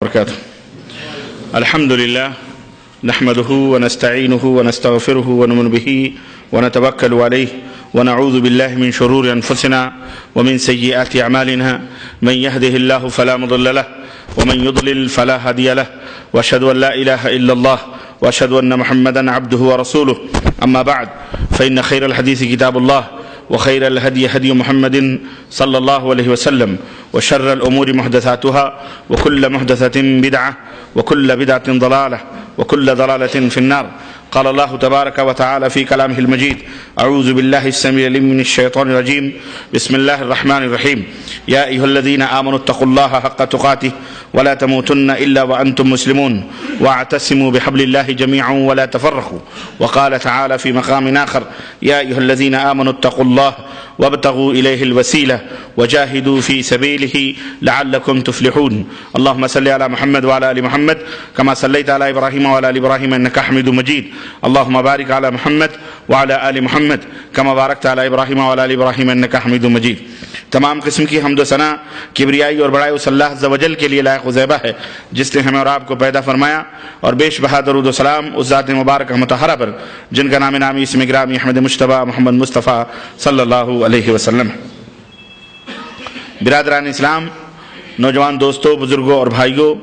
وبركاته. الحمد لله نحمده ونستعينه ونستغفره ونؤمن به ونتوكل عليه ونعوذ بالله من شرور أنفسنا ومن سيئات أعمالنا. من يهده الله فلا مضل له ومن يضلل فلا هادي له، وأشهد أن لا إله إلا الله وأشهد أن محمدا عبده ورسوله. أما بعد فإن خير الحديث كتاب الله وخير الهدي هدي محمد صلى الله عليه وسلم، وشر الأمور محدثاتها وكل محدثة بدعة وكل بدعة ضلالة وكل ضلالة في النار. قال الله تبارك وتعالى في كلامه المجيد: أعوذ بالله السميع العليم من الشيطان الرجيم، بسم الله الرحمن الرحيم. يا أيها الذين آمنوا اتقوا الله حق تقاته ولا تموتن إلا وأنتم مسلمون، واعتصموا بحبل الله جميعا ولا تفرقوا. وقال تعالى في مقام آخر: يا أيها الذين آمنوا اتقوا الله وابتغوا إليه الوسيلة وجاهدوا في سبيله لعلكم تفلحون. اللهم صل على محمد وعلى آل محمد كما صليت على إبراهيم وعلى آل إبراهيم إنك حميد مجيد. اللهم بارك على محمد وعلى آل محمد كما باركت على إبراهيم وعلى آل إبراهيم إنك حميد مجيد. تمام قسم کی حمد و ثنا، کبریائی اور بڑائی اس اللہ عز و جل کے لیے لائق و زیبہ ہے جس نے ہمیں اور آپ کو پیدا فرمایا، اور بیش بہا درود و سلام اس ذات مبارکہ مطہرہ پر جن کا نام نامی اسم گرامی احمد مجتبیٰ محمد مصطفیٰ صلی اللہ علیہ وسلم. برادران اسلام، نوجوان دوستوں، بزرگوں اور بھائیوں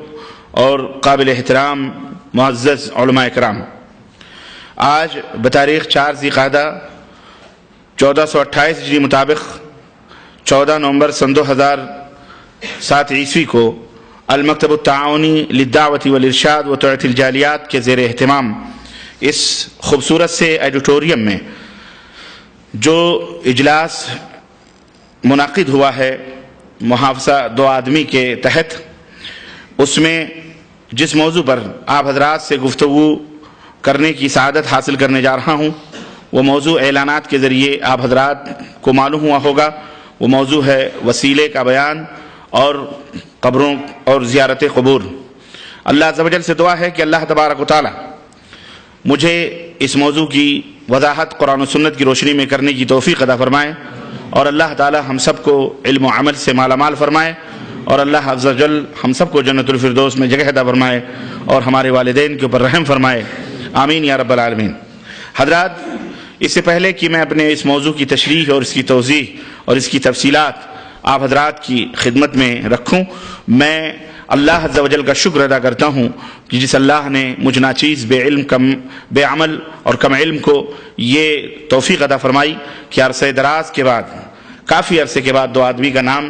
اور قابل احترام معزز علماء کرام، آج بتاریخ 4 ذی القعدہ 1428 ہجری مطابق 14 نومبر سن 2007 عیسوی کو المکتب التعاونی للدعوت والارشاد وتوعیة الجالیات کے زیر اہتمام اس خوبصورت سے ایڈیٹوریم میں جو اجلاس منعقد ہوا ہے محافظہ 2 آدمی کے تحت، اس میں جس موضوع پر آپ حضرات سے گفتگو کرنے کی سعادت حاصل کرنے جا رہا ہوں، وہ موضوع اعلانات کے ذریعے آپ حضرات کو معلوم ہوا ہوگا. وہ موضوع ہے وسیلے کا بیان اور قبروں اور زیارت قبور. اللہ عز و جل سے دعا ہے کہ اللہ تبارک و تعالی مجھے اس موضوع کی وضاحت قرآن و سنت کی روشنی میں کرنے کی توفیق عطا فرمائے، اور اللہ تعالی ہم سب کو علم و عمل سے مالا مال فرمائے، اور اللہ عز و جل ہم سب کو جنت الفردوس میں جگہ عطا فرمائے، اور ہمارے والدین کے اوپر رحم فرمائے. آمین یا رب العالمین. حضرات، اس سے پہلے کہ میں اپنے اس موضوع کی تشریح اور اس کی توضیح اور اس کی تفصیلات آپ حضرات کی خدمت میں رکھوں، میں اللہ عز و جل کا شکر ادا کرتا ہوں کہ جس اللہ نے مجھ ناچیز بے عمل اور کم علم کو یہ توفیق عطا فرمائی کہ عرصہ دراز کے بعد، کافی عرصے کے بعد 2 آدمی کا نام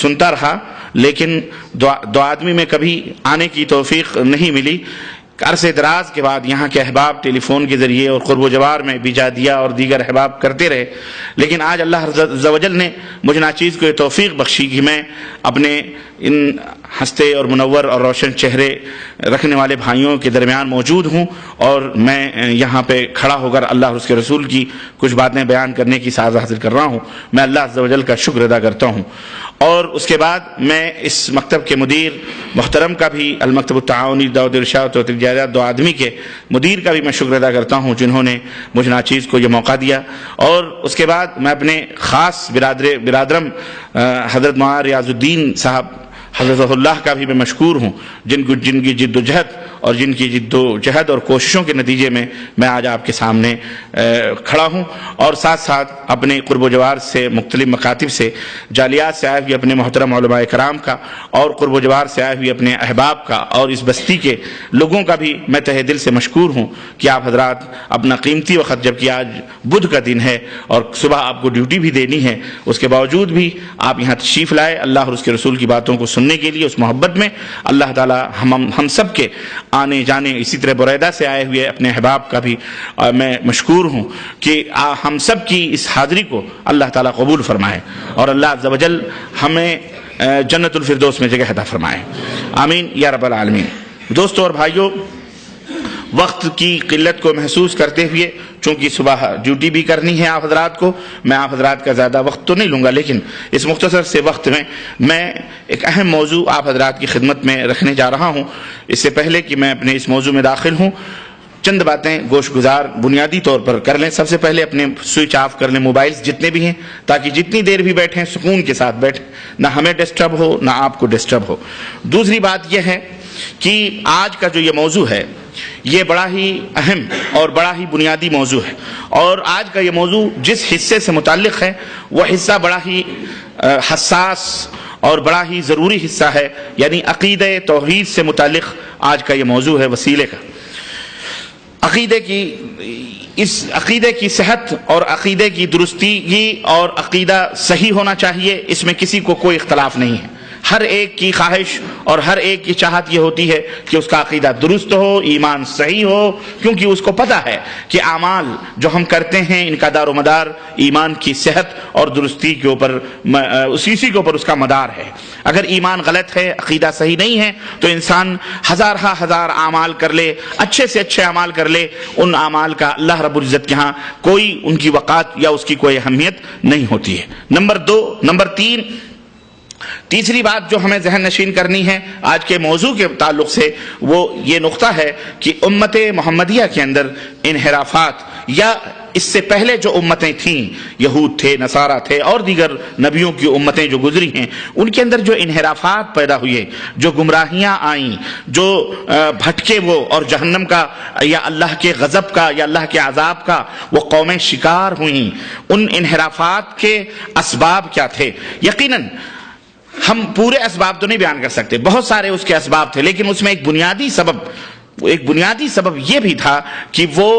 سنتا رہا، لیکن 2 آدمی میں کبھی آنے کی توفیق نہیں ملی. عرصے دراز کے بعد یہاں کے احباب ٹیلی فون کے ذریعے اور قرب و جوار میں بیجادیہ اور دیگر احباب کرتے رہے، لیکن آج اللہ عز و جل نے مجھ ناچیز کو یہ توفیق بخشی کہ میں اپنے ان ہنستے اور منور اور روشن چہرے رکھنے والے بھائیوں کے درمیان موجود ہوں، اور میں یہاں پہ کھڑا ہو کر اللہ اور اس کے رسول کی کچھ باتیں بیان کرنے کی سعادت حاصل کر رہا ہوں. میں اللہ عز و جل کا شکر ادا کرتا ہوں. اور اس کے بعد میں اس مکتب کے مدیر محترم کا بھی، المکتب التعاونی دعوت الارشاد و الجالیات 2 آدمی کے مدیر کا بھی میں شکر ادا کرتا ہوں جنہوں نے مجھ ناچیز کو یہ موقع دیا. اور اس کے بعد میں اپنے خاص برادرم حضرت مولانا ریاض الدین صاحب حضرت اللہ کا بھی میں مشکور ہوں، جن کی جد و جہد اور جن کی جد و جہد اور کوششوں کے نتیجے میں میں آج آپ کے سامنے کھڑا ہوں. اور ساتھ ساتھ اپنے قرب و جوار سے، مختلف مکاتب سے، جالیات سے آئے ہوئے اپنے محترم علماء کرام کا، اور قرب و جوار سے آئے ہوئے اپنے احباب کا، اور اس بستی کے لوگوں کا بھی میں تہہ دل سے مشکور ہوں کہ آپ حضرات اپنا قیمتی وقت، جبکہ آج بدھ کا دن ہے اور صبح آپ کو ڈیوٹی بھی دینی ہے، اس کے باوجود بھی آپ یہاں تشریف لائے اللہ اور اس کے رسول کی باتوں کو سننے کے لیے. اس محبت میں اللہ تعالی ہم سب کے آنے جانے، اسی طرح بریدہ سے آئے ہوئے اپنے احباب کا بھی میں مشکور ہوں کہ ہم سب کی اس حاضری کو اللہ تعالی قبول فرمائے، اور اللہ عز و جل ہمیں جنت الفردوس میں جگہ عطا فرمائے. آمین یا رب العالمین. دوستوں اور بھائیوں، وقت کی قلت کو محسوس کرتے ہوئے، چونکہ صبح ڈیوٹی بھی کرنی ہے آپ حضرات کو، میں آپ حضرات کا زیادہ وقت تو نہیں لوں گا، لیکن اس مختصر سے وقت میں ایک اہم موضوع آپ حضرات کی خدمت میں رکھنے جا رہا ہوں۔ اس سے پہلے کہ میں اپنے اس موضوع میں داخل ہوں، چند باتیں گوش گزار بنیادی طور پر کر لیں۔ سب سے پہلے اپنے سوئچ آف کر لیں موبائلز جتنے بھی ہیں، تاکہ جتنی دیر بھی بیٹھیں سکون کے ساتھ بیٹھیں، نہ ہمیں ڈسٹرب ہو نہ آپ کو ڈسٹرب ہو۔ دوسری بات یہ ہے کہ آج کا جو یہ موضوع ہے یہ بڑا ہی اہم اور بڑا ہی بنیادی موضوع ہے، اور آج کا یہ موضوع جس حصے سے متعلق ہے وہ حصہ بڑا ہی حساس اور بڑا ہی ضروری حصہ ہے، یعنی عقیدہ توحید سے متعلق آج کا یہ موضوع ہے وسیلے کا۔ اس عقیدے کی صحت اور عقیدے کی درستگی اور عقیدہ صحیح ہونا چاہیے، اس میں کسی کو کوئی اختلاف نہیں ہے۔ ہر ایک کی خواہش اور ہر ایک کی چاہت یہ ہوتی ہے کہ اس کا عقیدہ درست ہو، ایمان صحیح ہو، کیونکہ اس کو پتہ ہے کہ اعمال جو ہم کرتے ہیں ان کا دار و مدار ایمان کی صحت اور درستی کے اوپر، اسی کے اوپر اس کا مدار ہے۔ اگر ایمان غلط ہے، عقیدہ صحیح نہیں ہے، تو انسان ہزار اعمال کر لے، اچھے سے اچھے اعمال کر لے، ان اعمال کا اللہ رب العزت کے ہاں کوئی ان کی وقعت یا اس کی کوئی اہمیت نہیں ہوتی ہے۔ نمبر تین، تیسری بات جو ہمیں ذہن نشین کرنی ہے آج کے موضوع کے تعلق سے، وہ یہ نقطہ ہے کہ امت محمدیہ کے اندر انحرافات، یا اس سے پہلے جو امتیں تھیں، یہود تھے، نصارہ تھے اور دیگر نبیوں کی امتیں جو گزری ہیں، ان کے اندر جو انحرافات پیدا ہوئے، جو گمراہیاں آئیں، جو بھٹکے وہ اور جہنم کا یا اللہ کے غضب کا یا اللہ کے عذاب کا وہ قومیں شکار ہوئیں، ان انحرافات کے اسباب کیا تھے؟ یقیناً ہم پورے اسباب تو نہیں بیان کر سکتے، بہت سارے اس کے اسباب تھے، لیکن اس میں ایک بنیادی سبب یہ بھی تھا کہ وہ،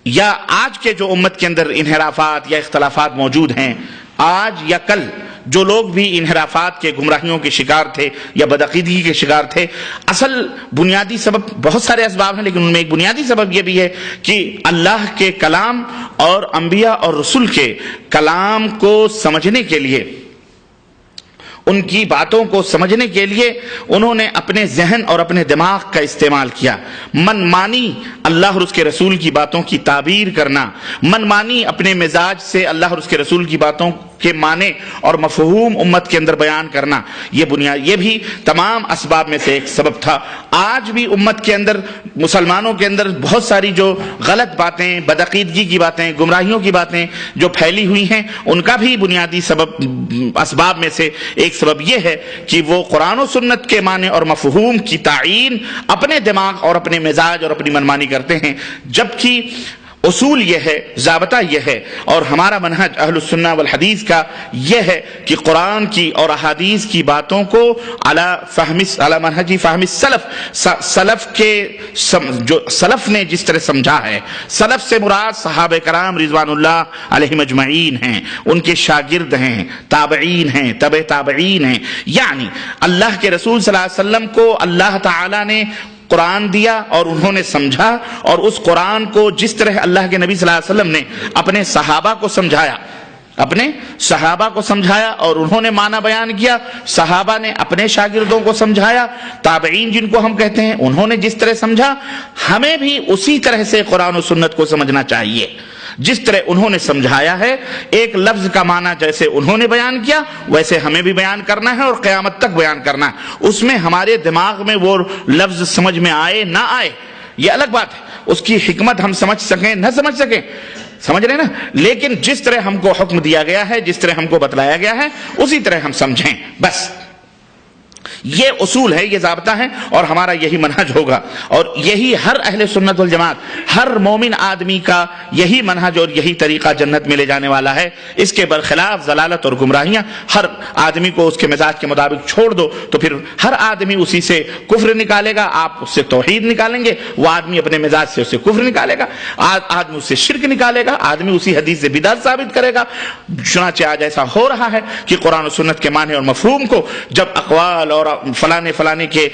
یا آج کے جو امت کے اندر انحرافات یا اختلافات موجود ہیں، آج یا کل جو لوگ بھی انحرافات کے، گمراہیوں کے شکار تھے یا بدعقیدگی کے شکار تھے، اصل بنیادی سبب، بہت سارے اسباب ہیں لیکن ان میں ایک بنیادی سبب یہ بھی ہے کہ اللہ کے کلام اور انبیاء اور رسول کے کلام کو سمجھنے کے لیے، ان کی باتوں کو سمجھنے کے لیے انہوں نے اپنے ذہن اور اپنے دماغ کا استعمال کیا۔ من مانی اللہ اور اس کے رسول کی باتوں کی تعبیر کرنا، من مانی اپنے مزاج سے اللہ اور اس کے رسول کی باتوں کے معنی اور مفہوم امت کے اندر بیان کرنا، یہ بھی تمام اسباب میں سے ایک سبب تھا۔ آج بھی امت کے اندر، مسلمانوں کے اندر بہت ساری جو غلط باتیں، بدعقیدگی کی باتیں، گمراہیوں کی باتیں جو پھیلی ہوئی ہیں، ان کا بھی بنیادی اسباب میں سے ایک سبب یہ ہے کہ وہ قرآن و سنت کے معنی اور مفہوم کی تعیین اپنے دماغ اور اپنے مزاج اور اپنی منمانی کرتے ہیں، جبکہ اصول یہ ہے، ضابطہ یہ ہے، اور ہمارا منہج اہل السنہ والحدیث کا یہ ہے کہ قرآن کی اور احادیث کی باتوں کو علی منہج فہم سلف نے جس طرح سمجھا ہے، سلف سے مراد صحابہ کرام رضوان اللہ علیہم اجمعین ہیں، ان کے شاگرد ہیں، تابعین ہیں، تبع تابعین ہیں، یعنی اللہ کے رسول صلی اللہ علیہ وسلم کو اللہ تعالی نے قرآن دیا اور انہوں نے سمجھا، اور اس قرآن کو جس طرح اللہ کے نبی صلی اللہ علیہ وسلم نے اپنے صحابہ کو سمجھایا اور انہوں نے معنی بیان کیا، صحابہ نے اپنے شاگردوں کو سمجھایا، تابعین جن کو ہم کہتے ہیں انہوں نے جس طرح سمجھا، ہمیں بھی اسی طرح سے قرآن و سنت کو سمجھنا چاہیے جس طرح انہوں نے سمجھایا ہے۔ ایک لفظ کا معنی جیسے انہوں نے بیان کیا ویسے ہمیں بھی بیان کرنا ہے اور قیامت تک بیان کرنا ہے۔ اس میں ہمارے دماغ میں وہ لفظ سمجھ میں آئے نہ آئے یہ الگ بات ہے، اس کی حکمت ہم سمجھ سکیں نہ سمجھ سکیں، سمجھ رہے نا، لیکن جس طرح ہم کو حکم دیا گیا ہے، جس طرح ہم کو بتلایا گیا ہے، اسی طرح ہم سمجھیں بس۔ یہ اصول ہے، یہ ضابطہ ہے، اور ہمارا یہی منہج ہوگا، اور یہی ہر اہل سنت والجماعت، ہر مومن آدمی کا یہی منہج اور یہی طریقہ جنت میں لے جانے والا ہے۔ اس کے برخلاف ضلالت اور گمراہیاں، ہر آدمی کو اس کے مزاج کے مطابق چھوڑ دو تو پھر ہر آدمی اسی سے کفر نکالے گا، آپ اس سے توحید نکالیں گے، وہ آدمی اپنے مزاج سے اسے کفر نکالے گا، آدمی اس سے شرک نکالے گا، آدمی اسی حدیث سے بدعت ثابت کرے گا۔ چنانچہ آج ایسا ہو رہا ہے کہ قرآن و سنت کے معنی اور مفہوم کو جب اقوال اور فلانے کے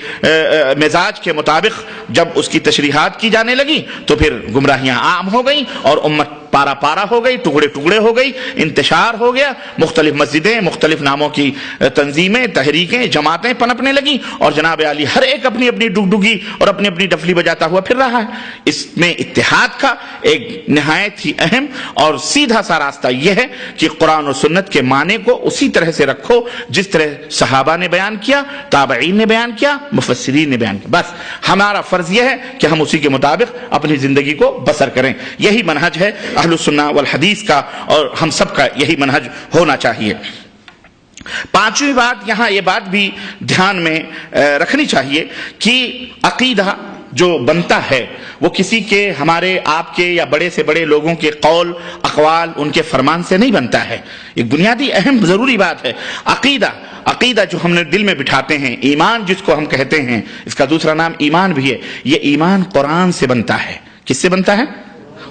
مزاج کے مطابق جب اس کی تشریحات کی جانے لگی تو پھر گمراہیاں عام ہو گئیں اور امت پارا پارا ہو گئی، ٹکڑے ٹکڑے ہو گئی، انتشار ہو گیا، مختلف مسجدیں، مختلف ناموں کی تنظیمیں، تحریکیں، جماعتیں پنپنے لگیں، اور جناب علی ہر ایک اپنی اپنی ڈگڈگی اور اپنی اپنی ڈفلی بجاتا ہوا پھر رہا ہے۔ اس میں اتحاد کا ایک نہایت ہی اہم اور سیدھا سا راستہ یہ ہے کہ قرآن و سنت کے معنی کو اسی طرح سے رکھو جس طرح صحابہ نے بیان کیا، تابعین نے بیان کیا، مفسرین نے بیان کیا، بس ہمارا فرض یہ ہے کہ ہم اسی کے مطابق اپنی زندگی کو بسر کریں۔ یہی منہج ہے اہل السنہ والحدیث کا، اور ہم سب کا یہی منہج ہونا چاہیے۔ پانچویں بات، یہاں یہ بات بھی دھیان میں رکھنی چاہیے کہ عقیدہ جو بنتا ہے وہ کسی کے، ہمارے آپ کے یا بڑے سے بڑے لوگوں کے قول اقوال، ان کے فرمان سے نہیں بنتا ہے۔ ایک بنیادی اہم ضروری بات ہے عقیدہ جو ہم نے دل میں بٹھاتے ہیں، ایمان جس کو ہم کہتے ہیں، اس کا دوسرا نام ایمان بھی ہے۔ یہ ایمان قرآن سے بنتا ہے۔ کس سے بنتا ہے؟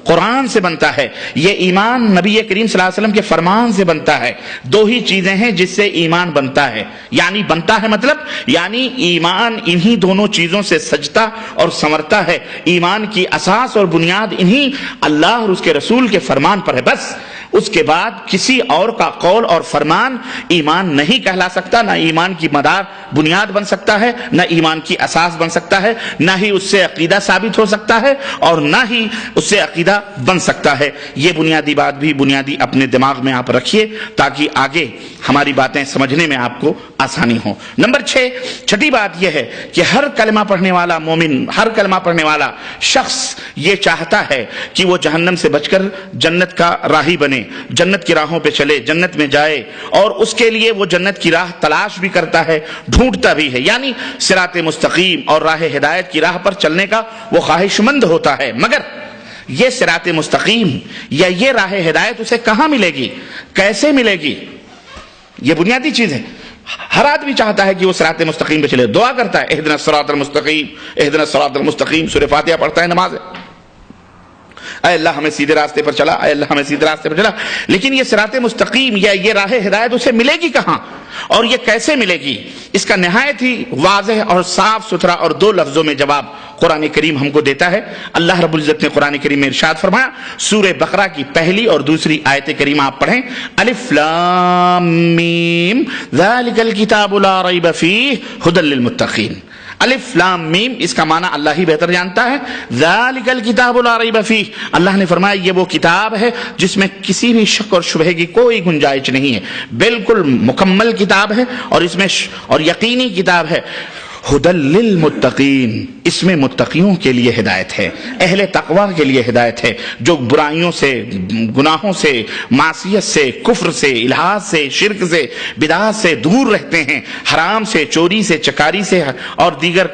قرآن سے بنتا ہے۔ یہ ایمان نبی کریم صلی اللہ علیہ وسلم کے فرمان سے بنتا ہے۔ دو ہی چیزیں ہیں جس سے ایمان بنتا ہے، یعنی بنتا ہے مطلب یعنی ایمان انہی دونوں چیزوں سے سجتا اور سنورتا ہے۔ ایمان کی اساس اور بنیاد انہی اللہ اور اس کے رسول کے فرمان پر ہے۔ بس اس کے بعد کسی اور کا قول اور فرمان ایمان نہیں کہلا سکتا، نہ ایمان کی مدار بنیاد بن سکتا ہے، نہ ایمان کی اساس بن سکتا ہے، نہ ہی اس سے عقیدہ ثابت ہو سکتا ہے، اور نہ ہی اس سے عقیدہ بن سکتا ہے۔ یہ بنیادی بات بھی بنیادی اپنے دماغ میں آپ رکھیے تاکہ آگے ہماری باتیں سمجھنے میں آپ کو آسانی ہو۔ نمبر 6، چھٹی بات یہ ہے کہ ہر کلمہ پڑھنے والا مومن، ہر کلمہ پڑھنے والا شخص یہ چاہتا ہے کہ وہ جہنم سے بچ کر جنت کا راہی بنے، جنت کی راہوں پہ چلے، جنت میں جائے، اور اس کے لیے وہ جنت کی راہ تلاش بھی کرتا ہے، ڈھونڈتا بھی ہے، یعنی صراط مستقیم اور راہ ہدایت کی راہ پر چلنے کا وہ خواہش مند ہوتا ہے۔ مگر یہ صراط مستقیم یا یہ راہ ہدایت اسے کہاں ملے گی، کیسے ملے گی؟ یہ بنیادی چیز ہے۔ ہر آدمی چاہتا ہے کہ وہ صراط مستقیم پہ چلے، دعا کرتا ہے اہدنا الصراط المستقیم، اہدنا الصراط المستقیم، سورہ فاتحہ پڑھتا ہے نماز ہے، اے اللہ ہمیں سیدھے راستے پر چلا، اے اللہ ہمیں سیدھے راستے پر چلا۔ لیکن یہ صراط مستقیم یا یہ راہ ہدایت اسے ملے گی کہاں، اور یہ کیسے ملے گی؟ اس کا نہایت ہی واضح اور صاف ستھرا اور دو لفظوں میں جواب قرآن کریم ہم کو دیتا ہے۔ اللہ رب العزت نے قرآن کریم میں ارشاد فرمایا، سورہ بقرہ کی پہلی اور دوسری آیت کریمہ آپ پڑھیں، الف لام میم ذالک الکتاب لا ریب فیہ ھدی للمتقین۔ الف لام میم، اس کا معنی اللہ ہی بہتر جانتا ہے۔ ذالک الکتاب لا ریب فیہ، اللہ نے فرمایا یہ وہ کتاب ہے جس میں کسی بھی شک اور شبہے کی کوئی گنجائش نہیں ہے، بالکل مکمل کتاب ہے، اور اس میں اور یقینی کتاب ہے۔ ھدی للمتقین، اس میں متقیوں کے لیے ہدایت ہے، اہل تقوی کے لیے ہدایت ہے، جو برائیوں سے، گناہوں سے، معصیت سے، کفر سے، الحاد سے، شرک سے، بدعات سے دور رہتے ہیں، حرام سے، چوری سے، چکاری سے اور دیگر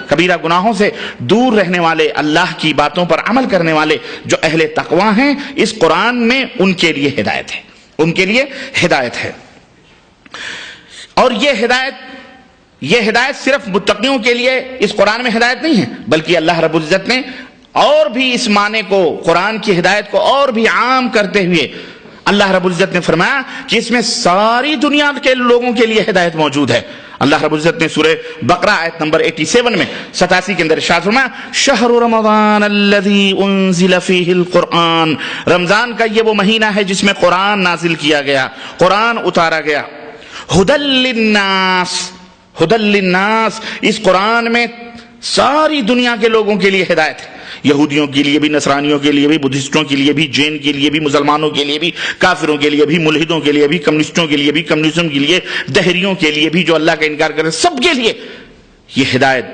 کبیرہ گناہوں سے دور رہنے والے، اللہ کی باتوں پر عمل کرنے والے جو اہل تقوی ہیں، اس قرآن میں ان کے لیے ہدایت ہے، ان کے لیے ہدایت ہے۔ اور یہ ہدایت صرف متقیوں کے لیے اس قرآن میں ہدایت نہیں ہے، بلکہ اللہ رب العزت نے اور بھی اس معنی کو، قرآن کی ہدایت کو اور بھی عام کرتے ہوئے اللہ رب العزت نے فرمایا کہ اس میں ساری دنیا کے لوگوں کے لیے ہدایت موجود ہے۔ اللہ رب العزت نے سورہ بقرہ آیت نمبر 87 میں 87 کے اندر ارشاد فرمایا، شہر رمضان الذی انزل فیہ القرآن، رمضان کا یہ وہ مہینہ ہے جس میں قرآن نازل کیا گیا، قرآن اتارا گیا، ھدی للناس، ھدی للناس، اس قرآن میں ساری دنیا کے لوگوں کے لیے ہدایت ہے، یہودیوں کے لیے بھی، نصرانیوں کے لیے بھی، بدھسٹوں کے لیے بھی، جین کے لیے بھی، مسلمانوں کے لیے بھی، کافروں کے لیے بھی، ملحدوں کے لیے بھی، کمیونسٹوں کے لیے بھی، کمیونزم کے لیے، دہریوں کے لیے بھی جو اللہ کا انکار کرتے سب کے لیے یہ ہدایت،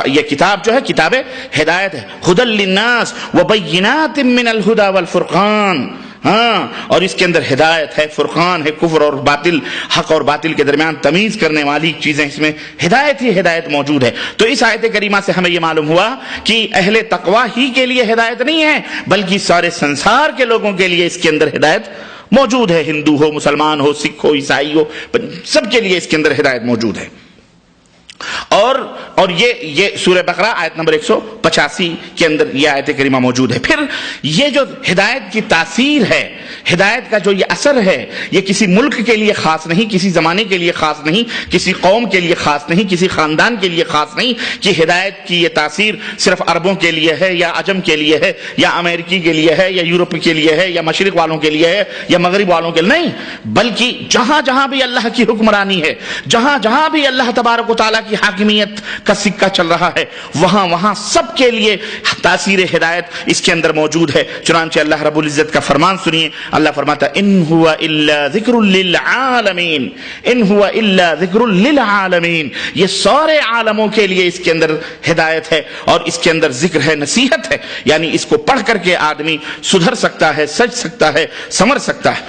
یہ کتاب جو ہے کتاب ہدایت ہے۔ ھدی للناس وبینات من الھدی والفرقان، ہاں، اور اس کے اندر ہدایت ہے، فرقان ہے، کفر اور باطل، حق اور باطل کے درمیان تمیز کرنے والی چیزیں، اس میں ہدایت ہی ہدایت موجود ہے۔ تو اس آیت کریمہ سے ہمیں یہ معلوم ہوا کہ اہل تقوی ہی کے لیے ہدایت نہیں ہے، بلکہ سارے سنسار کے لوگوں کے لیے اس کے اندر ہدایت موجود ہے، ہندو ہو، مسلمان ہو، سکھ ہو، عیسائی ہو، سب کے لیے اس کے اندر ہدایت موجود ہے۔ اور یہ سورہ بقرہ آیت نمبر 185 کے اندر یہ آیت کریمہ موجود ہے۔ پھر یہ جو ہدایت کی تاثیر ہے، ہدایت کا جو یہ اثر ہے، یہ کسی ملک کے لیے خاص نہیں، کسی زمانے کے لیے خاص نہیں، کسی قوم کے لیے خاص نہیں، کسی خاندان کے لیے خاص نہیں کہ ہدایت کی یہ تاثیر صرف عربوں کے لیے ہے یا عجم کے لیے ہے یا امریکی کے لیے ہے یا یورپ کے لیے ہے یا مشرق والوں کے لیے ہے یا مغرب والوں کے لیے، نہیں، بلکہ جہاں جہاں بھی اللہ کی حکمرانی ہے، جہاں جہاں بھی اللہ تبارک و تعالیٰ کی حاکمیت کا سکہ چل رہا ہے، وہاں وہاں سب کے لیے تاثیر ہدایت اس کے اندر موجود ہے۔ چنانچہ اللہ رب العزت کا فرمان سنیے، اللہ فرماتا ہے ان هو الا ذکر للعالمین، ان هو الا ذکر للعالمین، یہ سارے عالموں کے لیے اس کے اندر ہدایت ہے اور اس کے اندر ذکر ہے، نصیحت ہے، یعنی اس کو پڑھ کر کے آدمی سدھر سکتا ہے، سج سکتا ہے، سمر سکتا ہے۔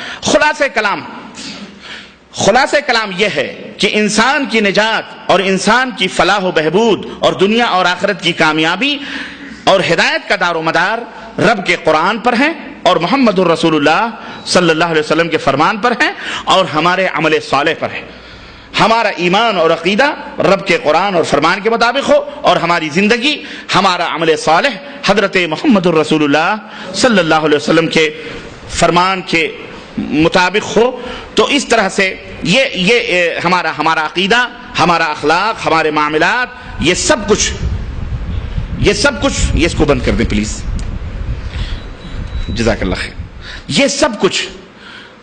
خلاصہ کلام یہ ہے کہ انسان کی نجات اور انسان کی فلاح و بہبود اور دنیا اور آخرت کی کامیابی اور ہدایت کا دار و مدار رب کے قرآن پر ہے اور محمد الرسول اللہ صلی اللہ علیہ وسلم کے فرمان پر ہے اور ہمارے عمل صالح پر ہے. ہمارا ایمان اور عقیدہ رب کے قرآن اور فرمان کے مطابق ہو اور ہماری زندگی ہمارا عمل صالح حضرت محمد الرسول اللہ صلی اللہ علیہ وسلم کے فرمان کے مطابق ہو. تو اس طرح سے یہ ہمارا عقیدہ، ہمارا اخلاق، ہمارے معاملات، یہ سب کچھ یہ اس کو بند کر دیں پلیز، جزاک اللہ خیر. یہ سب کچھ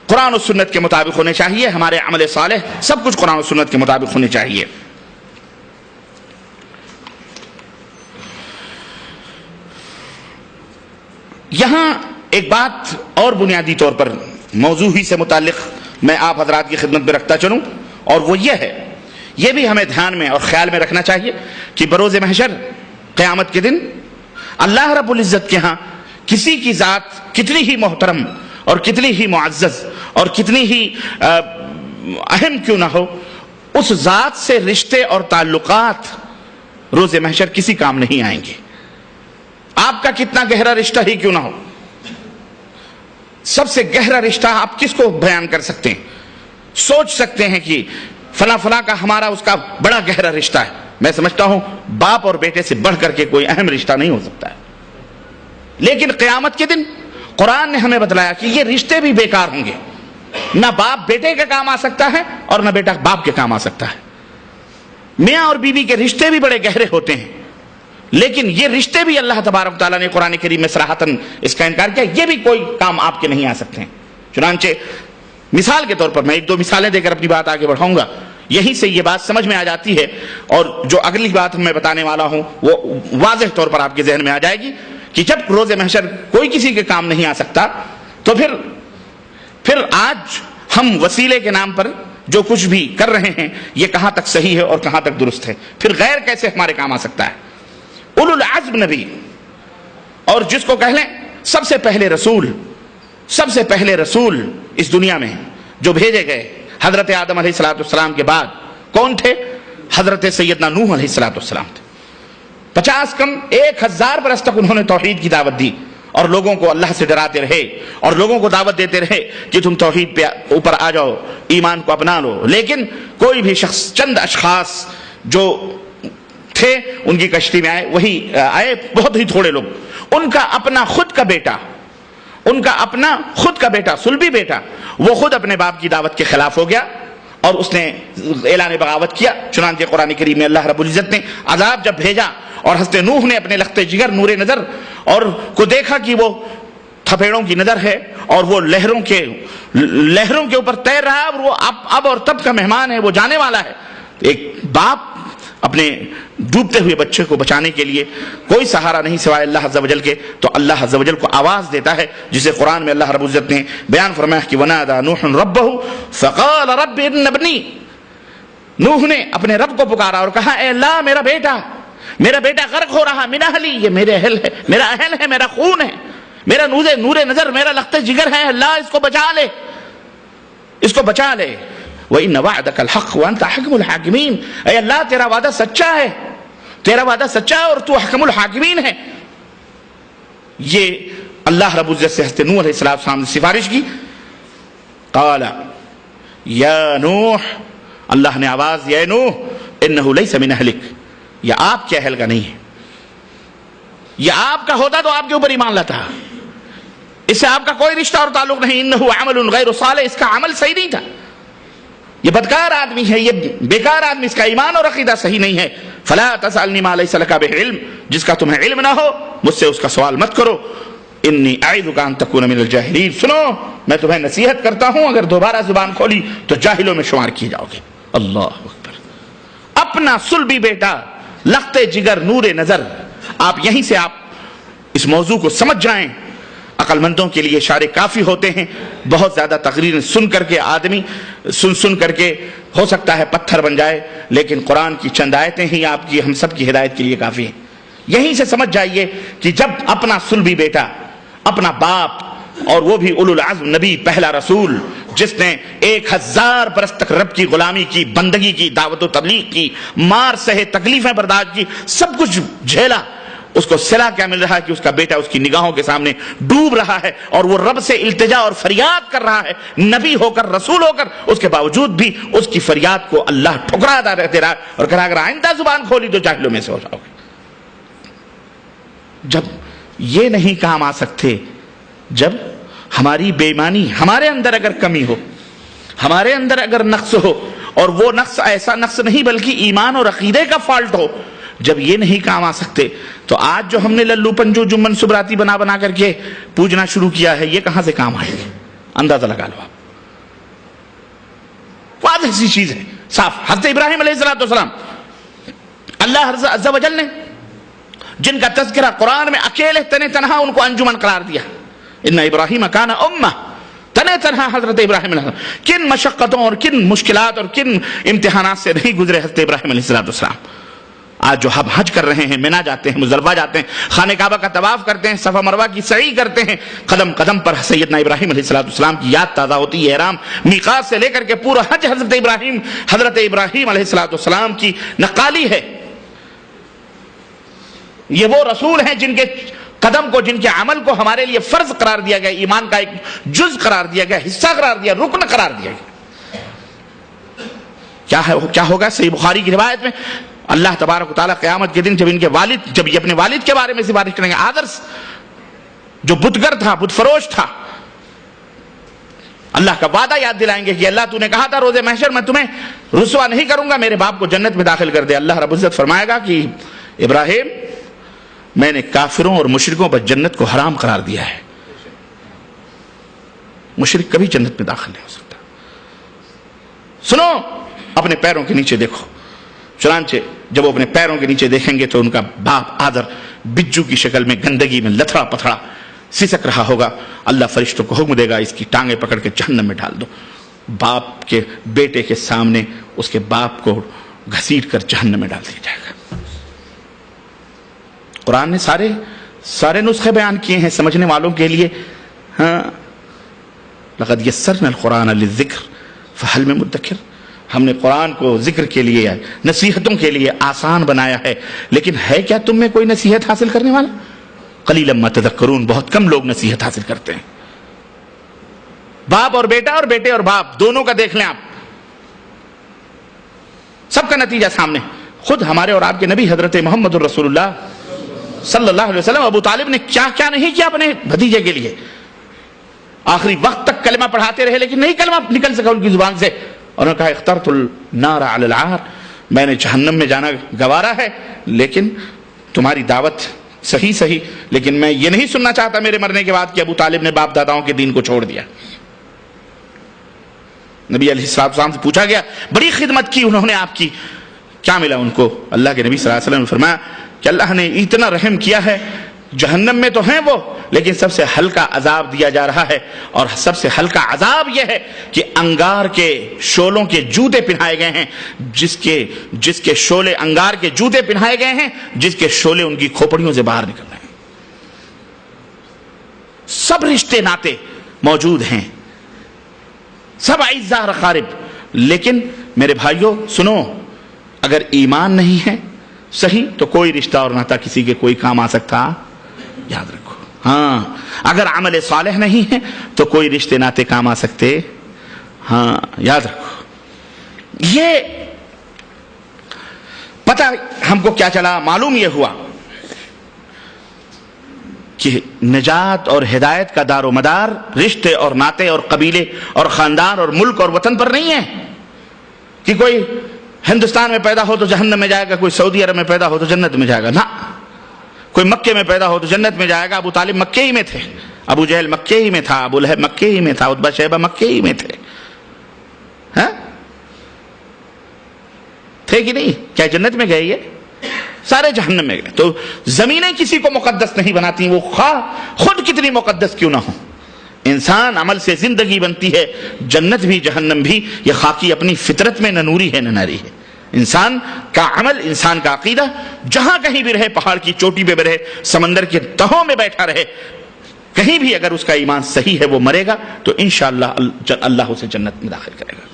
قرآن و سنت کے مطابق ہونے چاہیے. ہمارے عمل صالح سب کچھ قرآن و سنت کے مطابق ہونے چاہیے. یہاں ایک بات اور بنیادی طور پر موضوع ہی سے متعلق میں آپ حضرات کی خدمت میں رکھتا چلوں، اور وہ یہ ہے، یہ بھی ہمیں دھیان میں اور خیال میں رکھنا چاہیے کہ بروز محشر قیامت کے دن اللہ رب العزت کے ہاں کسی کی ذات کتنی ہی محترم اور کتنی ہی معزز اور کتنی ہی اہم کیوں نہ ہو، اس ذات سے رشتے اور تعلقات روز محشر کسی کام نہیں آئیں گے. آپ کا کتنا گہرا رشتہ ہی کیوں نہ ہو، سب سے گہرا رشتہ آپ کس کو بیان کر سکتے ہیں؟ سوچ سکتے ہیں کہ فلاں فلاں کا ہمارا اس کا بڑا گہرا رشتہ ہے. میں سمجھتا ہوں باپ اور بیٹے سے بڑھ کر کے کوئی اہم رشتہ نہیں ہو سکتا ہے. لیکن قیامت کے دن قرآن نے ہمیں بتلایا کہ یہ رشتے بھی بیکار ہوں گے. نہ باپ بیٹے کے کام آ سکتا ہے اور نہ بیٹا باپ کے کام آ سکتا ہے. میاں اور بیوی کے رشتے بھی بڑے گہرے ہوتے ہیں، لیکن یہ رشتے بھی اللہ تبارک تعالیٰ نے قرآن کریم میں صراحتاً اس کا انکار کیا، یہ بھی کوئی کام آپ کے نہیں آ سکتے ہیں. چنانچہ مثال کے طور پر میں ایک دو مثالیں دے کر اپنی بات آگے بڑھاؤں گا. یہیں سے یہ بات سمجھ میں آ جاتی ہے، اور جو اگلی بات میں بتانے والا ہوں وہ واضح طور پر آپ کے ذہن میں آ جائے گی کہ جب روز محشر کوئی کسی کے کام نہیں آ سکتا تو پھر آج ہم وسیلے کے نام پر جو کچھ بھی کر رہے ہیں یہ کہاں تک صحیح ہے اور کہاں تک درست ہے، پھر غیر کیسے ہمارے کام آ سکتا ہے. اولو العزم نبی، اور جس کو کہہ لیں سب سے پہلے رسول اس دنیا میں جو بھیجے گئے حضرت آدم علیہ السلام کے بعد کون تھے؟ حضرت سیدنا نوح علیہ السلام تھے. 50 کم 1000 برس تک انہوں نے توحید کی دعوت دی اور لوگوں کو اللہ سے ڈراتے رہے اور لوگوں کو دعوت دیتے رہے کہ تم توحید پہ اوپر آ جاؤ، ایمان کو اپنا لو. لیکن کوئی بھی شخص، چند اشخاص جو تھے ان کی کشتی میں آئے بہت ہی تھوڑے لوگ. ان کا اپنا خود کا بیٹا سلبی بیٹا وہ خود اپنے باپ کی دعوت کے خلاف ہو گیا اور اس نے اعلان بغاوت کیا. چنانچہ قرآن کریم میں اللہ رب العزت نے عذاب جب بھیجا اور حضرت نوح نے اپنے لخت جگر نور نظر اور کو دیکھا کہ وہ تھپیڑوں کی نظر ہے اور وہ لہروں کے اوپر تیر رہا اور وہ اب اور تب کا مہمان ہے، وہ جانے والا ہے. ایک باپ اپنے ڈوبتے ہوئے بچے کو بچانے کے لیے کوئی سہارا نہیں سوائے اللہ عز و جل کے، تو اللہ عز و جل کو آواز دیتا ہے، جسے قرآن میں اللہ رب العزت نے بیان فرمایا کہ وَنَادَى نُوحٌ رَبَّهُ فَقَالَ رَبِّ ابْنِ ابْنِي. نوح نے اپنے رب کو پکارا اور کہا اے اللہ میرا بیٹا غرق ہو رہا، من اہلی، یہ میرے اہل ہے، میرا اہل ہے، میرا خون ہے، میرا نور نظر، میرا لخت جگر ہے، اللہ اس کو بچا لے. وَإِنَّ وَعْدَكَ الْحَقُّ وَأَنْتَ أَحْكَمُ الْحَاكِمِينَ. اے اللہ تیرا وعدہ سچا ہے اور تو احکم الحاکمین ہے. یہ اللہ رب العزت سے حضرت نوح علیہ السلام نے سفارش کی. قال یا نوح، اللہ نے آواز دیا، اے نوح انہ لیس من اہلک، یہ آپ کے اہل کا نہیں ہے. یہ آپ کا ہوتا تو آپ کے اوپر ایمان لاتا، اس سے آپ کا کوئی رشتہ اور تعلق نہیں. انہ عمل غیر صالح، اس کا عمل صحیح نہیں تھا، یہ بدکار آدمی ہے، یہ بیکار آدمی، اس کا ایمان اور عقیدہ صحیح نہیں ہے. فلا تسألنی ما لیس لک بہ علم، جس کا تمہیں علم نہ ہو مجھ سے اس کا سوال مت کرو. انی اعظک ان تکون من الجاہلین. سنو میں تمہیں نصیحت کرتا ہوں، اگر دوبارہ زبان کھولی تو جاہلوں میں شمار کیے جاؤ گے. اللہ اکبر. اپنا سلبی بیٹا، لخت جگر، نور نظر. آپ یہیں سے آپ اس موضوع کو سمجھ جائیں. عقل مندوں کے لیے اشارے کافی ہوتے ہیں. بہت زیادہ تقریر سن کر کے آدمی سن کر کے ہو سکتا ہے پتھر بن جائے، لیکن قرآن کی چند آیتیں ہی آپ کی ہم سب کی ہدایت کے لیے کافی ہیں. یہیں سے سمجھ جائیے کہ جب اپنا سلبی بیٹا، اپنا باپ، اور وہ بھی اولو العزم نبی، پہلا رسول جس نے 1000 برس تک رب کی غلامی کی، بندگی کی، دعوت و تبلیغ کی، مار سہے، تکلیفیں برداشت کی، سب کچھ جھیلا، اس کو صلہ کیا مل رہا ہے کہ اس کا بیٹا اس کی نگاہوں کے سامنے ڈوب رہا ہے اور وہ رب سے التجا اور فریاد کر رہا ہے، نبی ہو کر، رسول ہو کر، اس کے باوجود بھی اس کی فریاد کو اللہ ٹھکراتا رہتے رہا اور کہا اگر آئندہ زبان کھولی تو جاہلوں میں سے ہو جاؤ گے۔ جب یہ نہیں کام آ سکتے، جب ہماری بے ایمانی، ہمارے اندر اگر کمی ہو، ہمارے اندر اگر نقص ہو، اور وہ نقص ایسا نقص نہیں بلکہ ایمان اور عقیدے کا فالٹ ہو، جب یہ نہیں کام آ سکتے تو آج جو ہم نے للو پنجو جمن سبراتی بنا بنا کر کے پوجنا شروع کیا ہے، یہ کہاں سے کام آئے گے؟ اندازہ لگا لو آپ، واضح سی چیز ہے، صاف۔ حضرت ابراہیم علیہ السلام، اللہ عز و جل نے جن کا تذکرہ قرآن میں اکیلے تنے تنہا ان کو انجمن قرار دیا، ان ابراہیم کان امہ، تنے تنہا حضرت ابراہیم علیہ السلام کن مشقتوں اور کن مشکلات اور کن امتحانات سے نہیں گزرے حضرت ابراہیم علیہ السلام۔ آج جو ہم حج کر رہے ہیں، مینا جاتے ہیں، مزدلفہ جاتے ہیں، خانہ کعبہ کا طواف کرتے ہیں، صفا مروہ کی سعی کرتے ہیں، قدم قدم پر سیدنا ابراہیم علیہ السلام کی یاد تازہ ہوتی ہے۔ احرام میقات سے لے کر کے پورا حج حضرت ابراہیم علیہ السلام کی نقالی ہے۔ یہ وہ رسول ہیں جن کے قدم کو، جن کے عمل کو ہمارے لیے فرض قرار دیا گیا، ایمان کا ایک جز قرار دیا گیا، حصہ قرار دیا، رکن قرار دیا گیا۔ کیا ہوگا؟ صحیح بخاری کی روایت میں اللہ تبارک و تعالیٰ قیامت کے دن جب یہ اپنے والد کے بارے میں سفارش کریں گے، آدرس جو بتگر تھا، بت فروش تھا، اللہ کا وعدہ یاد دلائیں گے کہ اللہ تو نے کہا تھا روز محشر میں تمہیں رسوا نہیں کروں گا، میرے باپ کو جنت میں داخل کر دے۔ اللہ رب العزت فرمائے گا کہ ابراہیم، میں نے کافروں اور مشرکوں پر جنت کو حرام قرار دیا ہے، مشرک کبھی جنت میں داخل نہیں ہو سکتا۔ سنو، اپنے پیروں کے نیچے دیکھو۔ چنانچہ جب وہ اپنے پیروں کے نیچے دیکھیں گے تو ان کا باپ آدر بجو کی شکل میں گندگی میں لتھڑا پتھڑا سسک رہا ہوگا۔ اللہ فرشتوں کو حکم دے گا اس کی ٹانگیں پکڑ کے جہنم میں ڈال دو۔ باپ کے بیٹے کے سامنے اس کے باپ کو گھسیٹ کر جہنم میں ڈال دیا جائے گا۔ قرآن نے سارے نسخے بیان کیے ہیں سمجھنے والوں کے لیے۔ ہاں، لقد یسرنا القرآن للذکر فہل من مدکر، ہم نے قرآن کو ذکر کے لیے، نصیحتوں کے لیے آسان بنایا ہے، لیکن ہے کیا تم میں کوئی نصیحت حاصل کرنے والا؟ قلیلا ما تذکرون، بہت کم لوگ نصیحت حاصل کرتے ہیں۔ باپ اور بیٹا اور بیٹے اور باپ دونوں کا دیکھ لیں آپ، سب کا نتیجہ سامنے۔ خود ہمارے اور آپ کے نبی حضرت محمد الرسول اللہ صلی اللہ علیہ وسلم، ابو طالب نے کیا کیا نہیں کیا اپنے بھتیجے کے لیے، آخری وقت تک کلمہ پڑھاتے رہے لیکن نہیں کلمہ نکل سکا ان کی زبان سے، اور انہوں نے کہا اخترت النار علی العار، میں نے جہنم میں جانا گوارا ہے، لیکن تمہاری دعوت صحیح، لیکن میں یہ نہیں سننا چاہتا میرے مرنے کے بعد کہ ابو طالب نے باپ داداؤں کے دین کو چھوڑ دیا۔ نبی علیہ السلام سے پوچھا گیا، بڑی خدمت کی انہوں نے آپ کی، کیا ملا ان کو؟ اللہ کے نبی صلی اللہ علیہ وسلم نے فرمایا کہ اللہ نے اتنا رحم کیا ہے، جہنم میں تو ہیں وہ، لیکن سب سے ہلکا عذاب دیا جا رہا ہے، اور سب سے ہلکا عذاب یہ ہے کہ انگار کے شولوں کے جوتے پہنائے گئے ہیں، جس کے شولے انگار کے جوتے پہنائے گئے ہیں، جس کے شولے ان کی کھوپڑیوں سے باہر نکل رہے ہیں۔ سب رشتے ناتے موجود ہیں، سب اعزاء اقارب، لیکن میرے بھائیوں سنو، اگر ایمان نہیں ہے صحیح تو کوئی رشتہ اور ناتا کسی کے کوئی کام آ سکتا، یاد رکھو۔ ہاں، اگر عمل صالح نہیں ہے تو کوئی رشتے ناتے کام آ سکتے، ہاں یاد رکھو۔ یہ پتہ ہم کو کیا چلا، معلوم یہ ہوا کہ نجات اور ہدایت کا دار و مدار رشتے اور ناتے اور قبیلے اور خاندان اور ملک اور وطن پر نہیں ہے کہ کوئی ہندوستان میں پیدا ہو تو جہنم میں جائے گا، کوئی سعودی عرب میں پیدا ہو تو جنت میں جائے گا، نہ، کوئی مکے میں پیدا ہو تو جنت میں جائے گا۔ ابو طالب مکے ہی میں تھے، ابو جہل مکے ہی میں تھا، ابو لہب مکے ہی میں تھا، عتبہ شیبہ مکے ہی میں تھے، ہاں تھے کہ نہیں؟ کیا جنت میں گئے؟ یہ سارے جہنم میں گئے۔ تو زمینیں کسی کو مقدس نہیں بناتی، وہ خود کتنی مقدس کیوں نہ ہو۔ انسان عمل سے زندگی بنتی ہے، جنت بھی جہنم بھی یہ خاکی اپنی فطرت میں نہ نوری ہے نہ ناری ہے۔ انسان کا عمل، انسان کا عقیدہ جہاں کہیں بھی رہے، پہاڑ کی چوٹی پہ بھی رہے، سمندر کے تہوں میں بیٹھا رہے، کہیں بھی اگر اس کا ایمان صحیح ہے وہ مرے گا تو انشاءاللہ اللہ اسے جنت میں داخل کرے گا.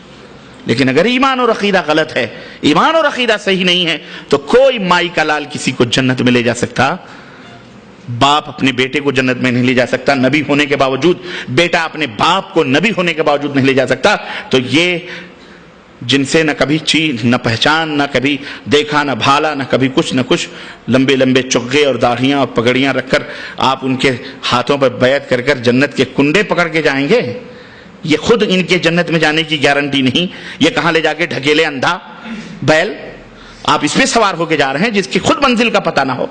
لیکن اگر ایمان اور عقیدہ غلط ہے، ایمان اور عقیدہ صحیح نہیں ہے، تو کوئی مائی کا لال کسی کو جنت میں لے جا سکتا، باپ اپنے بیٹے کو جنت میں نہیں لے جا سکتا، نبی ہونے کے باوجود بیٹا اپنے باپ کو نبی ہونے کے باوجود نہیں لے جا سکتا. تو یہ جن سے نہ کبھی چیز نہ پہچان، نہ کبھی دیکھا نہ بھالا، نہ کبھی کچھ نہ کچھ، لمبے لمبے چغے اور داڑھیاں اور پگڑیاں رکھ کر آپ ان کے ہاتھوں پر بیعت کر کر جنت کے کنڈے پکڑ کے جائیں گے، یہ خود ان کے جنت میں جانے کی گارنٹی نہیں. یہ کہاں لے جا کے ڈھکیلے اندھا بیل، آپ اس پہ سوار ہو کے جا رہے ہیں جس کی خود منزل کا پتہ نہ ہو،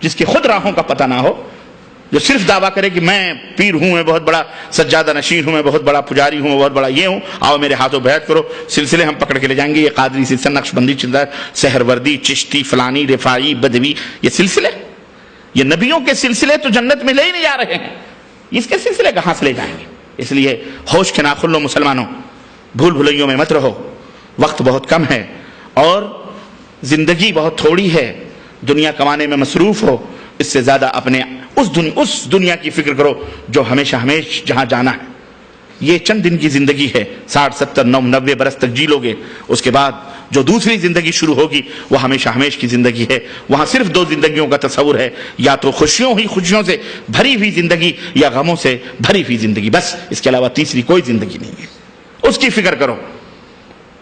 جس کی خود راہوں کا پتہ نہ ہو، جو صرف دعویٰ کرے کہ میں پیر ہوں، میں بہت بڑا سجادہ نشین ہوں، میں بہت بڑا پجاری ہوں، میں بہت بڑا یہ ہوں، آؤ میرے ہاتھوں بیعت کرو، سلسلے ہم پکڑ کے لے جائیں گے. یہ قادری سلسلہ، نقشبندی چلتا، سہروردی، چشتی، فلانی، رفاعی، بدوی، یہ سلسلے، یہ نبیوں کے سلسلے تو جنت میں لے ہی نہیں جا رہے ہیں، اس کے سلسلے کہاں سے لے جائیں گے؟ اس لیے ہوش کے ناخن لو مسلمانوں، بھول بھلائیوں میں مت رہو. وقت بہت کم ہے اور زندگی بہت تھوڑی ہے، دنیا کمانے میں مصروف ہو، اس سے زیادہ اپنے اس دنیا کی فکر کرو جو ہمیشہ جہاں جانا ہے. یہ چند دن کی زندگی ہے، 60 70 90 برس تک جی لو گے، اس کے بعد جو دوسری زندگی شروع ہوگی وہ ہمیشہ کی زندگی ہے. وہاں صرف 2 زندگیوں کا تصور ہے، یا تو خوشیوں سے بھری ہوئی زندگی یا غموں سے بھری ہوئی زندگی، بس اس کے علاوہ تیسری کوئی زندگی نہیں ہے. اس کی فکر کرو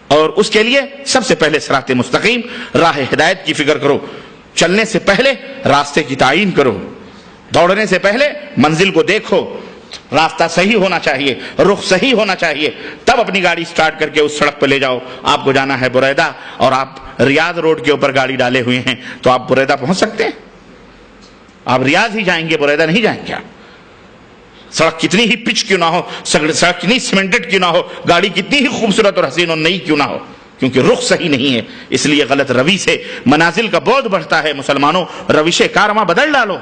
اور اس کے لیے سب سے پہلے صراط مستقیم، راہ ہدایت کی فکر کرو. چلنے سے پہلے راستے کی تعین کرو، دوڑنے سے پہلے منزل کو دیکھو، راستہ صحیح ہونا چاہیے، رخ صحیح ہونا چاہیے، تب اپنی گاڑی سٹارٹ کر کے اس سڑک پہ لے جاؤ. آپ کو جانا ہے بریدہ اور آپ ریاض روڈ کے اوپر گاڑی ڈالے ہوئے ہیں تو آپ بریدہ پہنچ سکتے ہیں؟ آپ ریاض ہی جائیں گے، بریدہ نہیں جائیں گے. سڑک کتنی ہی پچ کیوں نہ ہو، سڑک کتنی سیمنٹڈ کیوں نہ ہو، گاڑی کتنی ہی خوبصورت اور حسین اور نئی کیوں نہ ہو، کیونکہ رخ صحیح نہیں ہے. اس لیے غلط روی سے منازل کا بعد بڑھتا ہے. مسلمانوں، روش کارواں بدل ڈالو.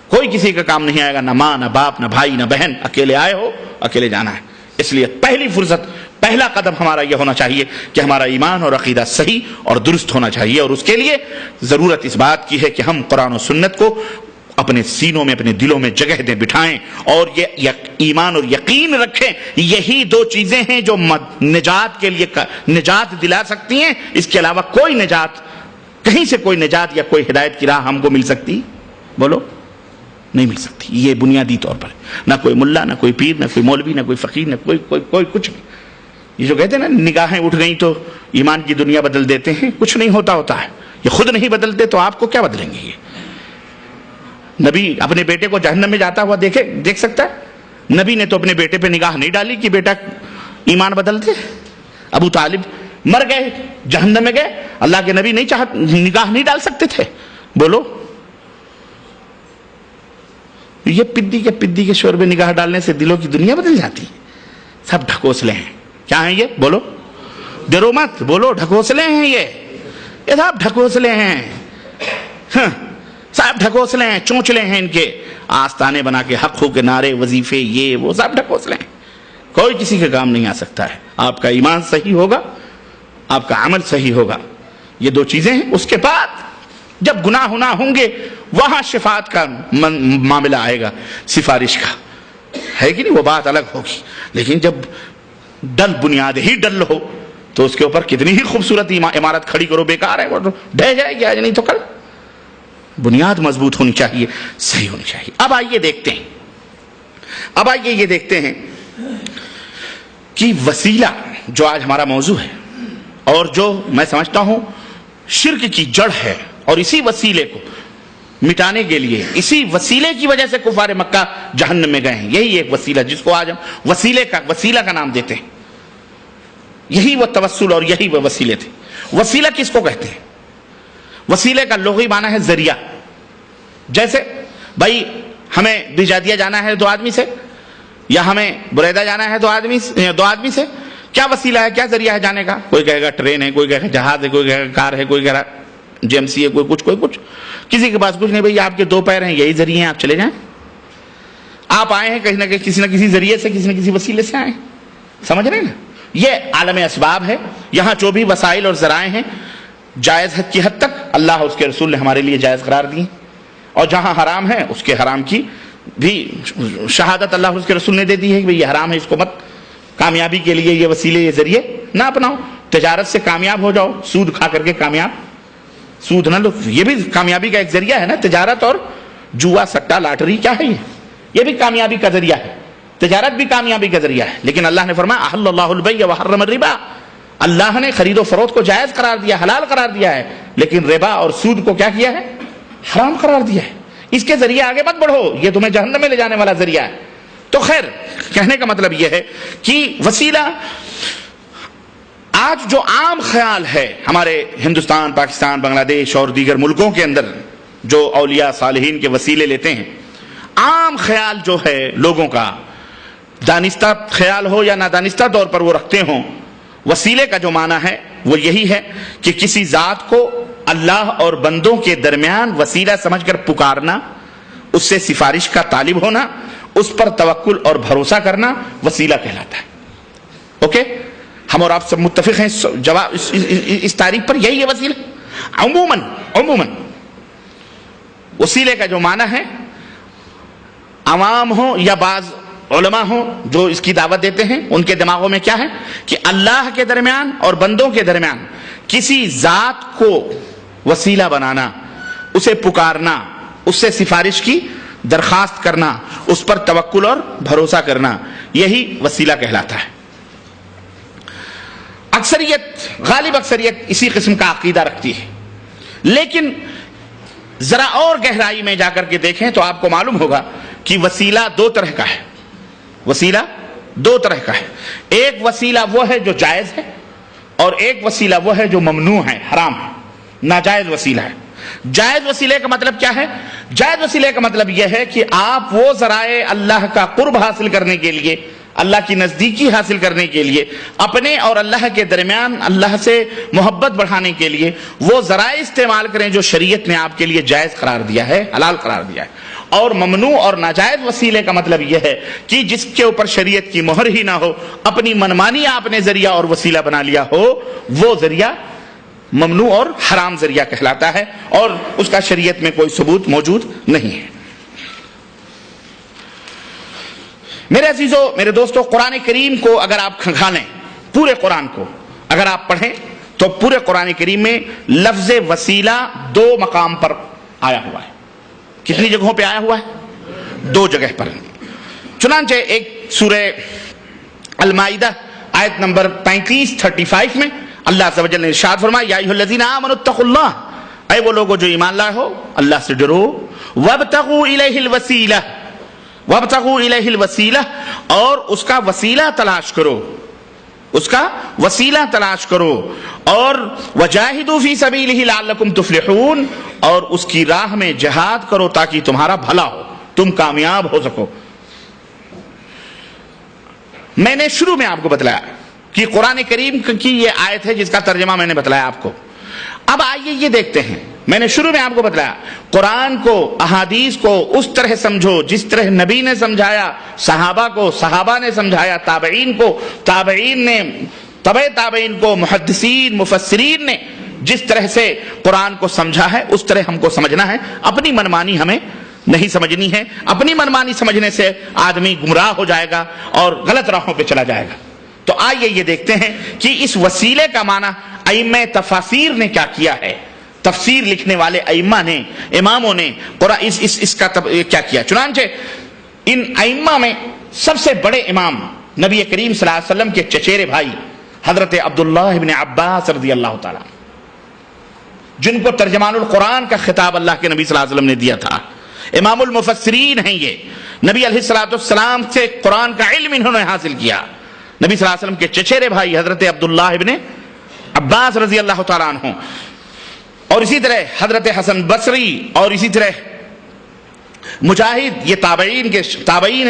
کوئی کسی کا کام نہیں آئے گا، نہ ماں، نہ باپ، نہ بھائی، نہ بہن. اکیلے آئے ہو، اکیلے جانا ہے. اس لیے پہلی فرصت، پہلا قدم ہمارا یہ ہونا چاہیے کہ ہمارا ایمان اور عقیدہ صحیح اور درست ہونا چاہیے. اور اس کے لیے ضرورت اس بات کی ہے کہ ہم قرآن و سنت کو اپنے سینوں میں، اپنے دلوں میں جگہ دیں، بٹھائیں، اور یہ ایمان اور یقین رکھیں. یہی 2 چیزیں ہیں جو نجات کے لیے نجات دلا سکتی ہیں. اس کے علاوہ کوئی نجات، کہیں سے کوئی نجات یا کوئی ہدایت کی راہ ہم کو مل سکتی؟ بولو، نہیں مل سکتی. یہ بنیادی طور پر نہ کوئی ملا، نہ کوئی پیر، نہ کوئی مولوی، نہ کوئی فقیر، نہ کوئی کچھ نہیں. یہ جو کہتے ہیں نا نگاہیں اٹھ گئیں تو ایمان کی دنیا بدل دیتے ہیں، کچھ نہیں ہوتا ہے. یہ خود نہیں بدلتے تو آپ کو کیا بدلیں گے؟ یہ نبی اپنے بیٹے کو جہنم میں جاتا ہوا دیکھ سکتا ہے؟ نبی نے تو اپنے بیٹے پہ نگاہ نہیں ڈالی کہ بیٹا ایمان بدل دے. ابو طالب مر گئے، جہنم میں گئے، اللہ کے نبی نگاہ نہیں ڈال سکتے تھے؟ بولو. یہ پدی کے شور میں نگاہ ڈالنے سے دلوں کی دنیا بدل جاتی ہے. سب ڈھکوسلے ہیں. کیا ہیں یہ؟ بولو، ڈرو مت، بولو. ڈھکوسلے ہیں یہ سب ڈھکوسلے ہیں. سب ڈھکوسلے ہیں، چونچلے ہیں. ان کے آستانے بنا کے حق ہو کے نعرے، وظیفے، یہ وہ سب ڈھکوسلے ہیں. کوئی کسی کے کام نہیں آ سکتا ہے. آپ کا ایمان صحیح ہوگا، آپ کا عمل صحیح ہوگا. یہ 2 چیزیں ہیں. اس کے بعد جب گناہ ہونا ہوں گے وہاں شفاعت کا معاملہ آئے گا، سفارش کا، ہے کہ نہیں؟ وہ بات الگ ہوگی. لیکن جب بنیاد ہی ڈل ہو تو اس کے اوپر کتنی ہی خوبصورت عمارت کھڑی کرو، بیکار ہے، وہ ڈھہ جائے گی آج نہیں تو کل. بنیاد مضبوط ہونی چاہیے، صحیح ہونی چاہیے. اب آئیے یہ دیکھتے ہیں کہ وسیلہ جو آج ہمارا موضوع ہے اور جو میں سمجھتا ہوں شرک کی جڑ ہے، اور اسی وسیلے کو مٹانے کے لیے، اسی وسیلے کی وجہ سے کفار مکہ جہنم میں گئے ہیں. یہی ایک وسیلہ جس کو آج ہم وسیلہ کا نام دیتے ہیں. یہی وہ توسل اور یہی وہ وسیلے تھے. وسیلہ کس کو کہتے ہیں؟ وسیلے کا لغوی معنی ہے ذریعہ. جیسے بھائی ہمیں بجادیہ جانا ہے 2 آدمی سے، یا ہمیں بریدہ جانا ہے 2 آدمی سے. کیا وسیلہ ہے، کیا ذریعہ ہے جانے کا؟ کوئی کہے گا ٹرین ہے، کوئی کہے گا جہاز ہے، کوئی کہے گا کار ہے، کوئی کہے گا GMC ہے، کوئی کچھ. کسی کے پاس کچھ نہیں. بھائی آپ کے 2 پیر ہیں، یہی ذریعے ہیں، آپ چلے جائیں. آپ آئے ہیں کہیں نہ کہیں، کسی نہ کسی ذریعے سے، کسی نہ کسی وسیلے سے آئے. سمجھ رہے ہیں نا؟ یہ عالم اسباب ہے. یہاں جو بھی وسائل اور ذرائع ہیں جائز حد کی حد تک اللہ اور اس کے رسول نے ہمارے لیے جائز قرار دی، اور جہاں حرام ہے اس کے حرام کی بھی شہادت اللہ اور اس کے رسول نے دے دی ہے کہ یہ حرام ہے، اس کو مت، کامیابی کے لیے یہ وسیلے یہ ذریعے نہ اپناؤ، تجارت سے کامیاب ہو جاؤ، سود کھا کر کے کامیاب، سود نہ لو، یہ بھی کامیابی کا ایک ذریعہ ہے نا، تجارت اور جوا سٹا لاٹری کیا ہے یہ بھی کامیابی کا ذریعہ ہے، تجارت بھی کامیابی کا ذریعہ ہے، لیکن اللہ نے فرمایا احل اللہ البیع وحرم الربا، اللہ نے خرید و فروخت کو جائز قرار دیا، حلال قرار دیا ہے، لیکن ربا اور سود کو کیا کیا ہے؟ حرام قرار دیا ہے، اس کے ذریعے آگے مت بڑھو، یہ تمہیں جہنم میں لے جانے والا ذریعہ ہے۔ تو خیر، کہنے کا مطلب یہ ہے کہ وسیلہ آج جو عام خیال ہے ہمارے ہندوستان، پاکستان، بنگلہ دیش اور دیگر ملکوں کے اندر جو اولیاء صالحین کے وسیلے لیتے ہیں، عام خیال جو ہے لوگوں کا، دانستہ خیال ہو یا نادانستہ طور پر وہ رکھتے ہوں، وسیلے کا جو معنی ہے وہ یہی ہے کہ کسی ذات کو اللہ اور بندوں کے درمیان وسیلہ سمجھ کر پکارنا، اس سے سفارش کا طالب ہونا، اس پر توکل اور بھروسہ کرنا وسیلہ کہلاتا ہے۔ اوکے، ہم اور آپ سب متفق ہیں جواب اس تعریف پر، یہی ہے وسیلہ۔ عموماً وسیلے کا جو معنی ہے، عوام ہوں یا بعض علماء ہوں جو اس کی دعوت دیتے ہیں، ان کے دماغوں میں کیا ہے کہ اللہ کے درمیان اور بندوں کے درمیان کسی ذات کو وسیلہ بنانا، اسے پکارنا، اس سے سفارش کی درخواست کرنا، اس پر توکل اور بھروسہ کرنا، یہی وسیلہ کہلاتا ہے۔ غالب اکثریت اسی قسم کا عقیدہ رکھتی ہے، لیکن ذرا اور گہرائی میں جا کر کے دیکھیں تو آپ کو معلوم ہوگا کہ وسیلہ دو طرح کا ہے۔ وسیلہ دو طرح کا ہے، ایک وسیلہ وہ ہے جو جائز ہے، اور ایک وسیلہ وہ ہے جو ممنوع ہے، حرام ہے، ناجائز وسیلہ ہے۔ جائز وسیلے کا مطلب کیا ہے؟ جائز وسیلے کا مطلب یہ ہے کہ آپ وہ ذرائع اللہ کا قرب حاصل کرنے کے لیے، اللہ کی نزدیکی حاصل کرنے کے لیے، اپنے اور اللہ کے درمیان اللہ سے محبت بڑھانے کے لیے وہ ذرائع استعمال کریں جو شریعت نے آپ کے لیے جائز قرار دیا ہے، حلال قرار دیا ہے۔ اور ممنوع اور ناجائز وسیلے کا مطلب یہ ہے کہ جس کے اوپر شریعت کی مہر ہی نہ ہو، اپنی منمانی آپ نے ذریعہ اور وسیلہ بنا لیا ہو، وہ ذریعہ ممنوع اور حرام ذریعہ کہلاتا ہے، اور اس کا شریعت میں کوئی ثبوت موجود نہیں ہے۔ میرے عزیزو، میرے دوستو، قرآن کریم کو اگر آپ کھنگالیں، پورے قرآن کو اگر آپ پڑھیں تو پورے قرآن کریم میں لفظ وسیلہ دو مقام پر آیا ہوا ہے۔ کتنی جگہوں پہ آیا ہوا ہے؟ دو جگہ پر۔ چنانچہ ایک سورہ المائدہ آیت نمبر 35 میں اللہ عز و جل نے ارشاد فرمایا، یا ایھا الذین آمنوا اتقوا اللہ، اے وہ لوگو جو ایمان لائے ہو، اللہ سے ڈرو، وابتغوا الیہ الوسیلہ، وابتغوا الیہ الوسیلہ، اور اس کا وسیلہ تلاش کرو، اس کا وسیلہ تلاش کرو، اور وجاہدوا فی سبیلہ لعلکم تفلحون، اور اس کی راہ میں جہاد کرو تاکہ تمہارا بھلا ہو، تم کامیاب ہو سکو۔ میں نے شروع میں آپ کو بتلایا کہ قرآن کریم کی یہ آیت ہے جس کا ترجمہ میں نے بتلایا آپ کو۔ اب آئیے یہ دیکھتے ہیں، میں نے شروع میں آپ کو بتلایا قرآن کو، احادیث کو اس طرح سمجھو جس طرح نبی نے سمجھایا، صحابہ کو صحابہ نے سمجھایا، تابعین کو تابعین نے، تبع تابعین کو محدثین مفسرین نے جس طرح سے قرآن کو سمجھا ہے اس طرح ہم کو سمجھنا ہے، اپنی منمانی ہمیں نہیں سمجھنی ہے۔ اپنی منمانی سمجھنے سے آدمی گمراہ ہو جائے گا اور غلط راہوں پہ چلا جائے گا۔ تو آئیے یہ دیکھتے ہیں کہ اس وسیلے کا معنی ائمہ تفاسیر نے کیا کیا ہے، تفسیر لکھنے والے ائمہ نے، اماموں نے اس کا کیا کیا۔ چنانچہ ان ائمہ میں سب سے بڑے امام نبی کریم صلی اللہ علیہ وسلم کے چچیرے بھائی حضرت عبداللہ ابن عباس رضی اللہ تعالیٰ، جن کو ترجمان القرآن کا خطاب اللہ کے نبی صلی اللہ علیہ وسلم نے دیا تھا، امام المفسرین ہیں یہ، نبی علیہ السلام سے قرآن کا علم انہوں نے حاصل کیا۔ نبی صلی اللہ علیہ وسلم کے چچیرے بھائی حضرت عبداللہ ابن عباس رضی اللہ تعالیٰ عنہ، اور اسی طرح حضرت حسن بصری، اور اسی طرح مجاہد، یہ تابعین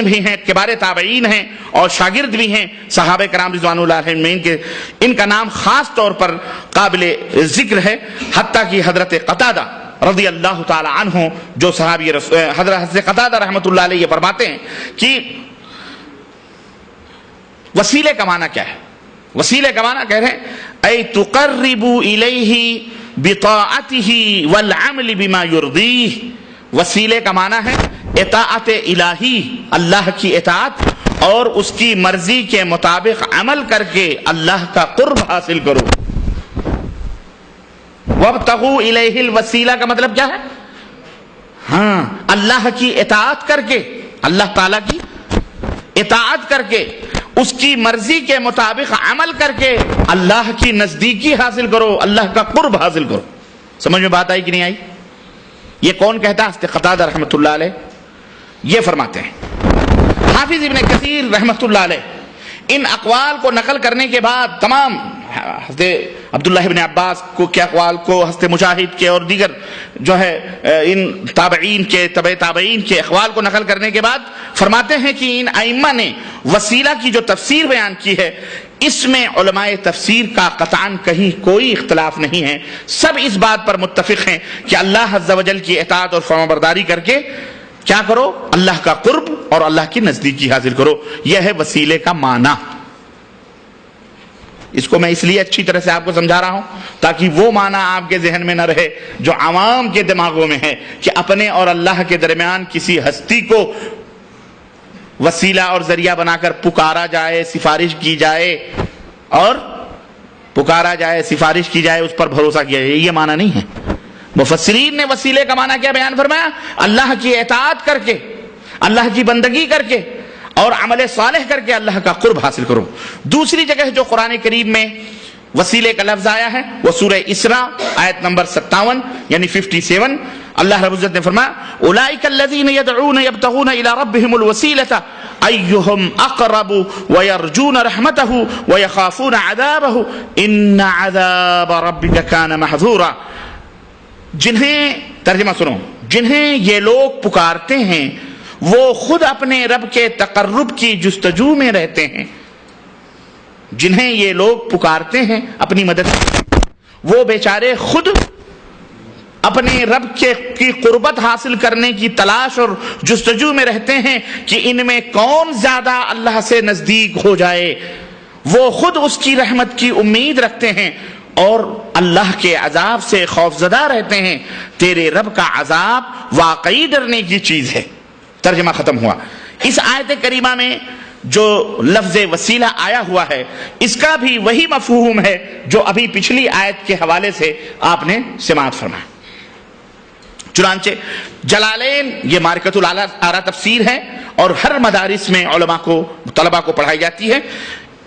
بھی ہیں، کبار تابعین ہیں اور شاگرد بھی ہیں صحابہ کرام رضوان اللہ علیہم کے، ان کا نام خاص طور پر قابل ذکر ہے، حتیٰ کہ حضرت قتادہ رضی اللہ تعالی عنہ جو صحابی حضرت قتادہ رحمۃ اللہ علیہ یہ فرماتے ہیں کہ وسیلے کا معنی کیا ہے؟ وسیلے کا معنی کہہ رہے ہیں اے تقرب الیہ بطاعتہ والعمل بما یرضیہ وسیلے کا معنی ہے اطاعت الہی، اللہ کی اطاعت اور اس کی مرضی کے مطابق عمل کر کے اللہ کا قرب حاصل کرو۔ وابتغوا الیہ الوسیلہ کا مطلب کیا ہے؟ ہاں، اللہ کی اطاعت کر کے، اللہ تعالیٰ کی اطاعت کر کے، اس کی مرضی کے مطابق عمل کر کے اللہ کی نزدیکی حاصل کرو، اللہ کا قرب حاصل کرو۔ سمجھ میں بات آئی کہ نہیں آئی؟ یہ کون کہتا ہے؟ حضرت قتادہ رحمۃ اللہ علیہ یہ فرماتے ہیں۔ حافظ ابن کثیر رحمۃ اللہ علیہ ان اقوال کو نقل کرنے کے بعد تمام حضرت عبداللہ ابن عباس کو کے اقوال کو، حضرت مجاہد کے اور دیگر جو ہے ان تابعین کے تبع تابعین کے اقوال کو نقل کرنے کے بعد فرماتے ہیں کہ ان ائمہ نے وسیلہ کی جو تفسیر بیان کی ہے اس میں علماء تفسیر کا قطعاً کہیں کوئی اختلاف نہیں ہے، سب اس بات پر متفق ہیں کہ اللہ عز و جل کی اطاعت اور فرمانبرداری کر کے کیا کرو؟ اللہ کا قرب اور اللہ کی نزدیکی حاصل کرو۔ یہ ہے وسیلے کا معنی۔ اس کو میں اس لیے اچھی طرح سے آپ کو سمجھا رہا ہوں تاکہ وہ معنی آپ کے ذہن میں نہ رہے جو عوام کے دماغوں میں ہے کہ اپنے اور اللہ کے درمیان کسی ہستی کو وسیلہ اور ذریعہ بنا کر پکارا جائے، سفارش کی جائے اور پکارا جائے، سفارش کی جائے، اس پر بھروسہ کیا جائے، یہ معنی نہیں ہے۔ مفسرین نے وسیلے کا معنی کیا بیان فرمایا؟ اللہ کی اطاعت کر کے، اللہ کی بندگی کر کے اور عمل صالح کر کے اللہ کا قرب حاصل کرو۔ دوسری جگہ جو قرآن کریم میں وسیلے کا لفظ آیا ہے وہ سورہ اسراء آیت نمبر 57 یعنی 57، اللہ رب العزت نے فرمایا اولئک الذین یدعون یبتغون الی ربہم الوسیلۃ ایہم اقرب ویرجون رحمتہ ویخافون عذابہ ان عذاب ربک کان محذورا۔ جنہیں، ترجمہ سنو، جنہیں یہ لوگ پکارتے ہیں وہ خود اپنے رب کے تقرب کی جستجو میں رہتے ہیں۔ جنہیں یہ لوگ پکارتے ہیں اپنی مدد، وہ بیچارے خود اپنے رب کی قربت حاصل کرنے کی تلاش اور جستجو میں رہتے ہیں کہ ان میں کون زیادہ اللہ سے نزدیک ہو جائے۔ وہ خود اس کی رحمت کی امید رکھتے ہیں اور اللہ کے عذاب سے خوف زدہ رہتے ہیں۔ تیرے رب کا عذاب واقعی ڈرنے کی چیز ہے۔ ترجمہ ختم ہوا۔ اس آیت کریمہ میں جو لفظ وسیلہ آیا ہوا ہے اس کا بھی وہی مفہوم ہے جو ابھی پچھلی آیت کے حوالے سے آپ نے سماعت فرمایا۔ چنانچہ جلالین یہ معرکۃ الاعلیٰ تفسیر ہے اور ہر مدارس میں علماء کو، طلباء کو پڑھائی جاتی ہے۔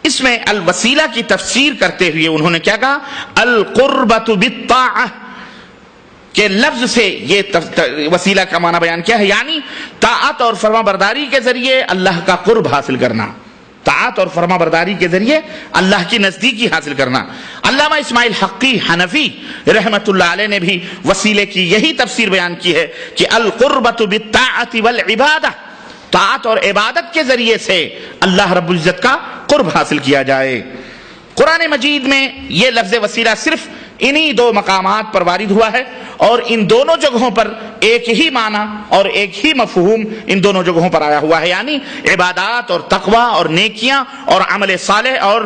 اس میں الوسیلہ کی تفسیر کرتے ہوئے انہوں نے کیا کہا؟ القربۃ بالطاعہ کے لفظ سے یہ وسیلہ کا معنی بیان کیا ہے، یعنی طاعت اور فرما برداری کے ذریعے اللہ کا قرب حاصل کرنا، طاعت اور فرما برداری کے ذریعے اللہ کی نزدیکی حاصل کرنا۔ علامہ اسماعیل حقی حنفی رحمۃ اللہ علیہ نے بھی وسیلے کی یہی تفسیر بیان کی ہے کہ القربۃ بالطاعۃ والعبادہ، طاعت اور عبادت کے ذریعے سے اللہ رب العزت کا قرب حاصل کیا جائے۔ قرآن مجید میں یہ لفظ وسیلہ صرف انہی دو مقامات پر وارد ہوا ہے اور ان دونوں جگہوں پر ایک ہی معنی اور ایک ہی مفہوم ان دونوں جگہوں پر آیا ہوا ہے، یعنی عبادات اور تقوی اور نیکیاں اور عمل صالح اور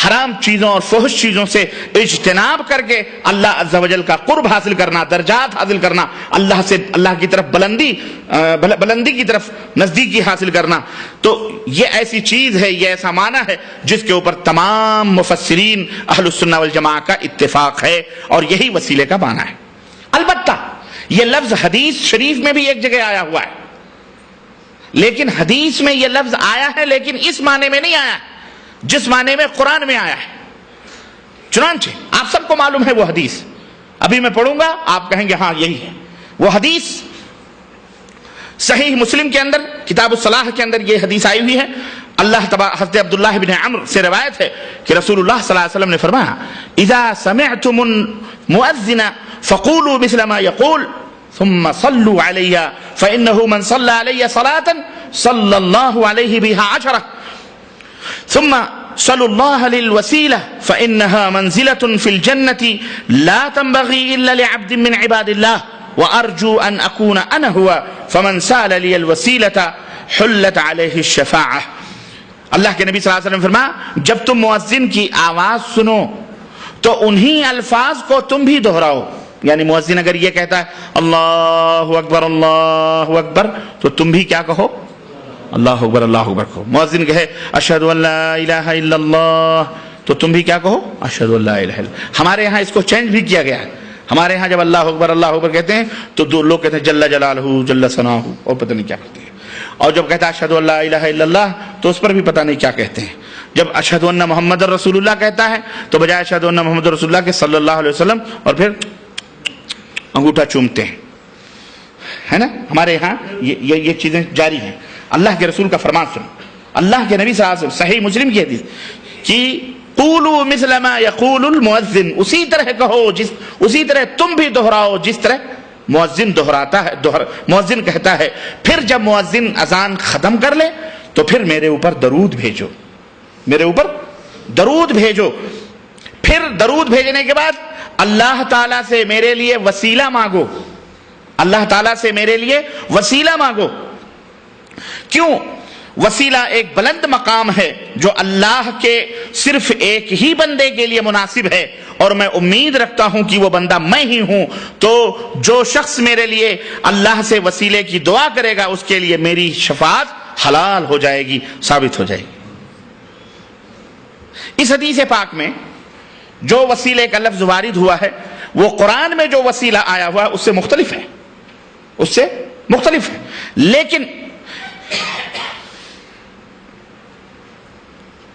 حرام چیزوں اور فحش چیزوں سے اجتناب کر کے اللہ عز و جل کا قرب حاصل کرنا، درجات حاصل کرنا، اللہ سے اللہ کی طرف بلندی کی طرف نزدیکی حاصل کرنا۔ تو یہ ایسی چیز ہے، یہ ایسا معنی ہے جس کے اوپر تمام مفسرین اہل السنہ والجماعہ کا اتفاق ہے اور یہی وسیلے کا معنی ہے۔ البتہ یہ لفظ حدیث شریف میں بھی ایک جگہ آیا ہوا ہے، لیکن حدیث میں یہ لفظ آیا ہے لیکن اس معنی میں نہیں آیا ہے جس معنی میں قرآن میں آیا ہے۔ چنانچہ آپ سب کو معلوم ہے وہ حدیث، ابھی میں پڑھوں گا آپ کہیں گے ہاں یہی ہے وہ حدیث۔ صحیح مسلم کے اندر کتاب الصلاح کے اندر یہ حدیث آئی ہوئی ہے۔ حضرت عبداللہ بن عمرو سے روایت ہے کہ رسول اللہ صلی اللہ علیہ وسلم نے فرمایا اذا سمعتم المؤذن فقولوا مثل ما يقول ثم صلوا علي فإنه من صلى علي صلاة صلى الله عليه بها 10 ثم صلوا الله للوسيلة فإنها منزلة في الجنة لا تنبغي إلا لعبد من عباد الله وأرجو أن أكون أنا هو فمن سأل لي الوسيلة حلت عليه الشفاعة۔ اللہ کے نبی صلی اللہ علیہ وسلم فرمایا جب تم مؤذن کی آواز سنو تو انہی الفاظ کو تم بھی دہراؤ یعنی مؤذن اگر یہ کہتا ہے اللہ اکبر تو تم بھی کیا کہو؟ اللہ اکبر کہو. مؤذن کہے اشہد ان لا الہ الا اللہ تو تم بھی کیا کہو؟ اشہد ان لا الہ الا اللہ. ہمارے یہاں اس کو چینج بھی کیا گیا ہے. ہمارے یہاں جب اللہ اکبر کہتے ہیں تو دو لوگ کہتے ہیں جل جلالہ جل ثناہ اور پتہ نہیں کیا کرتے ہیں. اور جب کہتا ہے اشہد ان لا الہ الا اللہ تو اس پر بھی پتہ نہیں کیا کہتے ہیں. جب اشہد ان محمد رسول اللہ کہتا ہے تو بجائے اشہد ان محمد رسول اللہ کے صلی اللہ علیہ وسلم اور پھر انگوٹھا چومتے ہیں, ہے نا. ہمارے یہاں یہ چیزیں جاری ہیں. اللہ کے رسول کا فرمان سنو, اللہ کے نبی صلی اللہ علیہ وسلم, صحیح مسلم کی حدیث کہ قولوا مثل ما یقول المؤذن, اسی طرح کہو اسی طرح تم بھی دہراؤ جس طرح مؤذن دہراتا ہے, مؤذن کہتا ہے. پھر جب مؤذن اذان ختم کر لے تو پھر میرے اوپر درود بھیجو, میرے اوپر درود بھیجو. پھر درود بھیجنے کے بعد اللہ تعالیٰ سے میرے لیے وسیلہ مانگو, اللہ تعالیٰ سے میرے لیے وسیلہ مانگو. کیوں؟ وسیلہ ایک بلند مقام ہے جو اللہ کے صرف ایک ہی بندے کے لیے مناسب ہے, اور میں امید رکھتا ہوں کہ وہ بندہ میں ہی ہوں. تو جو شخص میرے لیے اللہ سے وسیلے کی دعا کرے گا اس کے لیے میری شفاعت حلال ہو جائے گی, ثابت ہو جائے گی. اس حدیث پاک میں جو وسیلے کا لفظ وارد ہوا ہے وہ قرآن میں جو وسیلہ آیا ہوا ہے اس سے مختلف ہے, اس سے مختلف ہے. لیکن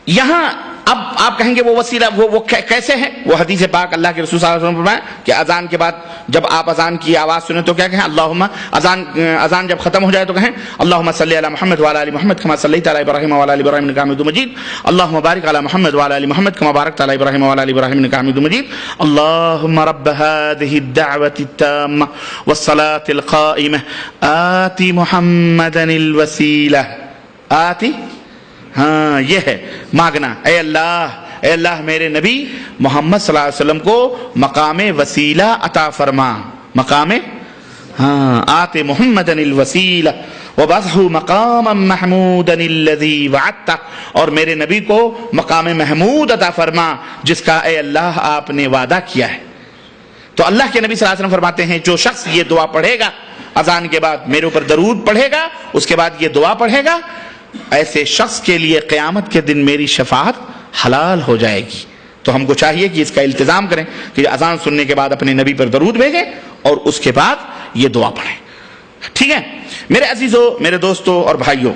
یہاں اب آپ کہیں گے وہ وسیلہ وہ کیسے ہے؟ وہ حدیث پاک اللہ کے رسول صلی اللہ علیہ وسلم فرمایا کہ اذان کے بعد جب آپ اذان کی آواز سنیں تو کیا کہیں؟ اللہم, اذان جب ختم ہو جائے تو کہیں اللہم صلی علی محمد وعلی آل محمد کما صلیت علی ابراہیم وعلی آل ابراہیم انک حمید مجید. اللہم بارک علی محمد وعلی آل محمد کما بارکت علی ابراہیم وعلی آل ابراہیم انک حمید مجید. اللہم رب هذه الدعوة التامة والصلاة القائمة آتی محمدا الوسیلہ. آتی, ہاں یہ ہے مانگنا, اے اللہ میرے نبی محمد صلی اللہ علیہ وسلم کو مقام وسیلہ عطا فرما. مقام, ہاں, آت محمدا الوسیلہ وبعثہ مقاما محمودا الذی وعدتہ, اور میرے نبی کو مقام محمود عطا فرما جس کا اے اللہ آپ نے وعدہ کیا ہے. تو اللہ کے نبی صلی اللہ علیہ وسلم فرماتے ہیں جو شخص یہ دعا پڑھے گا اذان کے بعد, میرے اوپر درود پڑھے گا, اس کے بعد یہ دعا پڑھے گا, ایسے شخص کے لیے قیامت کے دن میری شفاعت حلال ہو جائے گی. تو ہم کو چاہیے کہ اس کا التزام کریں کہ اذان سننے کے بعد اپنے نبی پر درود بھیجیں اور اس کے بعد یہ دعا پڑھیں. ٹھیک ہے میرے عزیزوں, میرے دوستوں اور بھائیوں,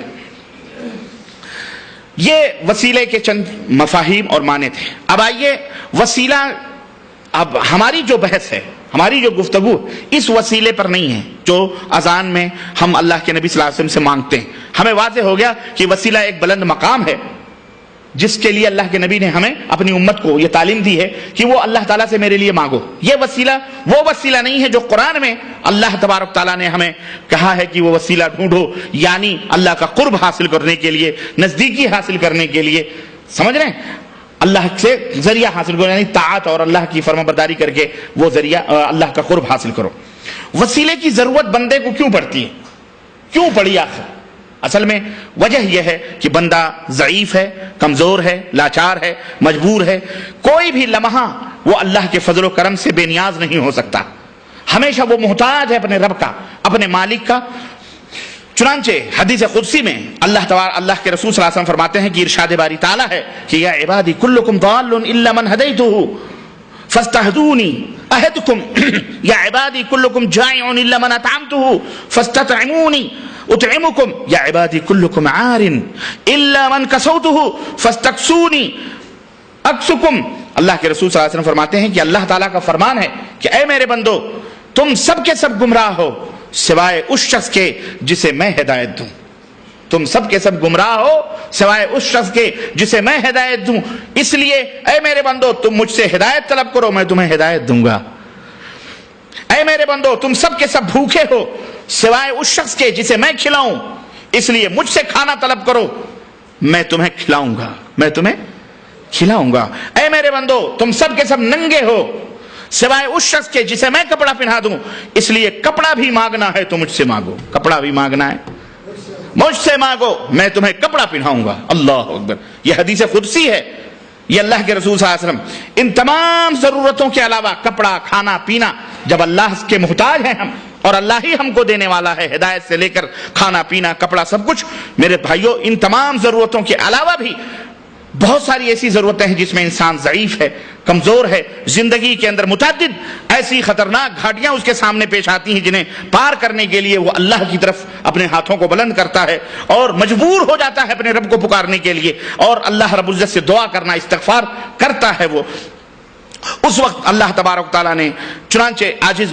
یہ وسیلے کے چند مفاہیم اور معنی تھے. اب آئیے وسیلہ, اب ہماری جو بحث ہے, ہماری جو گفتگو اس وسیلے پر نہیں ہے جو اذان میں ہم اللہ کے نبی صلی اللہ علیہ وسلم سے مانگتے ہیں. ہمیں واضح ہو گیا کہ وسیلہ ایک بلند مقام ہے جس کے لیے اللہ کے نبی نے ہمیں اپنی امت کو یہ تعلیم دی ہے کہ وہ اللہ تعالیٰ سے میرے لیے مانگو. یہ وسیلہ وہ وسیلہ نہیں ہے جو قرآن میں اللہ تبارک تعالیٰ نے ہمیں کہا ہے کہ وہ وسیلہ ڈھونڈو, یعنی اللہ کا قرب حاصل کرنے کے لیے, نزدیکی حاصل کرنے کے لیے. سمجھ رہے ہیں؟ اللہ سے ذریعہ حاصل کرو, یعنی طاعت اور اللہ کی فرما برداری کر کے وہ ذریعہ اللہ کا قرب حاصل کرو. وسیلے کی ضرورت بندے کو کیوں پڑتی ہے, کیوں پڑی آخر؟ اصل میں وجہ یہ ہے کہ بندہ ضعیف ہے, کمزور ہے, لاچار ہے, مجبور ہے. کوئی بھی لمحہ وہ اللہ کے فضل و کرم سے بے نیاز نہیں ہو سکتا, ہمیشہ وہ محتاج ہے اپنے رب کا, اپنے مالک کا. چنانچہ حدیث قدسی میں اللہ کے رسول صلی اللہ علیہ وسلم فرماتے ہیں کہ ارشاد باری تعالیٰ ہے کہ یا عبادی کلکم ضال الا من ہدیتہ فاستہدونی اہدکم یا عبادی کلکم جائع الا من اطعمتہ فاستطعمونی اطعمکم یا عبادی کلکم عار الا من کسوتہ فاستکسونی اکسکم. اللہ کے رسول صلی اللہ علیہ وسلم فرماتے ہیں کہ اللہ تعالیٰ کا فرمان ہے کہ اے میرے بندو تم سب کے سب گمراہ ہو سوائے اس شخص کے جسے میں ہدایت دوں. تم سب کے سب گمراہ ہو سوائے اس شخص کے جسے میں ہدایت دوں. اس لیے اے میرے بندو تم مجھ سے ہدایت طلب کرو, میں تمہیں ہدایت دوں گا. اے میرے بندو تم سب کے سب بھوکے ہو سوائے اس شخص کے جسے میں کھلاؤں, اس لیے مجھ سے کھانا طلب کرو, میں تمہیں کھلاؤں گا, میں تمہیں کھلاؤں گا. اے میرے بندو تم سب کے سب ننگے ہو سوائے اس شخص کے جسے میں کپڑا پہنا دوں, اس لیے کپڑا بھی مانگنا ہے تو مجھ سے مانگو, کپڑا بھی مانگنا ہے مجھ سے مانگو, میں تمہیں کپڑا پہناؤں گا. اللہ اکبر. یہ حدیث قدسی ہے, یہ اللہ کے رسول صلی اللہ علیہ وسلم ان تمام ضرورتوں کے علاوہ کپڑا, کھانا پینا, جب اللہ کے محتاج ہیں ہم اور اللہ ہی ہم کو دینے والا ہے، ہدایت سے لے کر کھانا پینا کپڑا سب کچھ، میرے بھائیوں ان تمام ضرورتوں کے علاوہ بھی بہت ساری ایسی ضرورتیں ہیں جس میں انسان ضعیف ہے، کمزور ہے، زندگی کے اندر متعدد ایسی خطرناک گھاٹیاں اس کے سامنے پیش آتی ہیں جنہیں پار کرنے کے لیے وہ اللہ کی طرف اپنے ہاتھوں کو بلند کرتا ہے اور مجبور ہو جاتا ہے اپنے رب کو پکارنے کے لیے، اور اللہ رب العزت سے دعا کرنا، استغفار کرتا ہے وہ۔ اس وقت اللہ تبارک تعالیٰ نے چنانچہ عاجز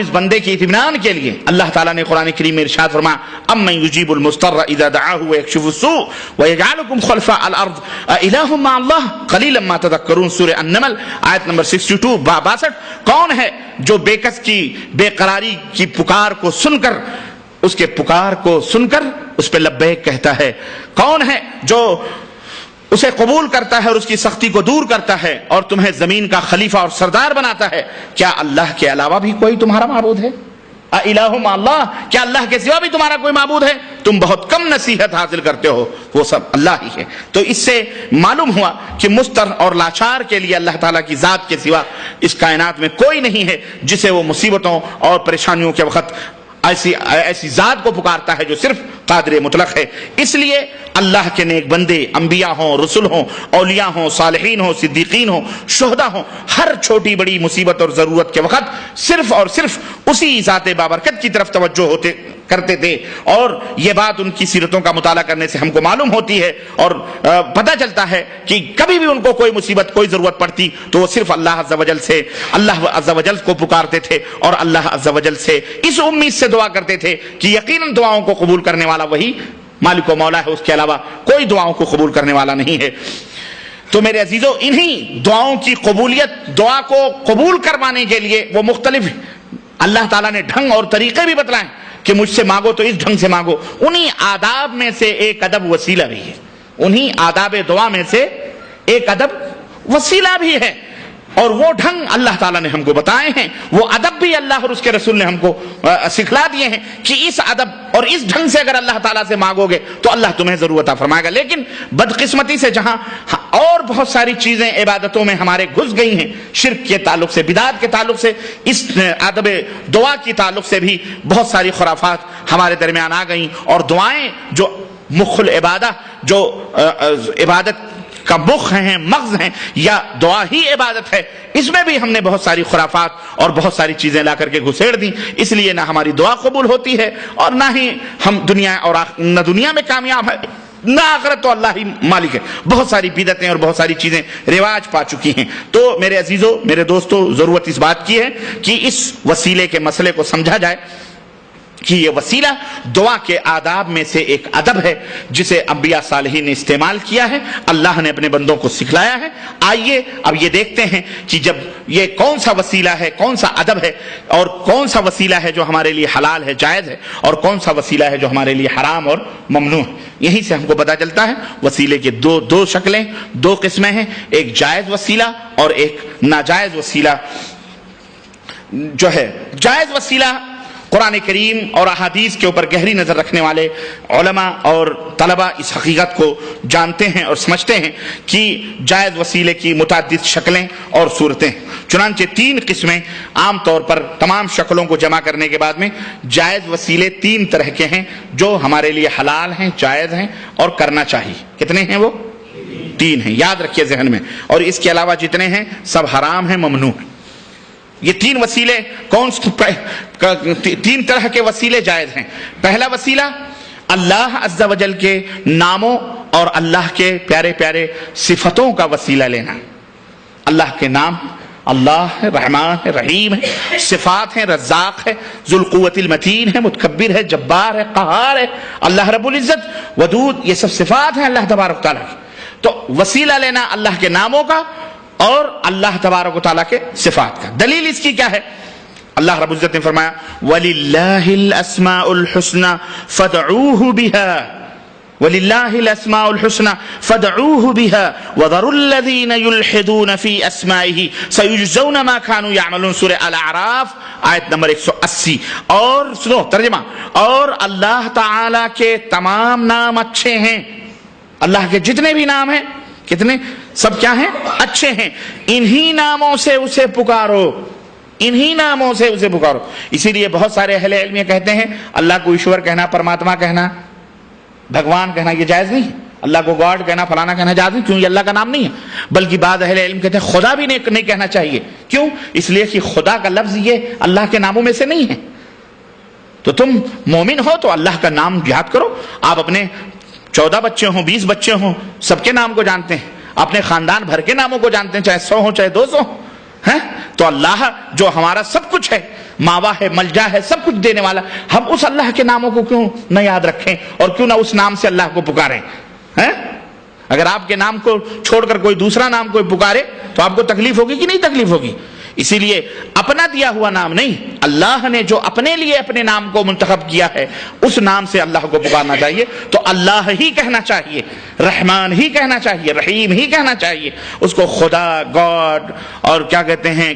بندے کے اطمینان کے لیے اللہ تعالیٰ نے قرآن کریم میں ارشاد فرمایا امن یجیب المضطر اذا دعاہ ویکشف السوء ویجعلکم خلفاء الارض االہ مع اللہ قلیلا ما تذکرون، سورہ النمل آیت نمبر 62 کون ہے جو بے کس کی بے قراری کی پکار کو سن کر اس کے پکار کو سن کر اس پہ لبیک کہتا ہے، کون ہے جو اسے قبول کرتا ہے اور اس کی سختی کو دور کرتا ہے اور تمہیں زمین کا خلیفہ اور سردار بناتا ہے؟ کیا اللہ کے علاوہ بھی کوئی تمہارا معبود ہے؟ الہ مع اللہ، کیا اللہ کے سوا بھی تمہارا کوئی معبود ہے؟ تم بہت کم نصیحت حاصل کرتے ہو، وہ سب اللہ ہی ہے۔ تو اس سے معلوم ہوا کہ مضطر اور لاچار کے لیے اللہ تعالیٰ کی ذات کے سوا اس کائنات میں کوئی نہیں ہے جسے وہ مصیبتوں اور پریشانیوں کے وقت ایسی ذات کو پکارتا ہے جو صرف قادر مطلق ہے۔ اس لیے اللہ کے نیک بندے، انبیاء ہوں، رسل ہوں، اولیاء ہوں، صالحین ہوں، صدیقین ہوں، شہداء ہوں، ہر چھوٹی بڑی مصیبت اور ضرورت کے وقت صرف اور صرف اسی ذات بابرکت کی طرف توجہ کرتے تھے، اور یہ بات ان کی سیرتوں کا مطالعہ کرنے سے ہم کو معلوم ہوتی ہے اور پتہ چلتا ہے کہ کبھی بھی ان کو کوئی مصیبت کوئی ضرورت پڑتی تو وہ صرف اللہ عز و جل کو پکارتے تھے اور اللہ عز و جل سے اس امید سے دعا کرتے تھے کہ یقیناً دعاؤں کو قبول کرنے والا وہی مالک و مولا ہے، اس کے علاوہ کوئی دعاؤں کو قبول کرنے والا نہیں ہے۔ تو میرے عزیزو انہی دعاؤں کی قبولیت، دعا کو قبول کروانے کے لیے وہ مختلف اللہ تعالیٰ نے ڈھنگ اور طریقے بھی بتلائیں کہ مجھ سے مانگو تو اس ڈھنگ سے مانگو۔ انہی آداب میں سے ایک ادب وسیلہ بھی ہے، انہی آداب دعا میں سے ایک ادب وسیلہ بھی ہے، اور وہ ڈھنگ اللہ تعالیٰ نے ہم کو بتائے ہیں، وہ ادب بھی اللہ اور اس کے رسول نے ہم کو سکھلا دیے ہیں کہ اس ادب اور اس ڈھنگ سے اگر اللہ تعالیٰ سے مانگو گے تو اللہ تمہیں ضرور عطا فرمائے گا۔ لیکن بدقسمتی سے جہاں اور بہت ساری چیزیں عبادتوں میں ہمارے گھس گئی ہیں، شرک کے تعلق سے، بدعات کے تعلق سے، اس ادب دعا کی تعلق سے بھی بہت ساری خرافات ہمارے درمیان آ گئیں، اور دعائیں جو مخ العبادہ، جو عبادت کا مخ ہیں، مغز ہیں، یا دعا ہی عبادت ہے، اس میں بھی ہم نے بہت ساری خرافات اور بہت ساری چیزیں لا کر کے گھسیڑ دیں، اس لیے نہ ہماری دعا قبول ہوتی ہے اور نہ ہی ہم نہ دنیا میں کامیاب ہے نہ آخرت، تو اللہ ہی مالک ہے۔ بہت ساری بدعتیں اور بہت ساری چیزیں رواج پا چکی ہیں۔ تو میرے عزیزو، میرے دوستو، ضرورت اس بات کی ہے کہ اس وسیلے کے مسئلے کو سمجھا جائے کہ یہ وسیلہ دعا کے آداب میں سے ایک ادب ہے جسے انبیاء صالحین نے استعمال کیا ہے، اللہ نے اپنے بندوں کو سکھلایا ہے۔ آئیے اب یہ دیکھتے ہیں کہ جب یہ کون سا وسیلہ ہے، کون سا ادب ہے، اور کون سا وسیلہ ہے جو ہمارے لیے حلال ہے، جائز ہے، اور کون سا وسیلہ ہے جو ہمارے لیے حرام اور ممنوع ہے۔ یہیں سے ہم کو پتہ چلتا ہے وسیلے کے دو شکلیں، دو قسمیں ہیں، ایک جائز وسیلہ اور ایک ناجائز وسیلہ جو ہے۔ جائز وسیلہ قرآن کریم اور احادیث کے اوپر گہری نظر رکھنے والے علماء اور طلباء اس حقیقت کو جانتے ہیں اور سمجھتے ہیں کہ جائز وسیلے کی متعدد شکلیں اور صورتیں ہیں، چنانچہ 3 قسمیں عام طور پر تمام شکلوں کو جمع کرنے کے بعد میں جائز وسیلے 3 طرح کے ہیں جو ہمارے لیے حلال ہیں، جائز ہیں اور کرنا چاہیے۔ کتنے ہیں وہ؟ 3 ہیں، یاد رکھیے ذہن میں، اور اس کے علاوہ جتنے ہیں سب حرام ہیں، ممنوع ہیں۔ یہ 3 وسیلے 3 طرح کے وسیلے جائز ہیں۔ پہلا وسیلہ اللہ عز و جل کے ناموں اور اللہ کے پیارے پیارے صفتوں کا وسیلہ لینا۔ اللہ کے نام اللہ ہے، رحمان ہے، رحیم ہے، صفات ہیں رزاق ہے، ذو القوت المتین ہے، متکبر ہے، جبار ہے، قہار ہے، اللہ رب العزت ودود، یہ سب صفات ہیں اللہ تبارک تعالیٰ کی۔ تو وسیلہ لینا اللہ کے ناموں کا اور اللہ تبارک و تعالیٰ کے صفات کا۔ دلیل اس کی کیا ہے؟ اللہ رب العزت نے فرمایا وَلِلَّهِ الْأَسْمَاءُ الْحُسْنَى فَادْعُوهُ بِهَا وَلِلَّهِ الْأَسْمَاءُ الْحُسْنَى فَادْعُوهُ بِهَا وَذَرُوا الَّذِينَ يُلْحِدُونَ فِي أَسْمَائِهِ سَيُجْزَوْنَ مَا كَانُوا يَعْمَلُونَ، سورہ الاعراف آیت نمبر 180۔ اور سنو ترجمہ، اور اللہ تعالیٰ کے تمام نام اچھے ہیں، اللہ کے جتنے بھی نام ہیں، کتنے سب کیا ہیں؟ اچھے ہیں، انہی ناموں سے اسے پکارو۔ انہی ناموں سے اسے پکارو. اسی لیے بہت سارے اہل علم یہ کہتے ہیں اللہ کو ایشور کہنا، پرماتما کہنا، بھگوان کہنا یہ جائز نہیں. اللہ کو گاڈ کہنا، فلانا کہنا جائز نہیں، کیوں؟ یہ اللہ کا نام نہیں ہے. بلکہ بعض اہل علم کہتے ہیں خدا بھی نہیں کہنا چاہیے. کیوں؟ اس لیے کہ خدا کا لفظ یہ اللہ کے ناموں میں سے نہیں ہے. تو تم مومن ہو تو اللہ کا نام یاد کرو. آپ اپنے 14 بچے ہوں، 20 بچے ہوں، سب کے نام کو جانتے ہیں، اپنے خاندان بھر کے ناموں کو جانتے ہیں، چاہے 100 ہوں چاہے 200 ہیں. تو اللہ جو ہمارا سب کچھ ہے، ماوا ہے، ملجا ہے، سب کچھ دینے والا، ہم اس اللہ کے ناموں کو کیوں نہ یاد رکھیں اور کیوں نہ اس نام سے اللہ کو پکاریں؟ اگر آپ کے نام کو چھوڑ کر کوئی دوسرا نام کوئی پکارے تو آپ کو تکلیف ہوگی کہ نہیں تکلیف ہوگی؟ اسی لیے اپنا دیا ہوا نام نہیں، اللہ نے جو اپنے لیے اپنے نام کو منتخب کیا ہے اس نام سے اللہ کو پکارنا چاہیے. تو اللہ ہی کہنا چاہیے، رحمان ہی کہنا چاہیے، رحیم ہی کہنا چاہیے. اس کو خدا، گاڈ اور کیا کہتے ہیں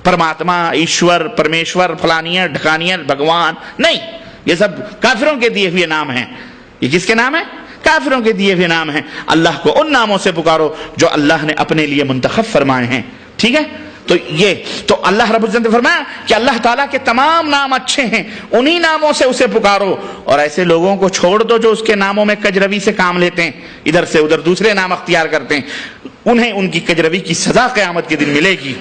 پرماتما، ایشور، پرمیشور، فلانیہ ڈھکانیہ، بھگوان نہیں. یہ سب کافروں کے دیے ہوئے نام ہیں. یہ کس کے نام ہیں؟ کافروں کے دیے ہوئے نام ہیں. اللہ کو ان ناموں سے پکارو جو اللہ نے اپنے لیے منتخب فرمائے ہیں. ٹھیک ہے؟ تو اللہ رب العزت نے فرمایا کہ اللہ تعالیٰ کے تمام نام اچھے ہیں، انہی ناموں سے اسے پکارو. اور ایسے لوگوں کو چھوڑ دو جو اس کے ناموں میں کجروی سے کام لیتے ہیں، ادھر سے ادھر دوسرے نام اختیار کرتے ہیں. انہیں ان کی کجروی کی سزا قیامت کے دن ملے گی.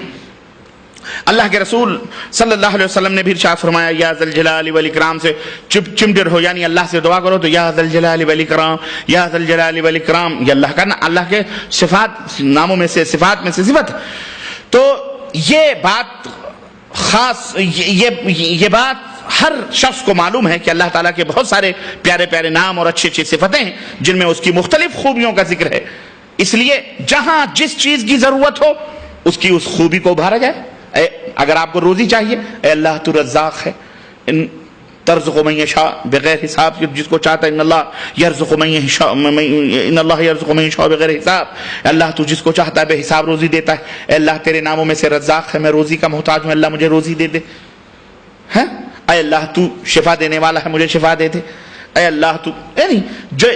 اللہ کے رسول صلی اللہ علیہ وسلم نے بھی ارشاد فرمایا یا ذل جلال والاکرام سے چمٹر ہو، یعنی اللہ سے دعا کرو تو یا ذل جلال والاکرام، یا ذل جلال والاکرام. یہ اللہ کا اللہ کے صفات، ناموں میں سے، صفات میں سے صفت. تو یہ بات خاص، یہ بات ہر شخص کو معلوم ہے کہ اللہ تعالیٰ کے بہت سارے پیارے پیارے نام اور اچھی اچھی صفتیں ہیں جن میں اس کی مختلف خوبیوں کا ذکر ہے. اس لیے جہاں جس چیز کی ضرورت ہو اس کی اس خوبی کو ابھارا جائے. اگر آپ کو روزی چاہیے، اے اللہ تو رزاق ہے، ترزق من یشاء بغیر حساب، جس کو چاہتا ہے ان اللہ یرزق من یشاء، ان اللہ یرزق من یشاء بغیر حساب. اللہ تو جس کو چاہتا ہے بے حساب روزی دیتا ہے. اے اللہ تیرے ناموں میں سے رزاق ہے، میں روزی کا محتاج ہوں، اللہ مجھے روزی دے دے. اے اللہ تو شفا دینے والا ہے، مجھے شفا دے دے. اے اللہ تو، یعنی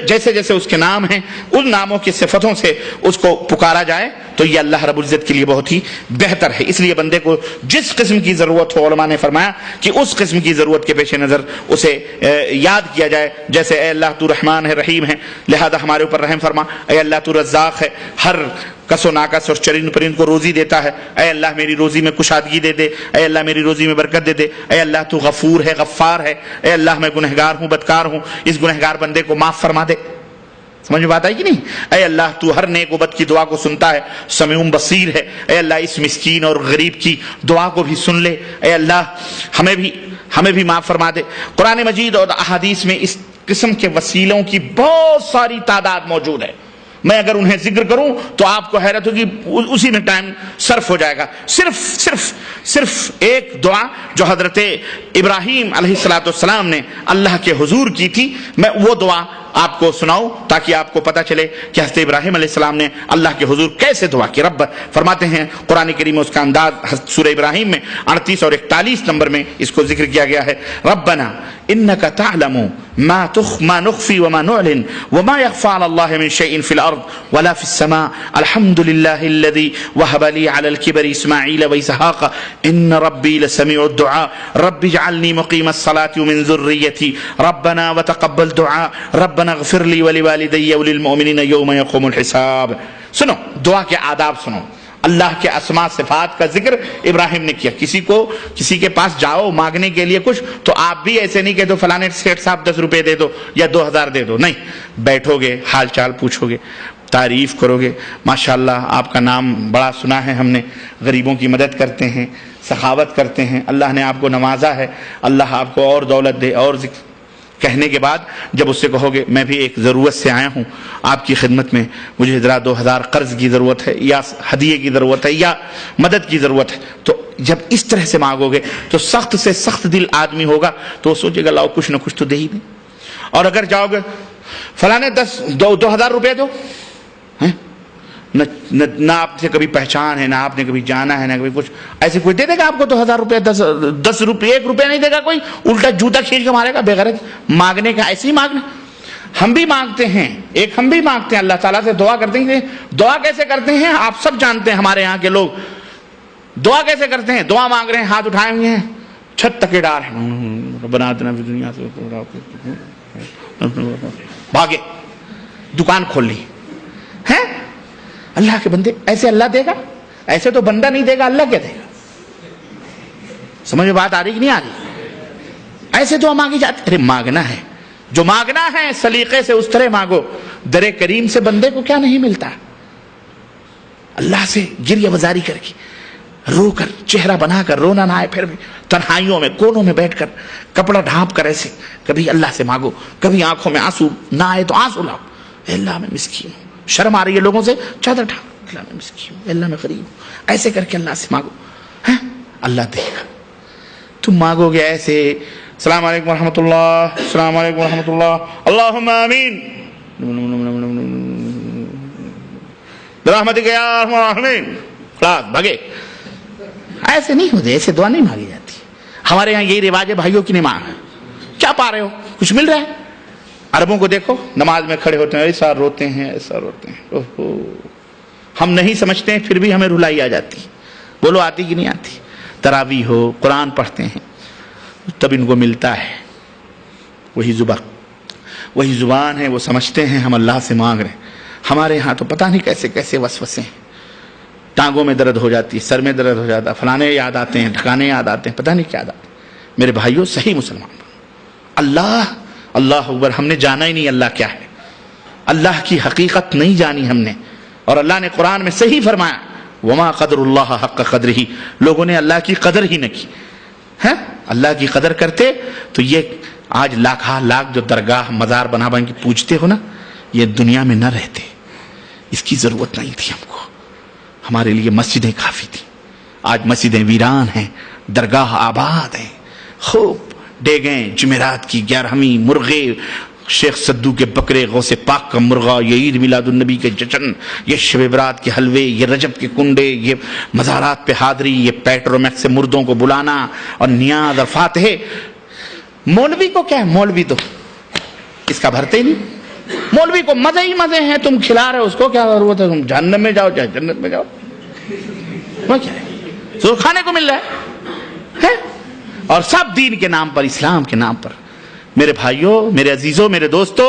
جیسے جیسے اس کے نام ہیں ان ناموں کی صفتوں سے اس کو پکارا جائے تو یہ اللہ رب العزت کے لیے بہت ہی بہتر ہے. اس لیے بندے کو جس قسم کی ضرورت ہو، علماء نے فرمایا کہ اس قسم کی ضرورت کے پیش نظر اسے یاد کیا جائے. جیسے اے اللہ تو رحمان ہے، رحیم ہے، لہذا ہمارے اوپر رحم فرما. اے اللہ تو رزاق ہے، ہر کس و ناکس اور چرند پرند کو روزی دیتا ہے. اے اللہ میری روزی میں کشادگی دے دے. اے اللہ میری روزی میں برکت دے دے. اے اللہ تو غفور ہے، غفار ہے. اے اللہ میں گنہگار ہوں، بدکار ہوں، اس گنہگار بندے کو معاف فرما دے. سمجھ میں بات آئی کہ نہیں؟ اے اللہ تو ہر نیک و بد کی دعا کو سنتا ہے، سمیع بصیر ہے. اے اللہ اس مسکین اور غریب کی دعا کو بھی سن لے. اے اللہ ہمیں بھی معاف فرما دے. قرآن مجید اور احادیث میں اس قسم کے وسیلوں کی بہت ساری تعداد موجود ہے. میں اگر انہیں ذکر کروں تو آپ کو حیرت ہوگی، اسی میں ٹائم صرف ہو جائے گا. صرف ایک دعا جو حضرت ابراہیم علیہ السلام نے اللہ کے حضور کی تھی، میں وہ دعا آپ کو سناؤں تاکہ آپ کو پتہ چلے کہ حضرت ابراہیم علیہ السلام نے اللہ کے حضور کیسے دعا کی. رب فرماتے ہیں قرآن کریم میں اس کا انداز سورہ ابراہیم میں 38 اور 41 نمبر میں اس کو ذکر کیا گیا ہے. ربنا انک تعلم ما نخفی وما نعلن وما يخفى على الله من شيء في الارض ولا في السماء الحمد لله الذي وهب لي على الكبر اسماعيل واسحاق ان ربي لسميع الدعاء رب اجعلني مقيم الصلاة ومن ذريتي ربنا وتقبل دعاء ربنا اغفر لي ولوالدي وللمؤمنين يوم يقوم الحساب. سنو دعا کے آداب سنو. اللہ کے اسماء صفات کا ذکر ابراہیم نے کیا. کسی کے پاس جاؤ مانگنے کے لیے کچھ تو آپ بھی ایسے نہیں کہ تو فلانے سیٹ صاحب 10 روپے دے دو یا 2000 دے دو. نہیں، بیٹھو گے، حال چال پوچھو گے، تعریف کرو گے. ماشاءاللہ آپ کا نام بڑا سنا ہے ہم نے، غریبوں کی مدد کرتے ہیں، سخاوت کرتے ہیں، اللہ نے آپ کو نوازا ہے، اللہ آپ کو اور دولت دے. اور کہنے کے بعد جب اس سے کہو گے میں بھی ایک ضرورت سے آیا ہوں آپ کی خدمت میں، مجھے ذرا 2000 قرض کی ضرورت ہے یا ہدیے کی ضرورت ہے یا مدد کی ضرورت ہے، تو جب اس طرح سے مانگو گے تو سخت سے سخت دل آدمی ہوگا تو وہ سوچے گا لاؤ کچھ نہ کچھ تو دے ہی دیں. اور اگر جاؤ گے فلانے 2000 روپے دو، نہ آپ سے کبھی پہچان ہے، نہ آپ نے کبھی جانا ہے، نہ کبھی کچھ، ایسے کوئی دے دے گا آپ کو 2000 روپے؟ 10 روپے 1 روپے نہیں دے گا کوئی، الٹا جوتا کھینچ کے مارے گا بغیرت. مانگنے کا ایسے ہی مانگنا. ہم بھی مانگتے ہیں، ہم بھی مانگتے ہیں اللہ تعالیٰ سے، دعا کرتے ہیں. دعا کیسے کرتے ہیں آپ سب جانتے ہیں. ہمارے یہاں کے لوگ دعا کیسے کرتے ہیں؟ دعا مانگ رہے ہیں، ہاتھ اٹھائے ہوئے ہیں، چھت تک ڈال ہیں، بنا دینا دنیا سے، بھاگے دکان کھول لی ہے۔ اللہ کے بندے ایسے اللہ دے گا؟ ایسے تو بندہ نہیں دے گا، اللہ کیا دے گا؟ سمجھ میں بات آ رہی کہ نہیں آ رہی؟ ایسے دعا مانگی جاتی؟ ارے مانگنا ہے، جو مانگنا ہے سلیقے سے اس طرح مانگو۔ در کریم سے بندے کو کیا نہیں ملتا؟ اللہ سے گریہ وزاری کر کے، رو کر، چہرہ بنا کر، رونا نہ آئے پھر بھی تنہائیوں میں کونوں میں بیٹھ کر کپڑا ڈھانپ کر ایسے کبھی اللہ سے مانگو، کبھی آنکھوں میں آنسو نہ آئے تو آنسو لاؤ، اے اللہ میں مسکین ہوں، شرم آ رہی ہے لوگوں سے، چادر ڈھانپ، اللہ میں مسکین ہوں، اللہ میں غریب ہوں، ایسے کر کے اللہ سے مانگو، اللہ دے گا۔ تم مانگو گے ایسے، السلام علیکم ورحمۃ اللہ، السلام علیکم ورحمۃ اللہ، اللہم آمین برحمتک یا ارحم الراحمین، خلاص بھگے۔ ایسے نہیں ہوتے، ایسے دعا نہیں مانگی جاتی۔ ہمارے یہاں یہی رواج ہے، بھائیوں کی نہیں مانگ، کیا پا رہے ہو؟ کچھ مل رہا ہے؟ عربوں کو دیکھو، نماز میں کھڑے ہوتے ہیں ایسا روتے ہیں، ایسا روتے ہیں، اوہو، ہم نہیں سمجھتے ہیں پھر بھی ہمیں رلائی آ جاتی۔ بولو آتی کہ نہیں آتی؟ تراویح ہو، قرآن پڑھتے ہیں، تب ان کو ملتا ہے وہی زبان ہے، وہ سمجھتے ہیں ہم اللہ سے مانگ رہے ہیں۔ ہمارے ہاں تو پتہ نہیں کیسے کیسے وسوسے ہیں، ٹانگوں میں درد ہو جاتی ہے، سر میں درد ہو جاتا ہے، فلانے یاد آتے ہیں، ٹھکانے یاد آتے ہیں، پتہ نہیں کیا یاد آتے ہیں۔ میرے بھائیوں، صحیح مسلمان اللہ اکبر، ہم نے جانا ہی نہیں اللہ کیا ہے، اللہ کی حقیقت نہیں جانی ہم نے، اور اللہ نے قرآن میں صحیح فرمایا وما قدر اللہ حق قدرہ، لوگوں نے اللہ کی قدر ہی نہ کی ہے۔ اللہ کی قدر کرتے تو یہ آج لاکھ جو درگاہ مزار بنا کے پوجتے ہو نا، یہ دنیا میں نہ رہتے، اس کی ضرورت نہیں تھی ہم کو، ہمارے لیے مسجدیں کافی تھیں۔ آج مسجدیں ویران ہیں، درگاہ آباد ہیں، خوب ڈیگیں، جمعرات کی 11ویں، مرغے، شیخ سدو کے بکرے، غوث پاک کا مرغا، یہ عید میلاد النبی کے جشن، یہ شب برات کے حلوے، یہ رجب کے کنڈے، یہ مزارات پہ حاضری، یہ پیٹرومیکس سے مردوں کو بلانا، اور نیاز اور فاتحے۔ مولوی کو کیا ہے؟ مولوی تو اس کا بھرتے ہی نہیں، مولوی کو مزے ہی مزے ہیں، تم کھلا رہے ہو اس کو، کیا ضرورت ہے؟ تم جہنم میں جاؤ چاہے جنت میں جاؤ، وہ کیا ہے؟ تو کھانے کو مل رہا ہے، اور سب دین کے نام پر، اسلام کے نام پر۔ میرے بھائیوں، میرے عزیزوں، میرے دوستوں،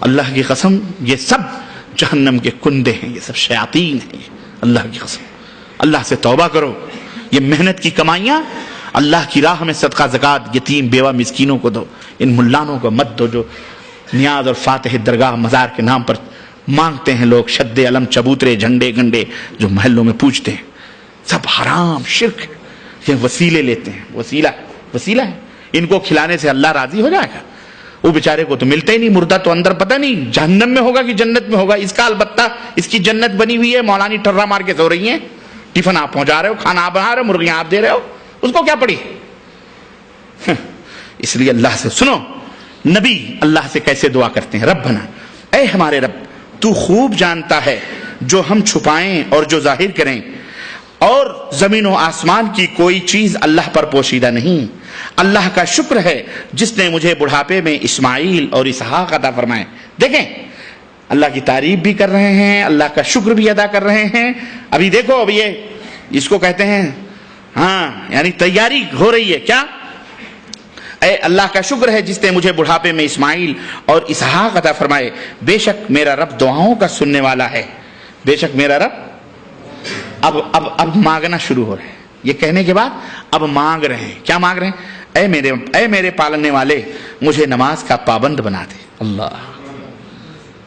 اللہ کی قسم یہ سب جہنم کے کندے ہیں، یہ سب شیاطین ہیں، اللہ کی قسم۔ اللہ سے توبہ کرو، یہ محنت کی کمائیاں اللہ کی راہ میں صدقہ زکوٰۃ یتیم بیوہ مسکینوں کو دو، ان ملانوں کو مت دو جو نیاز اور فاتح درگاہ مزار کے نام پر مانگتے ہیں لوگ، شد علم چبوترے جھنڈے گنڈے جو محلوں میں پوجتے ہیں، سب حرام شرک ہے۔ یہ وسیلے لیتے ہیں، وسیلہ ہے، ان کو کھلانے سے اللہ راضی ہو جائے گا؟ وہ بیچارے کو تو ملتے ہی نہیں، مردہ تو اندر پتہ نہیں جہنم میں ہوگا کہ جنت میں ہوگا، اس کا البتہ اس کی جنت بنی ہوئی ہے، مولانی ٹرا مار کے سو رہی ہیں، ٹفن آپ پہنچا رہے ہو، کھانا آپ بنا رہے ہو، مرغیاں آپ دے رہے ہو، اس کو کیا پڑی؟ اس لیے اللہ سے سنو، نبی اللہ سے کیسے دعا کرتے ہیں؟ ربنا، اے ہمارے رب، تو خوب جانتا ہے جو ہم چھپائیں اور جو ظاہر کریں، اور زمین و آسمان کی کوئی چیز اللہ پر پوشیدہ نہیں۔ اللہ کا شکر ہے جس نے مجھے بڑھاپے میں اسماعیل اور اسحاق عطا فرمائے۔ دیکھیں، اللہ کی تعریف بھی کر رہے ہیں، اللہ کا شکر بھی ادا کر رہے ہیں۔ ابھی دیکھو، اب یہ اس کو کہتے ہیں، یعنی تیاری ہو رہی ہے کیا؟ اے اللہ کا شکر ہے جس نے مجھے بڑھاپے میں اسماعیل اور اسحاق عطا فرمائے، بے شک میرا رب دعاؤں کا سننے والا ہے۔ بے شک میرا رب، اب مانگنا شروع ہو رہے ہیں، یہ کہنے کے بعد اب مانگ رہے ہیں۔ کیا مانگ رہے ہیں؟ اے میرے پالنے والے، مجھے نماز کا پابند بنا دے۔ اللہ،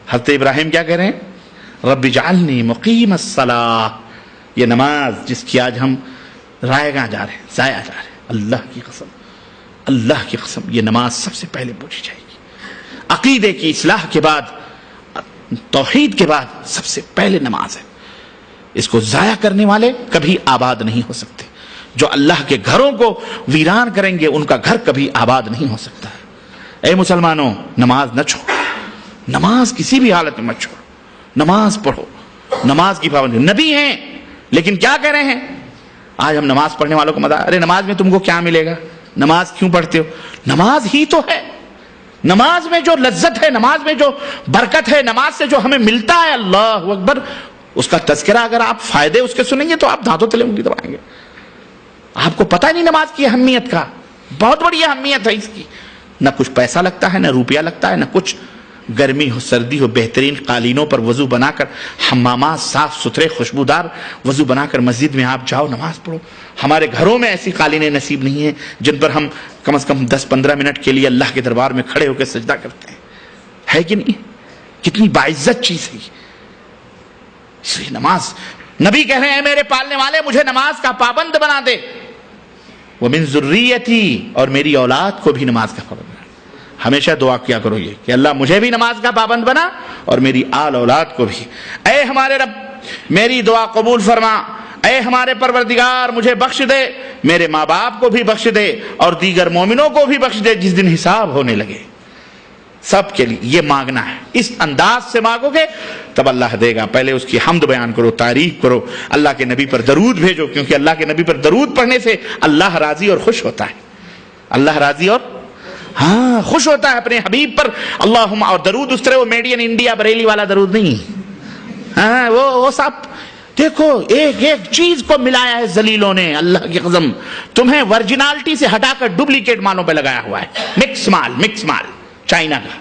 حضرت ابراہیم کیا کہہ رہے ہیں؟ رب اجعلنی مقیم الصلاۃ، یہ نماز جس کی آج ہم رائے گاہ جا رہے ہیں، ضائع جا رہے ہیں، اللہ کی قسم یہ نماز سب سے پہلے پوچھی جائے گی۔ عقیدے کی اصلاح کے بعد، توحید کے بعد سب سے پہلے نماز ہے۔ اس کو ضائع کرنے والے کبھی آباد نہیں ہو سکتے۔ جو اللہ کے گھروں کو ویران کریں گے ان کا گھر کبھی آباد نہیں ہو سکتا ہے۔ اے مسلمانوں، نماز نہ چھوڑو، نماز کسی بھی حالت میں مت چھوڑو، نماز پڑھو، نماز کی پابندی۔ نبی ہیں لیکن کیا کہہ رہے ہیں؟ آج ہم نماز پڑھنے والوں کو مزہ، ارے نماز میں تم کو کیا ملے گا؟ نماز کیوں پڑھتے ہو؟ نماز ہی تو ہے، نماز میں جو لذت ہے، نماز میں جو برکت ہے، نماز سے جو ہمیں ملتا ہے، اللہ اکبر، اس کا تذکرہ اگر آپ فائدے اس کے سنیں گے تو آپ دانتوں تلے انگلی دبائیں گے۔ آپ کو پتہ نہیں نماز کی اہمیت کا، بہت بڑی اہمیت ہے اس کی. نہ کچھ پیسہ لگتا ہے، نہ روپیہ لگتا ہے، نہ کچھ. گرمی ہو سردی ہو بہترین قالینوں پر وضو بنا کر، حمامات صاف ستھرے خوشبودار وضو بنا کر مسجد میں آپ جاؤ نماز پڑھو. ہمارے گھروں میں ایسی قالینیں نصیب نہیں ہیں جن پر ہم کم از کم 10-15 منٹ کے لیے اللہ کے دربار میں کھڑے ہو کے سجدہ کرتے ہیں. ہے کہ نہیں؟ کتنی باعزت چیز ہے. اس لیے نماز، نبی کہہ رہے ہیں میرے پالنے والے مجھے نماز کا پابند بنا دے. وَمِن ذُرِّيَّتِي، اور میری اولاد کو بھی نماز کا پابند بنا. ہمیشہ دعا کیا کرو یہ کہ اللہ مجھے بھی نماز کا پابند بنا اور میری آل اولاد کو بھی. اے ہمارے رب میری دعا قبول فرما. اے ہمارے پروردگار مجھے بخش دے، میرے ماں باپ کو بھی بخش دے اور دیگر مومنوں کو بھی بخش دے جس دن حساب ہونے لگے. سب کے لیے یہ مانگنا ہے. اس انداز سے مانگو گے تب اللہ دے گا. پہلے اس کی حمد بیان کرو، تعریف کرو، اللہ کے نبی پر درود بھیجو، کیونکہ اللہ کے نبی پر درود پڑھنے سے اللہ راضی اور خوش ہوتا ہے. اللہ راضی اور خوش ہوتا ہے اپنے حبیب پر. اللہم، اور درود اس طرح وہ میڈ ان انڈیا بریلی والا درود نہیں. وہ سب دیکھو ایک ایک چیز کو ملایا ہے ذلیلوں نے. اللہ کی قسم تمہیں ورجنالٹی سے ہٹا کر ڈپلیکیٹ مالوں پہ لگایا ہوا ہے. مکس مال چائنا کا.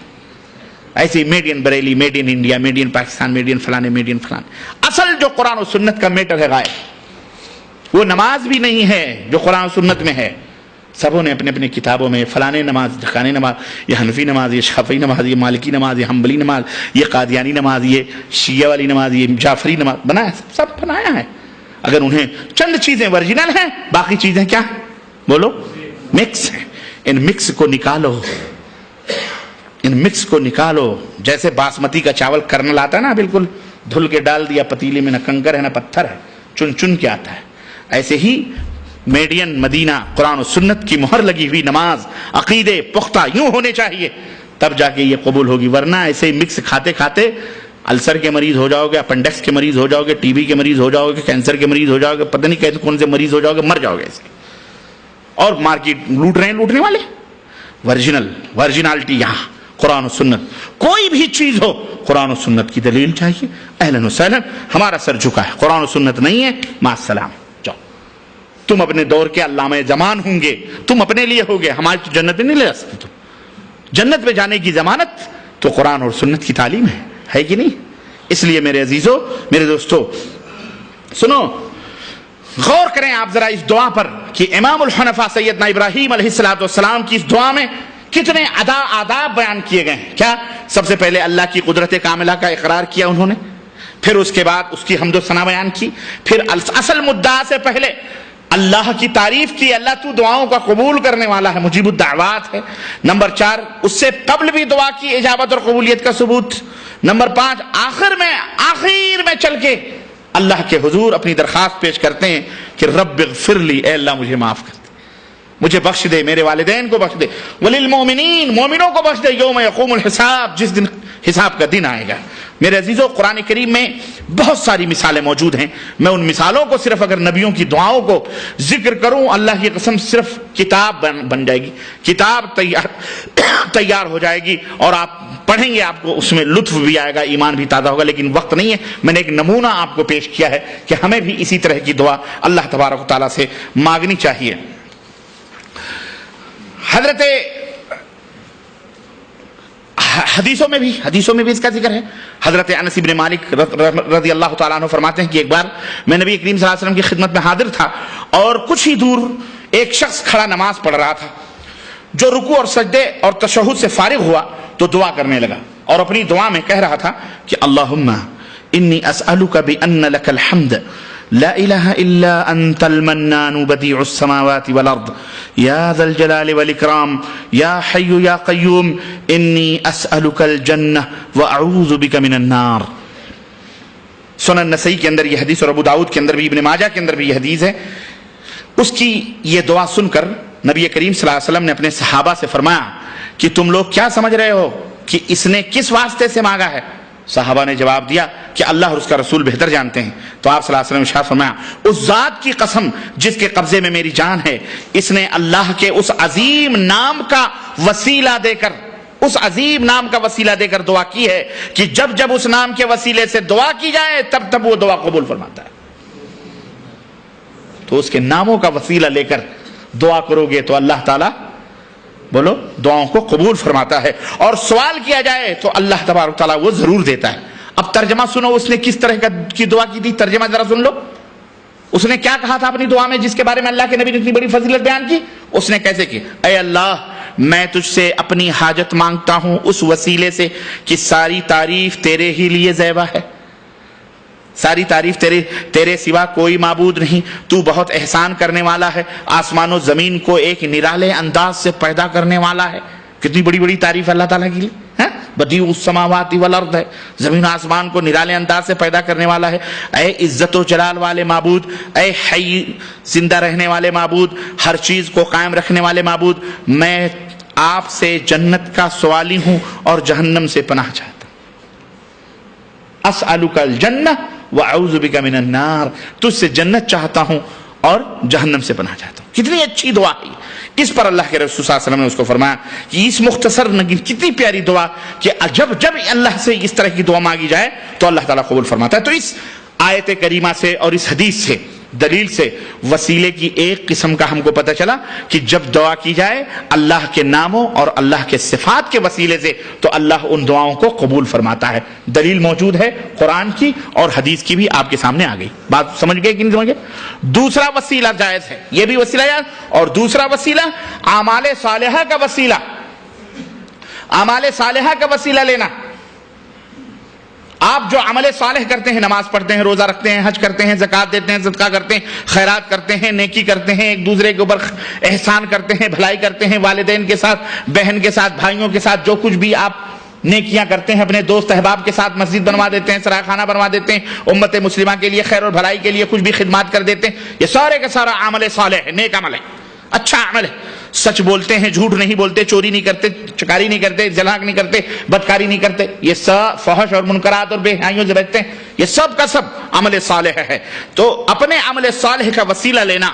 ایسے made in Bareilly, made in India, made in Pakistan, made in فلانے، میڈ ان فلانے. اصل جو قرآن و سنت کا میٹر ہے غائب. وہ نماز بھی نہیں ہے جو قرآن و سنت میں ہے. سبوں نے اپنے اپنے کتابوں میں فلانے نماز، ڈھکانے نماز، یہ حنفی نماز، یہ شافعی نماز، یہ مالکی نماز، یہ حنبلی نماز، یہ قادیانی نماز، یہ شیعہ والی نماز، یہ جعفری نماز بنایا. سب بنایا ہے. اگر انہیں چند چیزیں ورجنل ہیں، باقی چیزیں کیا بولو مکس ہیں. ان مکس کو نکالو، ان مکس کو نکالو. جیسے باسمتی کا چاول کرنل آتا ہے نا، بالکل دھل کے ڈال دیا پتیلے میں، نہ کنکر ہے نہ پتھر ہے، چن چن کے آتا ہے. ایسے ہی میڈین مدینہ قرآن و سنت کی مہر لگی ہوئی نماز، عقیدے پختہ یوں ہونے چاہیے، تب جا کے یہ قبول ہوگی. ورنہ ایسے ہی مکس کھاتے کھاتے السر کے مریض ہو جاؤ گے، اپنڈکس کے مریض ہو جاؤ گے، ٹی بی کے مریض ہو جاؤ گے، کینسر کے مریض ہو جاؤ گے، پتہ نہیں کیسے کون سے مریض ہو جاؤ گے، مر جاؤ گے ایسے. اور مارکیٹ لوٹ رہے ہیں لوٹنے والے. ورجنالٹی یہاں قرآن و سنت. کوئی بھی چیز ہو قرآن و سنت کی دلیل چاہیے. اہلاً و سہلاً، ہمارا سر جھکا ہے. قرآن و سنت نہیں ہے، مع السلام. جاؤ. تم اپنے دور کے علامہ زمان ہوں گے، تم اپنے لیے ہوگے، ہماری تو جنت میں نہیں لے سکتے. تم جنت میں جانے کی ضمانت تو قرآن اور سنت کی تعلیم ہے کہ نہیں؟ اس لیے میرے عزیزو، میرے دوستو، سنو، غور کریں آپ ذرا اس دعا پر کہ امام الحنفاء سیدنا ابراہیم علیہ السلام کی اس دعا میں کتنے آداب بیان کیے گئے ہیں. کیا؟ سب سے پہلے اللہ کی قدرت کاملہ کا اقرار کیا انہوں نے، پھر اس کے بعد اس کی حمد و ثنا بیان کی، پھر اصل مدعا سے پہلے اللہ کی تعریف کی. اللہ تو دعاؤں کا قبول کرنے والا ہے، مجیب الدعوات ہے. نمبر 4، اس سے قبل بھی دعا کی اجابت اور قبولیت کا ثبوت. نمبر 5، آخر میں چل کے اللہ کے حضور اپنی درخواست پیش کرتے ہیں کہ رب اغفر لی، اے اللہ مجھے معاف کر دے، مجھے بخش دے، میرے والدین کو بخش دے، وللمؤمنین، مومنوں کو بخش دے، یوم یقوم الحساب، جس دن حساب کا دن آئے گا. میرے عزیزو، قرآن کریم میں بہت ساری مثالیں موجود ہیں. میں ان مثالوں کو صرف اگر نبیوں کی دعاؤں کو ذکر کروں، اللہ کی قسم صرف کتاب بن جائے گی، کتاب تیار ہو جائے گی اور آپ پڑھیں گے، آپ کو اس میں لطف بھی آئے گا، ایمان بھی تازہ ہوگا. لیکن وقت نہیں ہے. میں نے ایک نمونہ آپ کو پیش کیا ہے کہ ہمیں بھی اسی طرح کی دعا اللہ تبارک و تعالیٰ سے مانگنی چاہیے. حدیثوں میں بھی اس کا ذکر ہے. حضرت انس بن مالک رضی اللہ تعالیٰ عنہ فرماتے ہیں کہ ایک بار میں نبی کریم صلی اللہ علیہ وسلم کی خدمت میں حاضر تھا اور کچھ ہی دور ایک شخص کھڑا نماز پڑھ رہا تھا، جو رکوع اور سجدے اور تشہد سے فارغ ہوا تو دعا کرنے لگا اور اپنی دعا میں کہہ رہا تھا کہ اللہم انی اسألک بأن لک الحمد لا الہ الا انت المنان بدیع السماوات والارض یا ذا الجلال والاکرام یا حی یا قیوم انی اسألک الجنہ واعوذ بک من النار. سنن نسائی کے اندر یہ حدیث اور ابو داؤد کے اندر بھی، ابن ماجہ کے اندر بھی یہ حدیث ہے. اس کی یہ دعا سن کر نبی کریم صلی اللہ علیہ وسلم نے اپنے صحابہ سے فرمایا کہ تم لوگ کیا سمجھ رہے ہو کہ اس نے کس واسطے سے مانگا ہے؟ صحابہ نے جواب دیا کہ اللہ اور اس کا رسول بہتر جانتے ہیں. تو آپ صلی اللہ علیہ وسلم نے ارشاد فرمایا، اس ذات کی قسم جس کے قبضے میں میری جان ہے، اس نے اللہ کے اس عظیم نام کا وسیلہ دے کر دعا کی ہے کہ جب اس نام کے وسیلے سے دعا کی جائے تب وہ دعا قبول فرماتا ہے. تو تو اس کے ناموں کا وسیلہ لے کر دعا کرو گے تو اللہ تعالیٰ بولو دعاؤں کو قبول فرماتا ہے، اور سوال کیا جائے تو اللہ تبارک تعالیٰ وہ ضرور دیتا ہے۔ اب ترجمہ سنو اس نے کس طرح کی دعا کی تھی، ترجمہ ذرا سن لو۔ اس نے کیا کہا تھا اپنی دعا میں جس کے بارے میں اللہ کے نبی نے اتنی بڑی فضیلت بیان کی؟ اس نے کیسے کی؟ اے اللہ میں تجھ سے اپنی حاجت مانگتا ہوں اس وسیلے سے کہ ساری تعریف تیرے ہی لیے زیبا ہے، ساری تعریف تیرے سوا کوئی معبود نہیں، تو بہت احسان کرنے والا ہے، آسمان و زمین کو ایک نرالے انداز سے پیدا کرنے والا ہے۔ کتنی بڑی بڑی تعریف اللہ تعالیٰ کی لیے، بدیع السماوات والارض ہے، زمین آسمان کو نرالے انداز سے پیدا کرنے والا ہے۔ اے عزت و جلال والے معبود، اے حی زندہ رہنے والے معبود، ہر چیز کو قائم رکھنے والے معبود، میں آپ سے جنت کا سوالی ہوں اور جہنم سے پناہ چاہتا ہوں۔ اسألک الجنہ واعوذ بک من النار، تجھ سے جنت چاہتا ہوں اور جہنم سے پناہ چاہتا ہوں۔ کتنی اچھی دعا ہے اس پر اللہ کے رسول صلی اللہ علیہ وسلم نے اس کو فرمایا کہ اس مختصر نگین کتنی پیاری دعا کہ جب اللہ سے اس طرح کی دعا مانگی جائے تو اللہ تعالیٰ قبول فرماتا ہے۔ تو اس آیت کریمہ سے اور اس حدیث سے دلیل سے وسیلے کی ایک قسم کا ہم کو پتہ چلا کہ جب دعا کی جائے اللہ کے ناموں اور اللہ کے صفات کے وسیلے سے تو اللہ ان دعاؤں کو قبول فرماتا ہے۔ دلیل موجود ہے قرآن کی اور حدیث کی بھی آپ کے سامنے آ گئی، بات سمجھ گئے کہ نہیں سمجھ گئے؟ دوسرا وسیلہ جائز ہے، یہ بھی وسیلہ جائز، اور دوسرا وسیلہ اعمال صالحہ کا وسیلہ، اعمال صالحہ کا وسیلہ لینا۔ آپ جو عمل صالح کرتے ہیں، نماز پڑھتے ہیں، روزہ رکھتے ہیں، حج کرتے ہیں، زکوٰۃ دیتے ہیں، صدقہ کرتے ہیں، خیرات کرتے ہیں، نیکی کرتے ہیں، ایک دوسرے کے اوپر احسان کرتے ہیں، بھلائی کرتے ہیں، والدین کے ساتھ، بہن کے ساتھ، بھائیوں کے ساتھ جو کچھ بھی آپ نیکیاں کرتے ہیں، اپنے دوست احباب کے ساتھ مسجد بنوا دیتے ہیں، سرائے خانہ بنوا دیتے ہیں، امت مسلمہ کے لیے خیر اور بھلائی کے لیے کچھ بھی خدمات کر دیتے ہیں، یہ سارے کا سارا عمل صالح ہے، نیک عمل ہے، اچھا عمل ہے۔ سچ بولتے ہیں، جھوٹ نہیں بولتے، چوری نہیں کرتے، چکاری نہیں کرتے، جلاک نہیں کرتے، بدکاری نہیں کرتے، یہ سب فحش اور منکرات اور بے حیائیوں سے بچتے ہیں، یہ سب کا سب عمل صالح ہے۔ تو اپنے عمل صالح کا وسیلہ لینا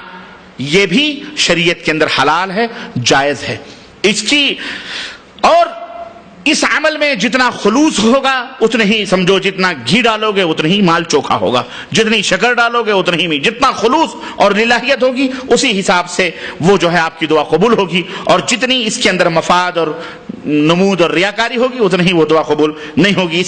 یہ بھی شریعت کے اندر حلال ہے، جائز ہے۔ اس کی اور اس عمل میں جتنا خلوص ہوگا اتنے ہی سمجھو، جتنا گھی ڈالو گے اتنا ہی مال چوکھا ہوگا، جتنی شکر ڈالو گے اتنا ہی، جتنا خلوص اور للہیت ہوگی اسی حساب سے وہ جو ہے آپ کی دعا قبول ہوگی، اور جتنی اس کے اندر مفاد اور نمود اور ریاکاری ہوگی اتنا ہی وہ دعا قبول نہیں ہوگی۔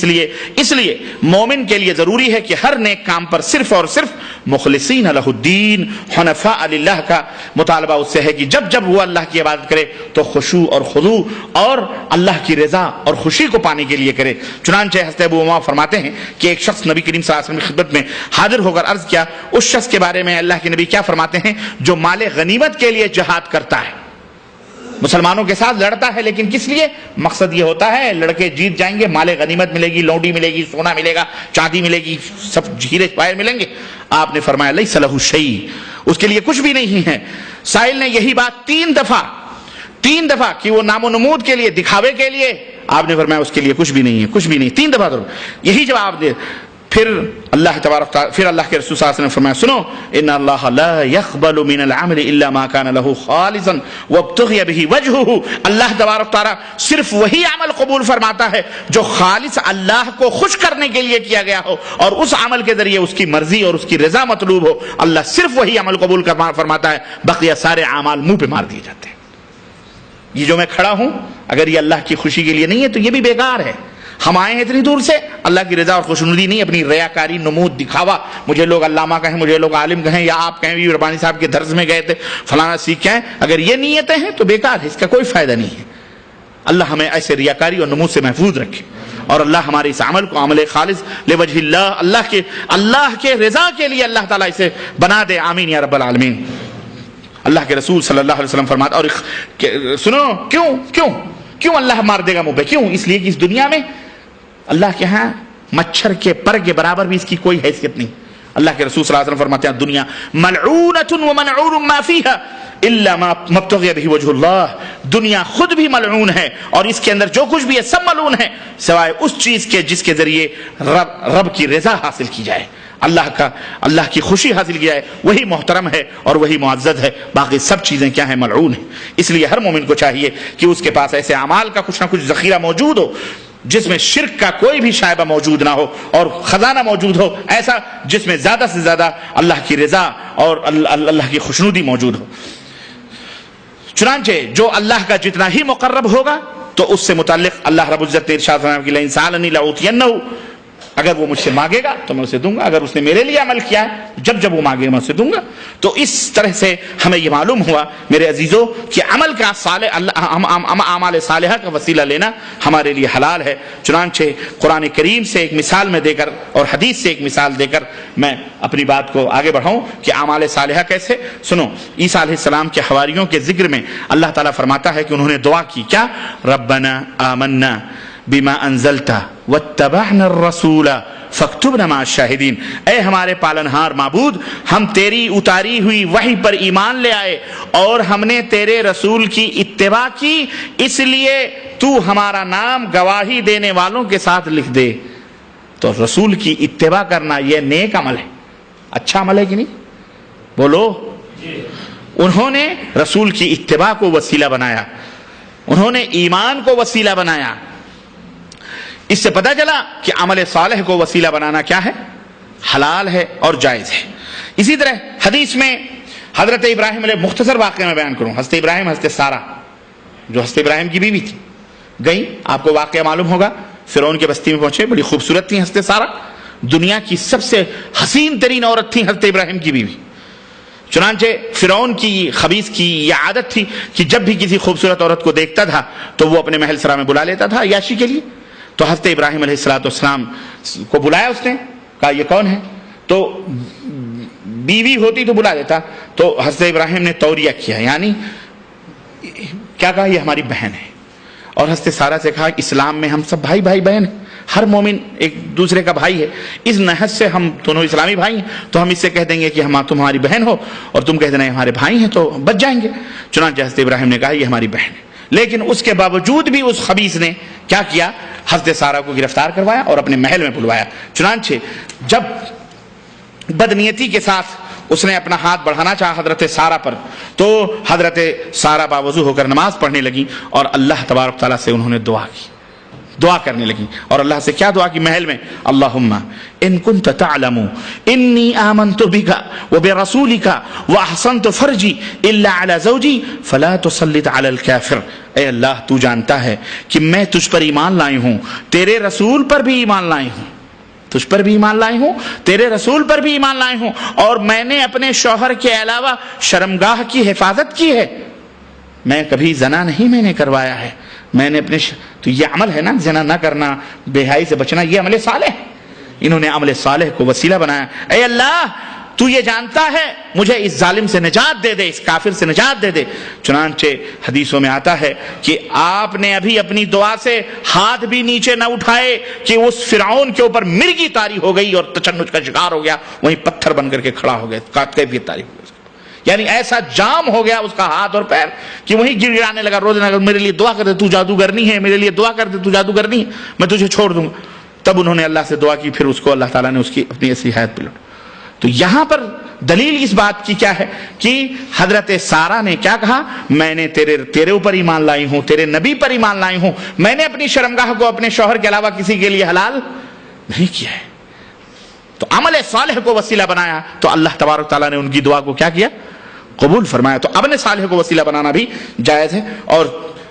اس لیے مومن کے لیے ضروری ہے کہ ہر نیک کام پر صرف اور صرف مخلصین لہ الدین حنفاء للہ کا مطالبہ اس سے ہے کہ جب وہ اللہ کی عبادت کرے تو خشوع اور خضوع اور اللہ کی رضا اور خوشی کو پانے کے لیے کرے۔ چنانچہ حضرت ابو امامہ فرماتے ہیں کہ ایک شخص نبی کریم صلی اللہ علیہ وسلم کی خدمت میں حاضر ہو کر عرض کیا، اس شخص کے بارے میں اللہ کے نبی کیا فرماتے ہیں؟ جو مال غنیمت کے لیے جہاد کرتا ہے، مسلمانوں کے ساتھ لڑتا ہے، لیکن کس لیے؟ مقصد یہ ہوتا ہے لڑکے جیت جائیں گے، مال غنیمت ملے گی، لونڈی ملے گی، سونا ملے گا، چاندی ملے گی، سب ہیرے پائے ملیں گے۔ آپ نے فرمایا لیس لہ شیء، اس کے لیے کچھ بھی نہیں ہے۔ سائل نے یہی بات تین دفعہ کہ وہ نام و نمود کے لیے، دکھاوے کے لیے، آپ نے فرمایا اس کے لیے کچھ بھی نہیں ہے، کچھ بھی نہیں، تین دفعہ یہی جواب دے۔ پھر اللہ تبارک تعالی، پھر اللہ کے رسول صلی اللہ علیہ وسلم نے فرمایا سنو، ان اللہ لا يقبل من العمل الا ما كان له خالصا وابتغي به وجهه، اللہ تبارک تعالی صرف وہی عمل قبول فرماتا ہے جو خالص اللہ کو خوش کرنے کے لیے کیا گیا ہو اور اس عمل کے ذریعے اس کی مرضی اور اس کی رضا مطلوب ہو، اللہ صرف وہی عمل قبول فرماتا ہے، بقیہ سارے اعمال منہ پہ مار دیے جاتے ہیں۔ یہ جو میں کھڑا ہوں اگر یہ اللہ کی خوشی کے لیے نہیں ہے تو یہ بھی بیکار ہے۔ ہم آئے ہیں اتنی دور سے، اللہ کی رضا اور خوشنودی نہیں، اپنی ریاکاری، نمود، دکھاوا، مجھے لوگ علامہ کہیں، مجھے لوگ عالم کہیں، یا آپ کہیں بھی ربانی صاحب کے درس میں گئے تھے، فلانا سیکھ کے آئے، اگر یہ نیتیں ہیں تو بیکار ہے، اس کا کوئی فائدہ نہیں ہے۔ اللہ ہمیں ایسے ریاکاری اور نمود سے محفوظ رکھے، اور اللہ ہمارے اس عمل کو عمل خالص لوجہ اللہ، اللہ کے رضا کے لیے اللہ تعالیٰ اسے بنا دے، آمین یا رب العالمین۔ اللہ کے رسول صلی اللہ علیہ وسلم فرماتے، اور سنو کیوں اللہ مار دے گا منہ پہ؟ کیوں؟ اس لیے کہ اس دنیا میں اللہ کے ہاں مچھر کے پر کے برابر بھی اس کی کوئی حیثیت نہیں۔ اللہ کے رسول صلی اللہ علیہ وسلم فرماتے ہیں دنیا ملعونۃ ومنعور ما فیہا الا ما ابتغی بہ وجہ اللہ، دنیا خود بھی ملعون ہے اور اس کے اندر جو کچھ بھی ہے سب ملعون ہے سوائے اس چیز کے جس کے ذریعے رب کی رضا حاصل کی جائے، اللہ کی خوشی حاصل کی جائے، وہی محترم ہے اور وہی معزز ہے، باقی سب چیزیں کیا ہیں؟ ملعون ہیں۔ اس لیے ہر مومن کو چاہیے کہ اس کے پاس ایسے اعمال کا کچھ نہ کچھ ذخیرہ موجود ہو جس میں شرک کا کوئی بھی شائبہ موجود نہ ہو اور خزانہ موجود ہو، ایسا جس میں زیادہ سے زیادہ اللہ کی رضا اور اللہ کی خوشنودی موجود ہو۔ چنانچہ جو اللہ کا جتنا ہی مقرب ہوگا تو اس سے متعلق اللہ رب العزت نے ارشاد فرمایا کہ لئن سألنی لأعطینہ، اگر وہ مجھ سے مانگے گا تو میں اسے دوں گا، اگر اس نے میرے لیے عمل کیا ہے جب جب وہ مانگے گا میں اسے دوں گا۔ تو اس طرح سے ہمیں یہ معلوم ہوا میرے عزیزوں کہ عمل کا اعمال صالحہ کا وسیلہ لینا ہمارے لیے حلال ہے۔ چنانچہ قرآن کریم سے ایک مثال میں دے کر اور حدیث سے ایک مثال دے کر میں اپنی بات کو آگے بڑھاؤں کہ اعمال صالحہ کیسے۔ سنو، عیسیٰ علیہ السلام کے حواریوں کے ذکر میں اللہ تعالیٰ فرماتا ہے کہ انہوں نے دعا کی، کیا؟ ربنا آمنا بما انزلت واتبعنا الرسول فاکتبنا مع الشاہدین، اے ہمارے پالنہار معبود، ہم تیری اتاری ہوئی وحی پر ایمان لے آئے اور ہم نے تیرے رسول کی اتباع کی، اس لیے تو ہمارا نام گواہی دینے والوں کے ساتھ لکھ دے۔ تو رسول کی اتباع کرنا یہ نیک عمل ہے، اچھا عمل ہے کہ نہیں؟ بولو۔ انہوں نے رسول کی اتباع کو وسیلہ بنایا، انہوں نے ایمان کو وسیلہ بنایا۔ اس سے پتہ چلا کہ عمل صالح کو وسیلہ بنانا کیا ہے؟ حلال ہے اور جائز ہے۔ اسی طرح حدیث میں حضرت ابراہیم علیہ، مختصر واقعہ میں بیان کروں، حضرت ابراہیم، حضرت سارہ جو حضرت ابراہیم کی بیوی تھی، گئی، آپ کو واقعہ معلوم ہوگا، فرعون کے بستی میں پہنچے، بڑی خوبصورت تھی حضرت سارہ، دنیا کی سب سے حسین ترین عورت تھی حضرت ابراہیم کی بیوی۔ چنانچہ فرعون کی خبیث کی یہ عادت تھی کہ جب بھی کسی خوبصورت عورت کو دیکھتا تھا تو وہ اپنے محل سرا میں بلا لیتا تھا عیاشی کے لیے۔ تو حضرت ابراہیم علیہ السلام کو بلایا، اس نے کہا یہ کون ہے؟ تو بیوی ہوتی تو بلا دیتا، تو حضرت ابراہیم نے توریہ کیا، یعنی کیا کہا؟ یہ ہماری بہن ہے۔ اور حضرت سارہ سے کہا اسلام میں ہم سب بھائی بھائی بہن ہیں، ہر مومن ایک دوسرے کا بھائی ہے، اس نحس سے ہم دونوں اسلامی بھائی ہیں، تو ہم اس سے کہہ دیں گے کہ ہم تمہاری بہن ہو اور تم کہہ دینا ہمارے بھائی ہیں تو بچ جائیں گے۔ چنانچہ حضرت ابراہیم نے کہا یہ ہماری بہن ہے، لیکن اس کے باوجود بھی اس خبیث نے کیا کیا؟ حضرت سارہ کو گرفتار کروایا اور اپنے محل میں بلوایا۔ چنانچہ جب بدنیتی کے ساتھ اس نے اپنا ہاتھ بڑھانا چاہا حضرت سارہ پر، تو حضرت سارہ باوضو ہو کر نماز پڑھنے لگی اور اللہ تبارک تعالیٰ سے انہوں نے دعا کرنے لگی، اور اللہ سے کیا دعا کی محل میں؟ اللہم ان کنت تعلم انی آمنت بک وبرسولک واحسنت فرجی الا علی زوجی فلا تسلط علی الکافر، اے اللہ تو جانتا ہے کہ میں تجھ پر ایمان لائی ہوں، تیرے رسول پر بھی ایمان لائی ہوں، تجھ پر بھی ایمان لائی ہوں، تیرے رسول پر بھی ایمان لائی ہوں، اور میں نے اپنے شوہر کے علاوہ شرمگاہ کی حفاظت کی ہے، میں کبھی زنا نہیں میں نے کروایا ہے، میں نے اپنے تو یہ عمل ہے نا، زنا نہ کرنا، بے حیائی سے بچنا، یہ عمل صالح ہے۔ انہوں نے عمل صالح کو وسیلہ بنایا، اے اللہ تو یہ جانتا ہے، مجھے اس ظالم سے نجات دے دے، اس کافر سے نجات دے دے۔ چنانچہ حدیثوں میں آتا ہے کہ آپ نے ابھی اپنی دعا سے ہاتھ بھی نیچے نہ اٹھائے کہ اس فرعون کے اوپر مرغی طاری ہو گئی اور تشنج کا شکار ہو گیا، وہیں پتھر بن کر کے کھڑا ہو گیا، کیفیت طاری ہو گئی، یعنی ایسا جام ہو گیا اس کا ہاتھ اور پیر کہ وہیں گر گرانے لگا، روزانہ میرے لیے دعا کر دے تو جادوگرنی ہے، میرے لیے دعا کر دے تو جادوگرنی ہے، میں تجھے چھوڑ دوں گا۔ تب انہوں نے اللہ سے دعا کی، پھر اس کو اللہ تعالیٰ نے اس کی اپنی اصلی حیات پہ لوٹا۔ تو یہاں پر دلیل اس بات کی کیا ہے کہ حضرت سارہ نے کیا کہا؟ میں نے تیرے اوپر ایمان لائی ہوں، تیرے نبی پر ایمان لائی ہوں، میں نے اپنی شرمگاہ کو اپنے شوہر کے علاوہ کسی کے لیے حلال نہیں کیا ہے۔ تو عمل صالح کو وسیلہ بنایا تو اللہ تبارک تعالیٰ نے ان کی دعا کو کیا کیا؟ قبول فرمایا۔ تو عمل صالح کو وسیلہ بنانا بھی جائز ہے۔ اور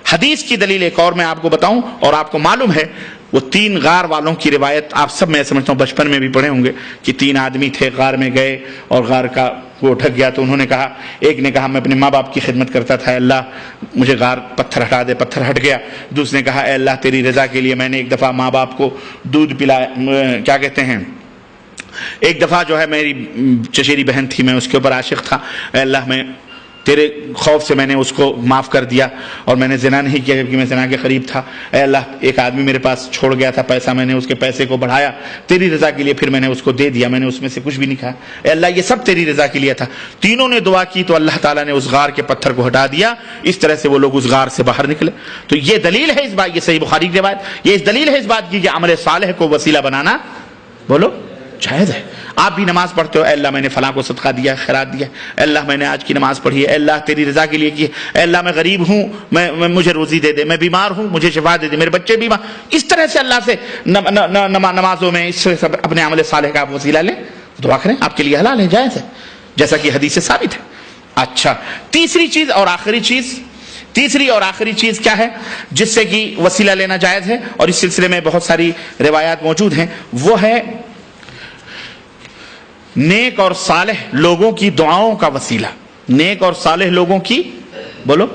حدیث کی دلیل ایک اور میں آپ کو بتاؤں، اور آپ کو معلوم ہے وہ 3 غار والوں کی روایت آپ سب میں سمجھتا ہوں بچپن میں بھی پڑھے ہوں گے کہ 3 آدمی تھے، غار میں گئے اور غار کا وہ ڈھک گیا، تو انہوں نے کہا، ایک نے کہا میں اپنے ماں باپ کی خدمت کرتا تھا، اللہ مجھے غار پتھر ہٹا دے، پتھر ہٹ گیا۔ دوسرے نے کہا اے اللہ تیری رضا کے لیے میں نے ایک دفعہ ماں باپ کو دودھ پلایا، کیا کہتے ہیں، ایک دفعہ جو ہے میری چچیری بہن تھی، میں اس کے اوپر عاشق تھا، اے اللہ میں تیرے خوف سے میں نے اس کو معاف کر دیا اور میں نے زنا نہیں کیا جبکہ میں زنا کے قریب تھا، اے اللہ ایک آدمی میرے پاس چھوڑ گیا تھا پیسہ، میں نے اس کے پیسے کو بڑھایا تیری رضا کے لیے، پھر میں نے اس کو دے دیا، میں نے اس میں سے کچھ بھی نہیں کھایا، اے اللہ یہ سب تیری رضا کے لیے تھا۔ تینوں نے دعا کی تو اللہ تعالیٰ نے اس غار کے پتھر کو ہٹا دیا، اس طرح سے وہ لوگ اس غار سے باہر نکلے۔ تو یہ دلیل ہے اس بات، یہ صحیح بخاری کی روایت، یہ اس دلیل ہے اس بات کی کہ عمل صالح کو وسیلہ بنانا، بولو جائز ہے. آپ بھی نماز پڑھتے ہو, اے اللہ میں نے فلاں کو صدقہ دیا, خیرات دیا, اے اللہ میں نے آج کی نماز پڑھی ہے, اے اللہ تیری رضا کے لیے کی ہے, اے اللہ میں غریب ہوں, مجھے روزی دے دے, میں بیمار ہوں مجھے شفا دے دے, میرے بچے بیمار. اس طرح سے اللہ سے نمازوں میں اس سے اپنے عمل صالح کا آپ وسیلہ لیں, دعا کریں, آپ کے لیے حلال ہے, جائز ہے, جیسا کہ حدیث سے ثابت ہے. اچھا, تیسری اور آخری چیز کیا ہے جس سے کہ وسیلہ لینا جائز ہے, اور اس سلسلے میں بہت ساری روایات موجود ہیں, وہ ہے نیک اور صالح لوگوں کی دعاؤں کا وسیلہ. نیک اور صالح لوگوں کی, بولو,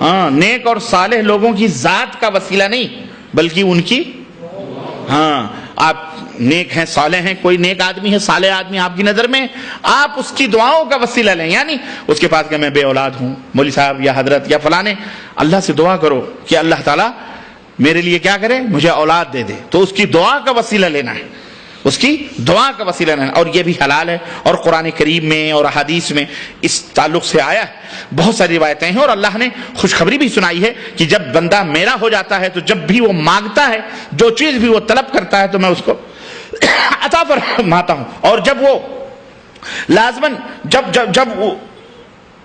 ہاں, نیک اور صالح لوگوں کی ذات کا وسیلہ نہیں بلکہ ان کی, ہاں, آپ نیک ہیں, صالح ہیں, کوئی نیک آدمی ہے, صالح آدمی آپ کی نظر میں, آپ اس کی دعاؤں کا وسیلہ لیں. یعنی اس کے پاس کہ میں بے اولاد ہوں, مولوی صاحب یا حضرت یا فلانے, اللہ سے دعا کرو کہ اللہ تعالیٰ میرے لیے کیا کرے, مجھے اولاد دے دے, تو اس کی دعا کا وسیلہ لینا ہے, اس کی دعا کا وسیلہ لینا, اور یہ بھی حلال ہے. اور قرآن کریم میں اور احادیث میں اس تعلق سے آیا ہے, بہت ساری روایتیں ہیں, اور اللہ نے خوشخبری بھی سنائی ہے کہ جب بندہ میرا ہو جاتا ہے تو جب بھی وہ مانگتا ہے, جو چیز بھی وہ طلب کرتا ہے, تو میں اس کو عطا فرماتا ہوں. اور جب وہ لازماً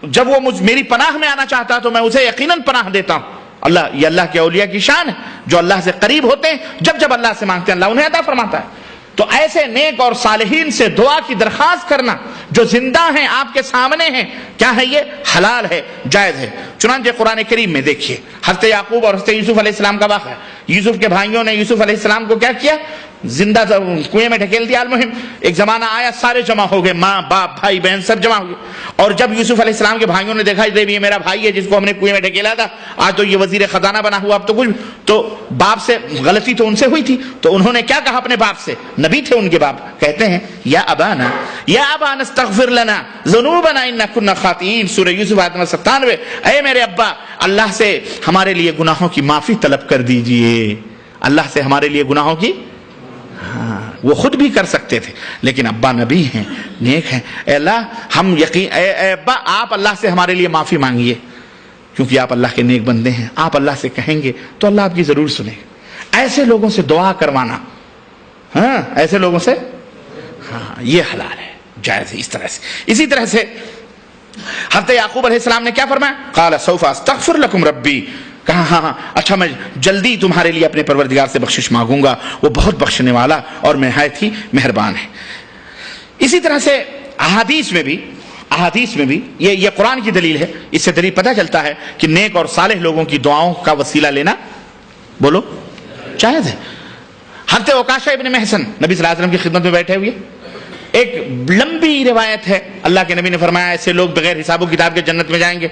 جب وہ میری پناہ میں آنا چاہتا ہے تو میں اسے یقیناً پناہ دیتا ہوں. یہ اللہ کے اولیاء کی شان ہے, جو اللہ سے قریب ہوتے ہیں, جب اللہ سے مانگتے ہیں اللہ انہیں عطا فرماتا ہے. تو ایسے نیک اور صالحین سے دعا کی درخواست کرنا جو زندہ ہیں, آپ کے سامنے ہیں, کیا ہے, یہ حلال ہے, جائز ہے. چنانچہ قرآن کریم میں دیکھیے حضرت یعقوب اور حضرت یوسف علیہ السلام کا واقعہ. یوسف کے بھائیوں نے یوسف علیہ السلام کو کیا کیا, زندہ کنویں میں ڈھکیل دیا. المہم ایک زمانہ آیا, سارے جمع ہو گئے, ماں باپ بھائی بہن سب جمع ہو گئے. اور جب یوسف علیہ السلام کے بھائیوں نے دیکھا یہ میرا بھائی ہے جس کو ہم نے کنویں میں ڈھکیلا تھا, آج تو یہ وزیر خزانہ بنا ہوا, اب تو کچھ, تو باپ سے غلطی تو ان سے ہوئی تھی, تو انہوں نے کیا کہا اپنے باپ سے, نبی تھے ان کے باپ, کہتے ہیں یا ابانا استغفر لنا ذنوبنا اننا كنا خاطئین, سورہ یوسف آیت نمبر 97. اے میرے ابا, اللہ سے ہمارے لیے گناہوں کی معافی طلب کر دیجئے, اللہ سے ہمارے لیے گناہوں کی, ہاں, وہ خود بھی کر سکتے تھے لیکن ابا نبی ہیں, نیک ہیں, اے اللہ ہم اے ابا آپ اللہ سے ہمارے لیے معافی مانگیے, کیونکہ آپ اللہ کے نیک بندے ہیں, آپ اللہ سے کہیں گے تو اللہ آپ کی ضرور سنے گا. ایسے لوگوں سے دعا کروانا, ہاں, ایسے لوگوں سے, ہاں, یہ حلال ہے, جائز ہے. اس طرح سے, اسی طرح سے حضرت یعقوب علیہ السلام نے کیا فرمایا, قال سوف استغفر لکم ربی, کہا ہاں اچھا میں جلدی تمہارے لیے اپنے پروردگار سے بخشش مانگوں گا, وہ بہت بخشنے والا اور نہایت ہی مہربان ہے. اسی طرح سے احادیث میں بھی یہ قرآن کی دلیل ہے, اس سے دلیل پتہ چلتا ہے کہ نیک اور صالح لوگوں کی دعاؤں کا وسیلہ لینا, بولو, جائز ہے. حضرت عکاشہ ابن محصن نبی صلی اللہ علیہ وسلم کی خدمت میں بیٹھے ہوئے, ایک لمبی روایت ہے, اللہ کے نبی نے فرمایا ایسے لوگ بغیر حساب و کتاب کے جنت میں جائیں گے,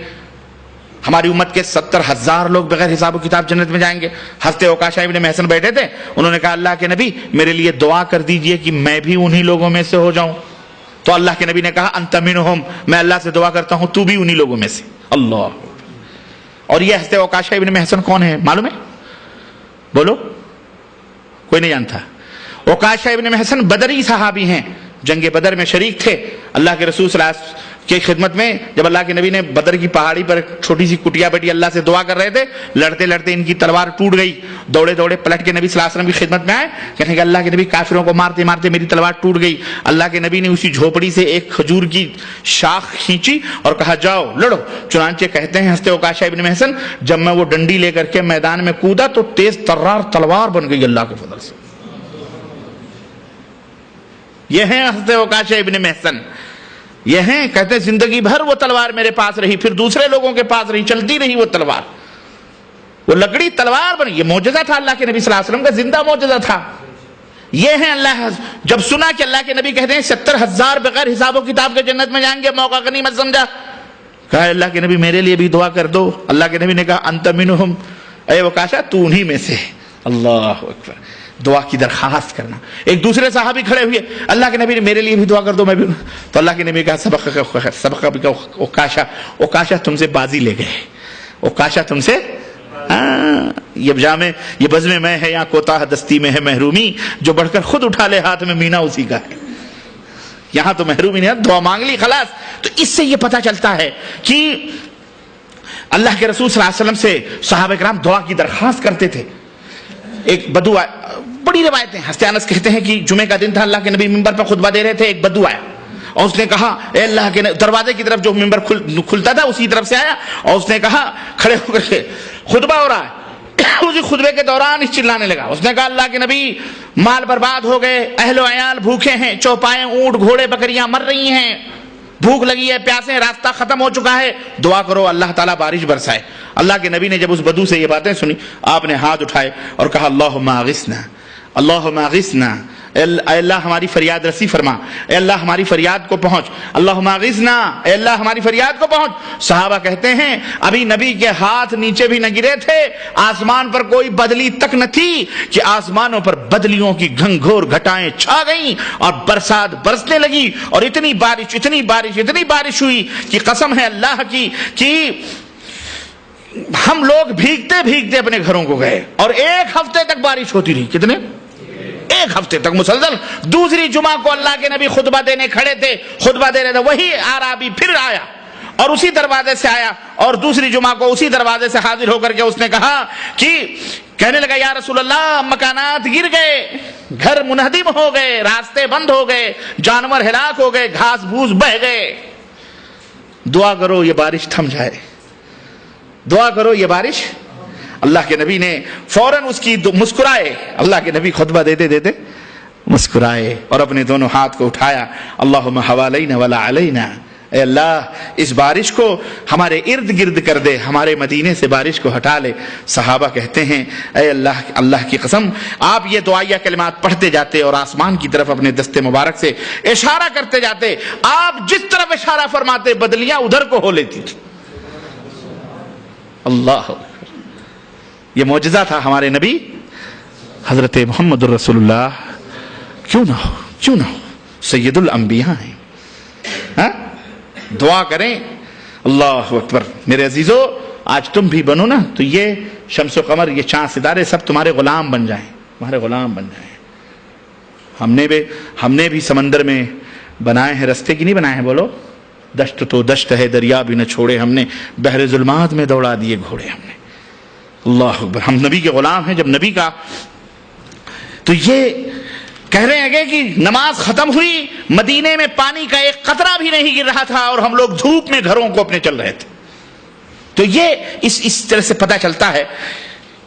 ہماری امت کے 70,000 لوگ بغیر حساب و کتاب جنت میں جائیں گے. حضرت عکاشہ ابن محصن بیٹھے تھے, انہوں نے کہا اللہ کے نبی میرے لیے دعا کر دیجئے کہ میں بھی انہی لوگوں میں سے ہو جاؤں. تو اللہ کے نبی نے کہا انت منہم, میں اللہ سے دعا کرتا ہوں تو بھی انہی لوگوں میں سے. اللہ. اور یہ حضرت عکاشہ ابن محصن کون ہے معلوم ہے, بولو, کوئی نہیں جانتا. عکاشہ ابن محصن بدری صحابی ہیں, جنگ بدر میں شریک تھے. اللہ کے رسول صلی اللہ علیہ وسلم کی خدمت میں جب اللہ کے نبی نے بدر کی پہاڑی پر چھوٹی سی کٹیا بیٹھی اللہ سے دعا کر رہے تھے, لڑتے لڑتے ان کی تلوار ٹوٹ گئی, دوڑے دوڑے پلٹ کے نبی صلی اللہ علیہ وسلم کی خدمت میں آئے, کہنے کہ اللہ کے نبی کافروں کو مارتے مارتے میری تلوار ٹوٹ گئی. اللہ کے نبی نے اسی جھوپڑی سے ایک کھجور کی شاخ کھینچی اور کہا جاؤ لڑو. چنانچہ کہتے ہیں حضرت عکاشہ ابن محصن جب میں وہ ڈنڈی لے کر کے میدان میں کودا تو تیز ترار تلوار بن گئی اللہ کے فضل سے. یہ ہیں حضرت عکاشہ ابن محصن, یہ ہیں, کہتے ہیں زندگی بھر وہ تلوار میرے پاس رہی, پھر دوسرے لوگوں کے پاس رہی, چلتی رہی وہ تلوار, وہ لکڑی تلوار بنی. یہ معجزہ تھا اللہ کے نبی صلی اللہ علیہ وسلم کا, زندہ معجزہ تھا. یہ ہیں اللہ, جب سنا کہ اللہ کے نبی کہتے ہیں 70,000 بغیر حساب و کتاب کے جنت میں جائیں گے, موقع غنیمت سمجھا, کہا اللہ کے نبی میرے لیے بھی دعا کر دو. اللہ کے نبی نے کہا انت منہم, اے عکاشہ تو انہی میں سے. اللہ اکبر, دعا کی درخواست کرنا. ایک دوسرے صحابی کھڑے ہوئے, اللہ کے نبی نے میرے لیے بھی دعا کر دو, میں بھی. تو اللہ کے نبی کہا سبق عکاشہ تم سے بازی لے گئے, عکاشہ تم سے, یہ بزم میں ہے یا کوتاہ دستی میں ہے محرومی, جو بڑھ کر خود اٹھا لے ہاتھ میں مینا اسی کا ہے. یہاں تو محرومی نہیں, دعا مانگ لی خلاص. تو اس سے یہ پتہ چلتا ہے کہ اللہ کے رسول صلی اللہ علیہ وسلم سے صحابہ کرام دعا کی درخواست کرتے تھے. ایک بدو, بڑی لمبی روایتیں. حضرت انس کہتے ہیں کہ جمعے کا دن تھا, اللہ کے نبی منبر پر خطبہ دے رہے تھے, ایک بدو آیا اور اس نے کہا اے اللہ کے دروازے کی طرف جو ممبر کھلتا تھا اسی طرف سے آیا اور اس نے کہا کھڑے ہو کر کے خطبہ ہو رہا ہے, اسی خطبے کے دوران اس چلانے لگا. اس نے کہا اللہ کے نبی مال برباد ہو گئے, اہل و عیال بھوکے ہیں, چوپائے اونٹ گھوڑے بکریاں مر رہی ہیں, بھوک لگی ہے, پیاسے, راستہ ختم ہو چکا ہے, دعا کرو اللہ تعالیٰ بارش برسائے. اللہ کے نبی نے جب اس بدو سے یہ باتیں سنی, آپ نے ہاتھ اٹھائے اور کہا اللہم اغثنا, اللہم اغثنا, اے اللہ ہماری فریاد رسی فرما, اے اللہ ہماری فریاد کو پہنچ, اللہم اغثنا, اے اللہ ہماری فریاد کو پہنچ. صحابہ کہتے ہیں ابھی نبی کے ہاتھ نیچے بھی نہ گرے تھے, آسمان پر کوئی بدلی تک نہ تھی کہ آسمانوں پر بدلیوں کی گھنگھور گھٹائیں چھا گئیں اور برسات برسنے لگی, اور اتنی بارش اتنی بارش اتنی بارش ہوئی کہ قسم ہے اللہ کی کہ ہم لوگ بھیگتے بھیگتے اپنے گھروں کو گئے, اور 1 ہفتے تک بارش ہوتی رہی. کتنے؟ 1 ہفتے تک مسلسل. دوسری جمعہ کو اللہ کے نبی خطبہ دینے کھڑے تھے, خطبہ دے رہے تھے, وہی اعرابی پھر آیا اور اسی دروازے سے آیا, اور دوسری جمعہ کو اسی دروازے سے حاضر ہو کر کے اس نے کہا کہ کہنے لگا یا رسول اللہ مکانات گر گئے, گھر منہدم ہو گئے, راستے بند ہو گئے, جانور ہلاک ہو گئے, گھاس بھوس بہہ گئے, دعا کرو یہ بارش تھم جائے, دعا کرو یہ بارش. اللہ کے نبی نے فوراً اس کی مسکرائے, اللہ کے نبی خطبہ دیتے دیتے مسکرائے اور اپنے دونوں ہاتھ کو اٹھایا, اللہم حوالینا ولا علینا, اے اللہ اس بارش کو ہمارے ارد گرد کر دے, ہمارے مدینے سے بارش کو ہٹا لے. صحابہ کہتے ہیں اے اللہ, اللہ کی قسم آپ یہ دعائیہ کلمات پڑھتے جاتے اور آسمان کی طرف اپنے دست مبارک سے اشارہ کرتے جاتے, آپ جس طرف اشارہ فرماتے بدلیاں ادھر کو ہو لیتی تھی. اللہ, یہ معجزہ تھا ہمارے نبی حضرت محمد الرسول اللہ. کیوں نہ ہو, کیوں نہ ہو, سید الانبیاء ہیں. ہاں دعا کریں. اللہ اکبر. میرے عزیزو آج تم بھی بنو نا تو یہ شمس و قمر, یہ چاند ستارے سب تمہارے غلام بن جائیں, تمہارے غلام بن جائیں. ہم نے بھی سمندر میں بنائے ہیں, رستے کی نہیں بنائے ہیں. بولو دشت تو دشت ہے, دریا بھی نہ چھوڑے ہم نے, بحر ظلمات میں دوڑا دیے گھوڑے ہم نے. اللہ اکبر. ہم نبی کے غلام ہیں. جب نبی کا تو یہ کہہ رہے ہیں کہ نماز ختم ہوئی, مدینے میں پانی کا ایک قطرہ بھی نہیں گر رہا تھا اور ہم لوگ دھوپ میں گھروں کو اپنے چل رہے تھے. تو یہ اس طرح سے پتہ چلتا ہے,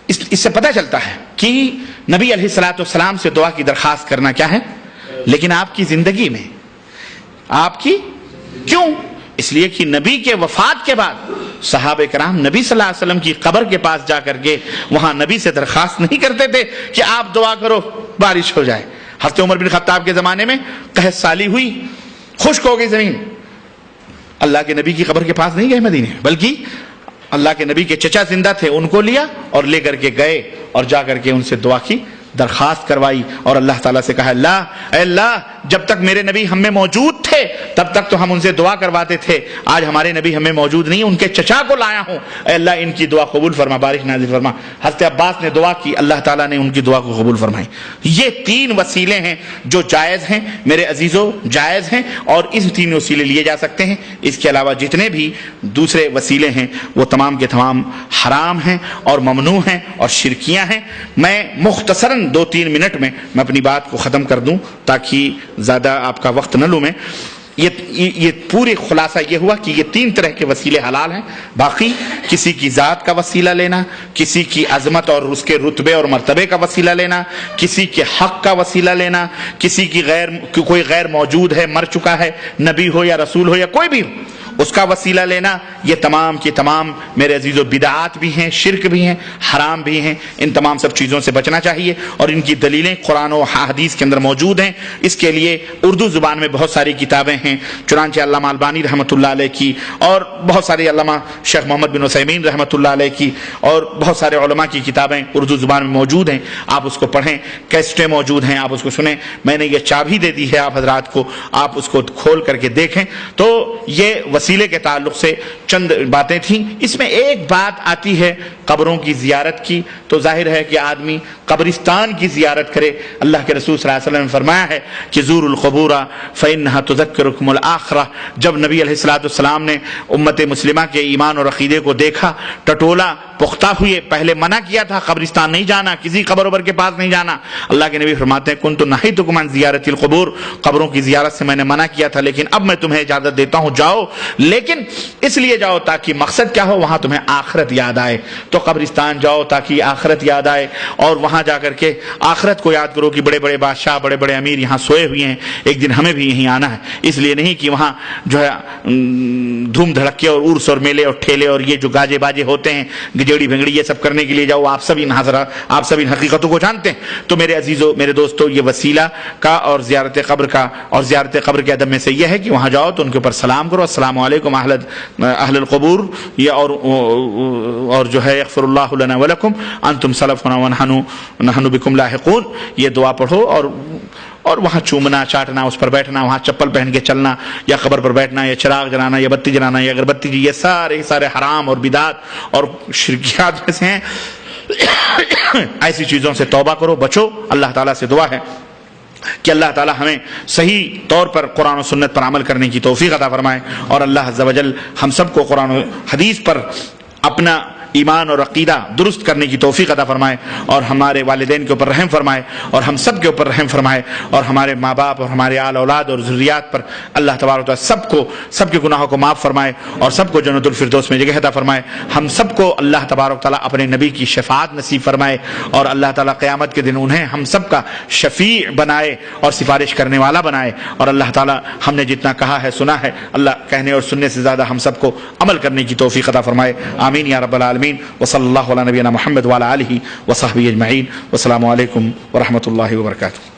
اس سے پتہ چلتا ہے کہ نبی علیہ الصلوۃ والسلام سے دعا کی درخواست کرنا کیا ہے. لیکن آپ کی زندگی میں آپ کی کیوں؟ اس لیے کہ نبی کے وفات کے بعد صحابہ کرام نبی صلی اللہ علیہ وسلم کی قبر کے پاس جا کر کے وہاں نبی سے درخواست نہیں کرتے تھے کہ آپ دعا کرو بارش ہو جائے. حضرت عمر بن خطاب کے زمانے میں قحط سالی ہوئی, خشک ہو گئی زمین, اللہ کے نبی کی قبر کے پاس نہیں گئے مدینے, بلکہ اللہ کے نبی کے چچا زندہ تھے, ان کو لیا اور لے کر کے گئے اور جا کر کے ان سے دعا کی, درخواست کروائی اور اللہ تعالیٰ سے کہا اے اللہ جب تک میرے نبی ہم میں موجود تھے تب تک تو ہم ان سے دعا کرواتے تھے, آج ہمارے نبی ہمیں موجود نہیں, ان کے چچا کو لایا ہوں, اے اللہ ان کی دعا قبول فرما, بارش نازل فرما. حضرت عباس نے دعا کی, اللہ تعالیٰ نے ان کی دعا کو قبول فرمائی. یہ 3 وسیلے ہیں جو جائز ہیں میرے عزیزو, جائز ہیں, اور اس 3 وسیلے لیے جا سکتے ہیں. اس کے علاوہ جتنے بھی دوسرے وسیلے ہیں وہ تمام کے تمام حرام ہیں اور ممنوع ہیں اور شرکیاں ہیں. میں مختصراً 2-3 منٹ میں اپنی بات کو ختم کر دوں تاکہ زیادہ آپ کا وقت نہ لوں میں. یہ پوری خلاصہ یہ ہوا کہ یہ 3 طرح کے وسیلے حلال ہیں. باقی کسی کی ذات کا وسیلہ لینا, کسی کی عظمت اور اس کے رتبے اور مرتبے کا وسیلہ لینا, کسی کے حق کا وسیلہ لینا, کسی کی کوئی غیر موجود ہے, مر چکا ہے, نبی ہو یا رسول ہو یا کوئی بھی ہو, اس کا وسیلہ لینا, یہ تمام کے تمام میرے عزیزو بدعات بھی ہیں, شرک بھی ہیں, حرام بھی ہیں. ان تمام سب چیزوں سے بچنا چاہیے اور ان کی دلیلیں قرآن و حدیث کے اندر موجود ہیں. اس کے لیے اردو زبان میں بہت ساری کتابیں ہیں, چنانچہ علامہ البانی رحمۃ اللہ علیہ کی اور بہت سارے علامہ شیخ محمد بن عثیمین رحمۃ اللہ علیہ کی اور بہت سارے علماء کی کتابیں اردو زبان میں موجود ہیں. آپ اس کو پڑھیں, کیسٹیں موجود ہیں, آپ اس کو سنیں. میں نے یہ چابی دے دی ہے آپ حضرات کو, آپ اس کو کھول کر کے دیکھیں. تو یہ وسیلے کے تعلق سے چند باتیں تھیں. اس میں ایک بات آتی ہے قبروں کی زیارت کی، تو ظاہر ہے کہ آدمی قبرستان کی زیارت کرے. اللہ کے رسول صلی اللہ علیہ وسلم نے فرمایا ہے کہ زور القبور فإنها تذکرکم الآخرہ. جب نبی علیہ السلام نے امت مسلمہ کے ایمان اور عقیدے کو دیکھا، ٹٹولا پختہ ہوئے، پہلے منع کیا تھا قبرستان نہیں جانا، کسی قبر وبر کے پاس نہیں جانا. اللہ کے نبی فرماتے ہیں کنت نہیتکم عن زیارت القبور، قبروں کی زیارت سے میں نے منع کیا تھا، لیکن اب میں تمہیں اجازت دیتا ہوں جاؤ، لیکن اس لیے جاؤ تاکہ مقصد کیا ہو، وہاں تمہیں آخرت یاد آئے. تو قبرستان جاؤ تاکہ آخرت یاد آئے، اور وہاں جا کر کے آخرت کو یاد کرو کہ بڑے بڑے بادشاہ، بڑے بڑے امیر یہاں سوئے ہوئے ہیں، ایک دن ہمیں بھی یہیں آنا ہے. اس لیے نہیں کہ وہاں جو ہے دھوم دھڑکے اور عرس اور میلے اور ٹھیلے اور یہ جو گاجے باجے ہوتے ہیں، گجیڑی بھنگڑی، یہ سب کرنے کے لیے جاؤ. آپ سب ان حضرات، آپ سب ان حقیقتوں کو جانتے ہیں. تو میرے عزیزو، میرے دوستو، یہ وسیلہ کا اور زیارت قبر کا اور زیارت قبر کے ادب میں سے یہ ہے کہ وہاں جاؤ تو ان کے اوپر سلام کرو، السلام علیکم اہل القبور، یہ اور جو ہے اغفر اللہ لنا ولکم انتم سلفنا ونحن بکم لاحقون، یہ دعا پڑھو. اور وہاں چومنا، چاٹنا، اس پر بیٹھنا، وہاں چپل پہن کے چلنا، یا قبر پر بیٹھنا، یا چراغ جلانا، یا بتی جلانا، یا اگربتی جی، یہ سارے حرام اور بدعت اور شرکیات میں سے ہیں. ایسی چیزوں سے توبہ کرو، بچو. اللہ تعالیٰ سے دعا ہے کہ اللہ تعالیٰ ہمیں صحیح طور پر قرآن و سنت پر عمل کرنے کی توفیق عطا فرمائے، اور اللہ عز و جل ہم سب کو قرآن و حدیث پر اپنا ایمان اور عقیدہ درست کرنے کی توفیق عطا فرمائے، اور ہمارے والدین کے اوپر رحم فرمائے، اور ہم سب کے اوپر رحم فرمائے، اور ہمارے ماں باپ اور ہمارے آل اولاد اور ذریات پر اللہ تبارک و تعالیٰ سب کے گناہوں کو معاف فرمائے، اور سب کو جنت الفردوس میں جگہ عطا فرمائے. ہم سب کو اللہ تبارک و تعالیٰ اپنے نبی کی شفاعت نصیب فرمائے، اور اللہ تعالیٰ قیامت کے دن انہیں ہم سب کا شفیع بنائے اور سفارش کرنے والا بنائے. اور اللہ تعالیٰ ہم نے جتنا کہا ہے، سنا ہے، اللہ کہنے اور سننے سے زیادہ ہم سب کو عمل کرنے کی توفیق عطا فرمائے. آمین یا رب العالمین. وصلی اللہ علی نبینا محمد وعلی آلہ وصحبہ اجمعین. والسلام علیکم ورحمۃ اللہ وبرکاتہ.